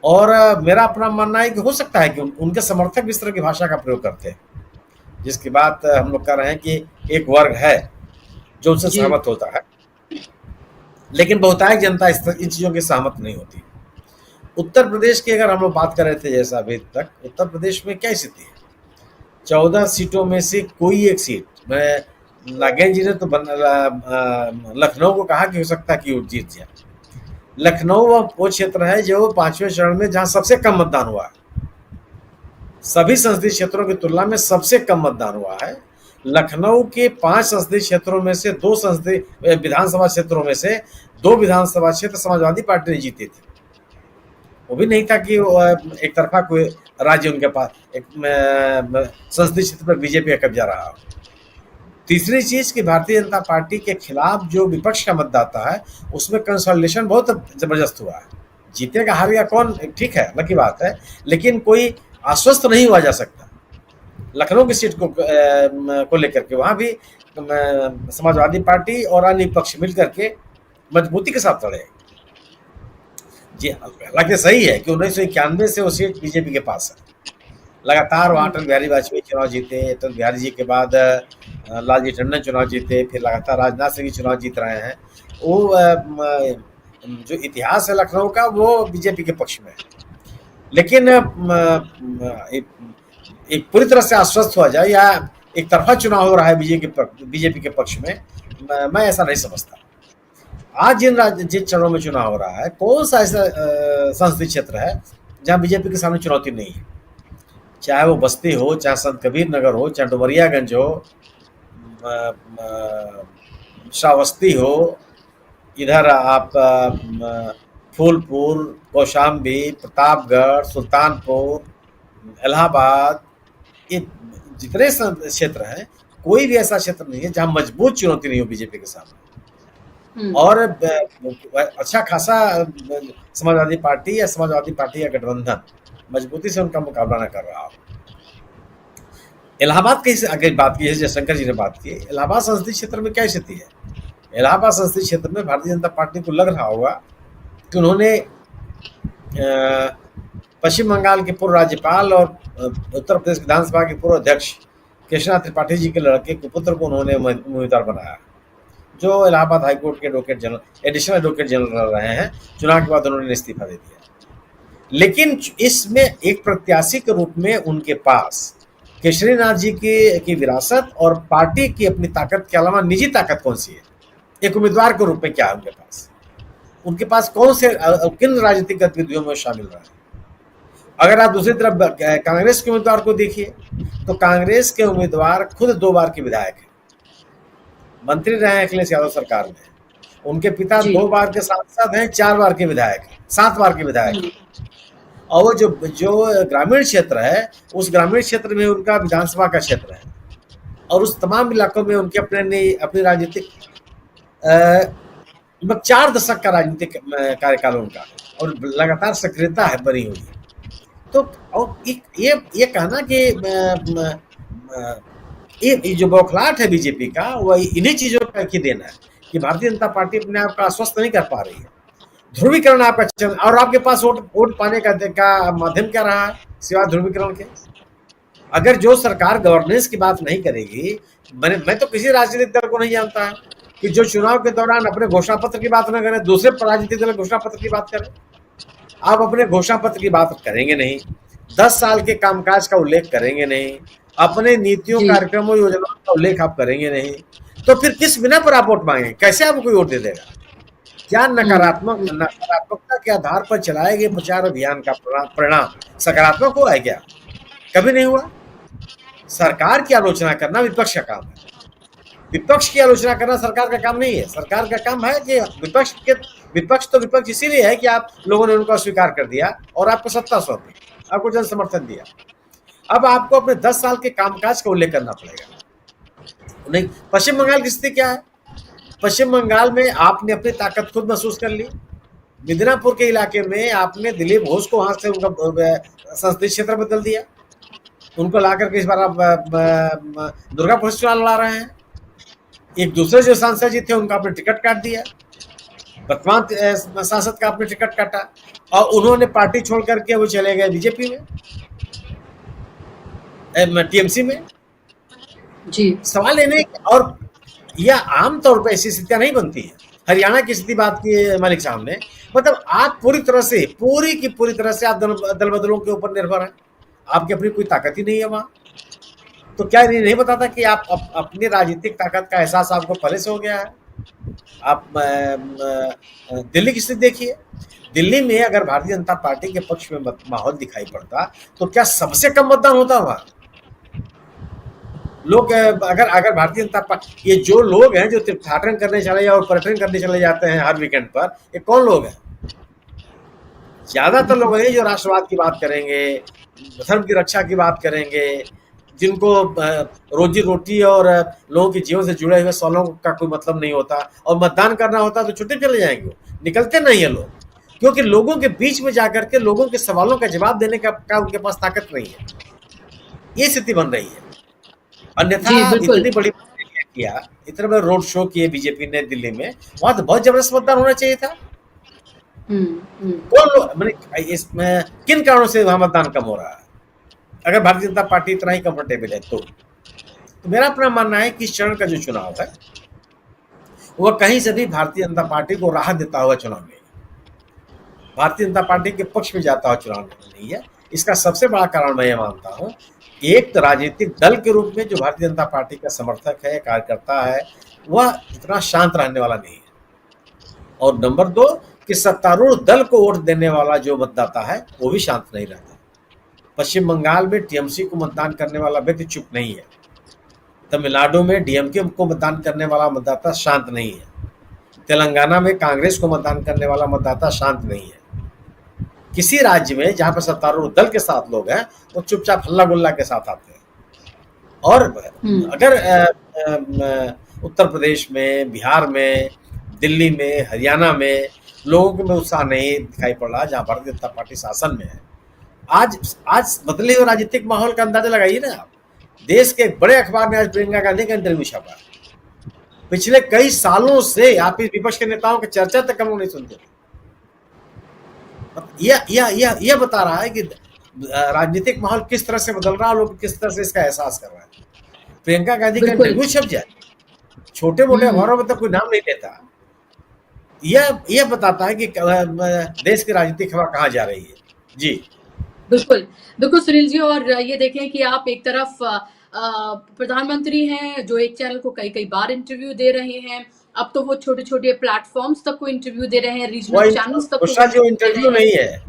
और मेरा अपना मानना है कि हो सकता है कि उनके समर्थक भी इस तरह की भाषा का प्रयोग करते हैं, जिसकी बात हम लोग कर रहे हैं कि एक वर्ग है जो उनसे सहमत होता है, लेकिन बहुतायत जनता इन चीज़ों की सहमत नहीं होती। उत्तर प्रदेश की अगर हम लोग बात कर रहे थे, जैसा अभी तक उत्तर प्रदेश में क्या स्थिति है, 14 सीटों में से कोई एक सीट में नागेंद्र जी ने तो लखनऊ को कहा कि हो सकता है कि वो जीत जाए। लखनऊ वो क्षेत्र है जो 5वें चरण में जहां सबसे कम मतदान हुआ है, सभी संसदीय क्षेत्रों की तुलना में सबसे कम मतदान हुआ है। लखनऊ के 5 संसदीय क्षेत्रों में से 2 संसदीय विधानसभा क्षेत्रों में से 2 विधानसभा क्षेत्र समाजवादी पार्टी ने जीते थे। वो भी नहीं था कि एक तरफा कोई राज्य उनके पास एक संसदीय क्षेत्र पर बीजेपी का कब्जा रहा। तीसरी चीज कि भारतीय जनता पार्टी के खिलाफ जो विपक्ष का मतदाता है उसमें कंसोलिडेशन बहुत जबरदस्त हुआ है। जीतेगा हारेगा कौन, ठीक है, अलग की बात है, लेकिन कोई आश्वस्त नहीं हुआ जा सकता। लखनऊ की सीट को लेकर के वहां भी समाजवादी पार्टी और अन्य पक्ष मिलकर के मजबूती के साथ लड़े। जी, हालांकि सही है कि 1991 से वो सीट बीजेपी के पास है। लगातार वहाँ अटल बिहारी वाजपेयी चुनाव जीते, अटल बिहारी जी के बाद लालजी टंडन चुनाव जीते, फिर लगातार राजनाथ सिंह चुनाव जीत रहे हैं। वो जो इतिहास है लखनऊ का वो बीजेपी के पक्ष में है। लेकिन एक पूरी तरह से आश्वस्त हुआ जाए या एक तरफा चुनाव हो रहा है बीजेपी के पक्ष में, मैं ऐसा नहीं समझता। आज जिन चरणों में चुनाव हो रहा है, कौन सा ऐसा संसदीय क्षेत्र है जहां बीजेपी के सामने चुनौती नहीं है? चाहे वो बस्ती हो, चाहे संत कबीर नगर हो, चाहे डुमरियागंज हो, श्रावस्ती हो, इधर आप फूलपुर, कौशाम्बी, प्रतापगढ़, सुल्तानपुर, इलाहाबाद, ये जितने क्षेत्र हैं, कोई भी ऐसा क्षेत्र नहीं है जहां मजबूत चुनौती नहीं हो बीजेपी के सामने। और अच्छा खासा समाजवादी पार्टी या समाजवादी पार्टी का गठबंधन मजबूती से उनका मुकाबला न कर रहा हो। इलाहाबाद की अगर बात की है, जयशंकर जी ने बात की, इलाहाबाद संसदीय क्षेत्र में क्या स्थिति है? इलाहाबाद संसदीय क्षेत्र में भारतीय जनता पार्टी को लग रहा होगा कि उन्होंने पश्चिम बंगाल के पूर्व राज्यपाल और उत्तर प्रदेश विधानसभा के पूर्व अध्यक्ष कृष्णा त्रिपाठी जी के लड़के कुपुत्र को उन्होंने उम्मीदवार बनाया, जो इलाहाबाद हाईकोर्ट के advocate general, additional advocate general रहे हैं। चुनाव के बाद उन्होंने इस्तीफा दे दिया। लेकिन इसमें एक प्रत्याशी के रूप में उनके पास केशरीनाथ जी की विरासत और पार्टी की अपनी ताकत के अलावा निजी ताकत कौन सी है? एक उम्मीदवार के रूप में क्या है उनके पास? उनके पास कौन से किन राजनीतिक गतिविधियों में शामिल रहे हैं? अगर आप दूसरी तरफ कांग्रेस के उम्मीदवार को देखिए तो कांग्रेस के उम्मीदवार खुद 2 बार के विधायक हैं, मंत्री रहे हैं अखिलेश यादव सरकार में। उनके पिता 2 बार के सांसद हैं, 4 बार के विधायक हैं, 7 बार के विधायक हैं। और वो जो ग्रामीण क्षेत्र है, उस ग्रामीण क्षेत्र में उनका विधानसभा का क्षेत्र है और उस तमाम इलाकों में उनके अपनी राजनीतिक लगभग 4 दशक का राजनीतिक कार्यकाल उनका और लगातार सक्रियता है बनी हुई है। तो और ये कहना कि ये जो बौखलाहट है बीजेपी का, वह इन्हीं चीजों का की देना है कि भारतीय जनता पार्टी अपने आप का आश्वस्त नहीं कर पा रही है। ध्रुवीकरण आपका, और आपके पास वोट पाने का माध्यम क्या रहा है सिवाय ध्रुवीकरण के? अगर जो सरकार गवर्नेंस की बात नहीं करेगी, मैं तो किसी राजनीतिक दल को नहीं जानता है कि जो चुनाव के दौरान अपने घोषणा पत्र की बात न करें, दूसरे राजनीतिक दल घोषणा पत्र की बात करें। आप अपने घोषणा पत्र की बात करेंगे नहीं, 10 साल के कामकाज का उल्लेख करेंगे नहीं, अपने नीतियों, कार्यक्रमों, योजनाओं का उल्लेख आप करेंगे नहीं, तो फिर किस बिना पर आप वोट मांगेंगे? कैसे आपको कोई वोट दे देगा? क्या नकारात्मकता के आधार पर चलाए गए प्रचार अभियान का परिणाम सकारात्मक हुआ है क्या? कभी नहीं हुआ। सरकार की आलोचना करना विपक्ष का काम है, विपक्ष की आलोचना करना सरकार का काम नहीं है। सरकार का काम है कि विपक्ष इसीलिए है कि आप लोगों ने उनको स्वीकार कर दिया और आपको सत्ता सौंपी, आपको जन समर्थन दिया। अब आपको अपने 10 साल के कामकाज का उल्लेख करना पड़ेगा। नहीं, पश्चिम बंगाल की स्थिति क्या है? पश्चिम बंगाल में आपने अपनी ताकत खुद महसूस कर ली। मिदनापुर के इलाके में आपने दिलीप घोष को वहां से उनका संसदीय क्षेत्र बदल दिया, उनको लाकर के इस बार आप दुर्गापुर से चुनाव लड़ा रहे हैं। एक दूसरे जो सांसद जी थे उनका आपने टिकट काट दिया, वर्तमान सांसद का आपने टिकट काटा और उन्होंने पार्टी छोड़ करके वो चले गए बीजेपी में, टीएमसी में। जी, सवाल ये और यह आमतौर पर ऐसी स्थितियां नहीं बनती है। हरियाणा की स्थिति बात की मलिक साहब ने, मतलब आप पूरी तरह से आप दल बदलों के ऊपर निर्भर है, आपकी अपनी कोई ताकत ही नहीं है वहां। तो क्या ये नहीं बताता कि आप अपनी राजनीतिक ताकत का एहसास आपको पहले से हो गया है? आप दिल्ली की स्थिति देखिए। दिल्ली में अगर भारतीय जनता पार्टी के पक्ष में माहौल दिखाई पड़ता तो क्या सबसे कम मतदान होता वहां? लोग अगर भारतीय जनता पार्टी, ये जो लोग हैं जो तीर्थाटन करने चले जाए और पर्यटन करने चले जाते हैं हर वीकेंड पर, ये कौन लोग हैं? ज्यादातर लोग हैं जो राष्ट्रवाद की बात करेंगे, धर्म की रक्षा की बात करेंगे, जिनको रोजी रोटी और लोगों के जीवन से जुड़े हुए सवालों का कोई मतलब नहीं होता, और मतदान करना होता तो छुट्टी चले जाएंगे, निकलते नहीं है लोग, क्योंकि लोगों के बीच में जाकर के लोगों के सवालों का जवाब देने का उनके पास ताकत नहीं है। ये स्थिति बन रही है। अन्यथा इतनी बड़ी किया, इतना बड़ा रोड शो किए बीजेपी ने दिल्ली में, वहां तो बहुत जबरदस्त मतदान होना चाहिए था। कौन लोग, मैंने इसमें किन कारणों से वहां मतदान कम हो रहा है? अगर भारतीय जनता पार्टी इतना ही कंफर्टेबल है तो मेरा अपना मानना है कि इस चरण का जो चुनाव है वह कहीं से भी भारतीय जनता पार्टी को राहत देता हुआ चुनाव नहीं, भारतीय जनता पार्टी के पक्ष में जाता हुआ चुनाव नहीं है। इसका सबसे बड़ा कारण मैं ये मानता हूं, एक तो राजनीतिक दल के रूप में जो भारतीय जनता पार्टी का समर्थक है, कार्यकर्ता है, वह इतना शांत रहने वाला नहीं है, और नंबर 2 कि सत्तारूढ़ दल को वोट देने वाला जो मतदाता है वो भी शांत नहीं रहता। पश्चिम बंगाल में टीएमसी को मतदान करने वाला व्यक्ति चुप नहीं है, तमिलनाडु में डीएमके को मतदान करने वाला मतदाता शांत नहीं है, तेलंगाना में कांग्रेस को मतदान करने वाला मतदाता शांत नहीं है। किसी राज्य में जहां पर सत्तारूढ़ दल के साथ लोग हैं वो चुपचाप हल्ला गुल्ला के साथ आते हैं, और अगर उत्तर प्रदेश में, बिहार में, दिल्ली में, हरियाणा में लोगों में उत्साह नहीं दिखाई पड़ रहा जहां भारतीय जनता पार्टी शासन में है। आज बदले हुए राजनीतिक माहौल का अंदाजा लगाइए ना आप। देश के एक बड़े अखबार में आज प्रियंका गांधी का इंटरव्यू छपा, पिछले कई सालों से आप इस विपक्ष के नेताओं की चर्चा तक हम लोग नहीं सुनते थे। यह बता रहा है कि राजनीतिक माहौल किस तरह से बदल रहा है, लोग किस तरह से इसका एहसास कर रहे हैं। प्रियंका गांधी का इंटरव्यू छप जाए, छोटे मोटे अखबारों में तो कोई नाम नहीं लेता। यह बताता है कि देश की राजनीतिक हवा कहाँ जा रही है। जी बिल्कुल सुनील जी, और ये देखें कि आप एक तरफ प्रधानमंत्री हैं जो एक चैनल को कई बार इंटरव्यू दे रहे हैं, अब तो वो छोटे छोटे प्लेटफॉर्म्स तक को इंटरव्यू दे रहे हैं, रीजनल चैनल्स तक को इंटरव्यू नहीं है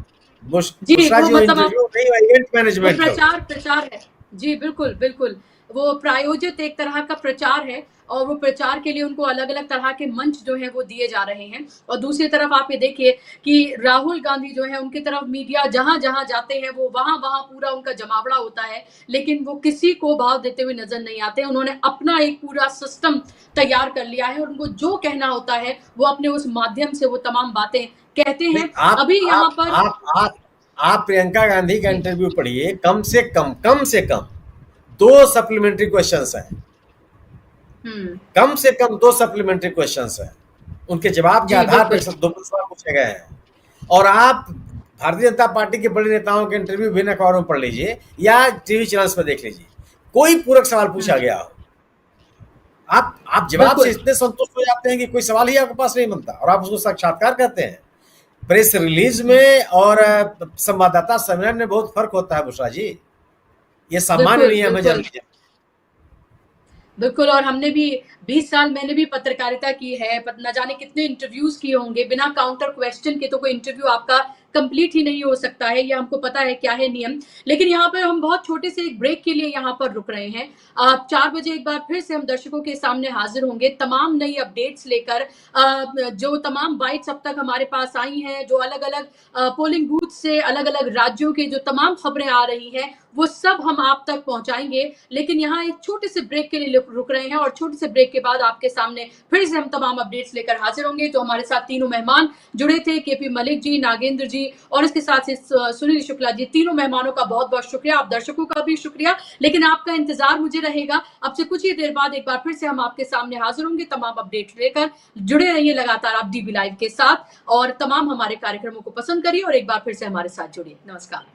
जी, वो इवेंट मैनेजमेंट प्रचार है जी। बिल्कुल वो प्रायोजित एक तरह का प्रचार है, और वो प्रचार के लिए उनको अलग अलग तरह के मंच जो है वो दिए जा रहे हैं। और दूसरी तरफ आप ये देखिए कि राहुल गांधी जो है उनकी तरफ मीडिया जहां जहां जाते हैं वो वहां पूरा उनका जमावड़ा होता है, लेकिन वो किसी को भाव देते हुए नजर नहीं आते। उन्होंने अपना एक पूरा सिस्टम तैयार कर लिया है, और उनको जो कहना होता है वो अपने उस माध्यम से वो तमाम बातें कहते हैं। अभी यहाँ पर आप प्रियंका गांधी का इंटरव्यू पढ़िए, कम से कम 2 सप्लीमेंट्री क्वेश्चंस हैं, कम से कम 2 सप्लीमेंट्री क्वेश्चंस हैं, उनके जवाब के आधार पर 2 सवाल पूछे गए हैं। और आप भारतीय जनता पार्टी के बड़े नेताओं के इंटरव्यू विभिन्न अखबारों में पढ़ लीजिए या टीवी चैनल्स पर देख लीजिए, कोई पूरक सवाल पूछा गया हो, आप जवाब से इतने संतुष्ट हो जाते हैं कि कोई सवाल ही आपके पास नहीं बनता, और आप उसको साक्षात्कार कहते हैं। प्रेस रिलीज में और संवाददाता सम्मेलन में बहुत फर्क होता है बुशरा जी, ये सामान्य नियम है, जान लीजिए। बिल्कुल, और हमने भी 20 साल मैंने भी पत्रकारिता की है, न जाने कितने इंटरव्यूज किए होंगे, बिना काउंटर क्वेश्चन के तो कोई इंटरव्यू आपका कंप्लीट ही नहीं हो सकता है, ये हमको पता है क्या है नियम। लेकिन यहाँ पर हम बहुत छोटे से एक ब्रेक के लिए यहाँ पर रुक रहे हैं। 4 बजे एक बार फिर से हम दर्शकों के सामने हाजिर होंगे तमाम नई अपडेट्स लेकर, जो तमाम बाइट्स अब तक हमारे पास आई हैं, जो अलग अलग पोलिंग बूथ से अलग अलग राज्यों के जो तमाम खबरें आ रही हैं वो सब हम आप तक पहुंचाएंगे। लेकिन यहाँ एक छोटे से ब्रेक के लिए रुक रहे हैं, और छोटे से ब्रेक के बाद आपके सामने फिर से हम तमाम अपडेट्स लेकर हाजिर होंगे। तो हमारे साथ तीनों मेहमान जुड़े थे, केपी मलिक जी, नागेंद्र जी और इसके साथ सुनील शुक्ला जी, तीनों मेहमानों का बहुत बहुत शुक्रिया, आप दर्शकों का भी शुक्रिया। लेकिन आपका इंतजार मुझे रहेगा, अब से कुछ ही देर बाद एक बार फिर से हम आपके सामने हाजिर होंगे तमाम अपडेट लेकर। जुड़े रहिए लगातार आप डीबी लाइव के साथ, और तमाम हमारे कार्यक्रमों को पसंद करिए और एक बार फिर से हमारे साथ जुड़िए। नमस्कार।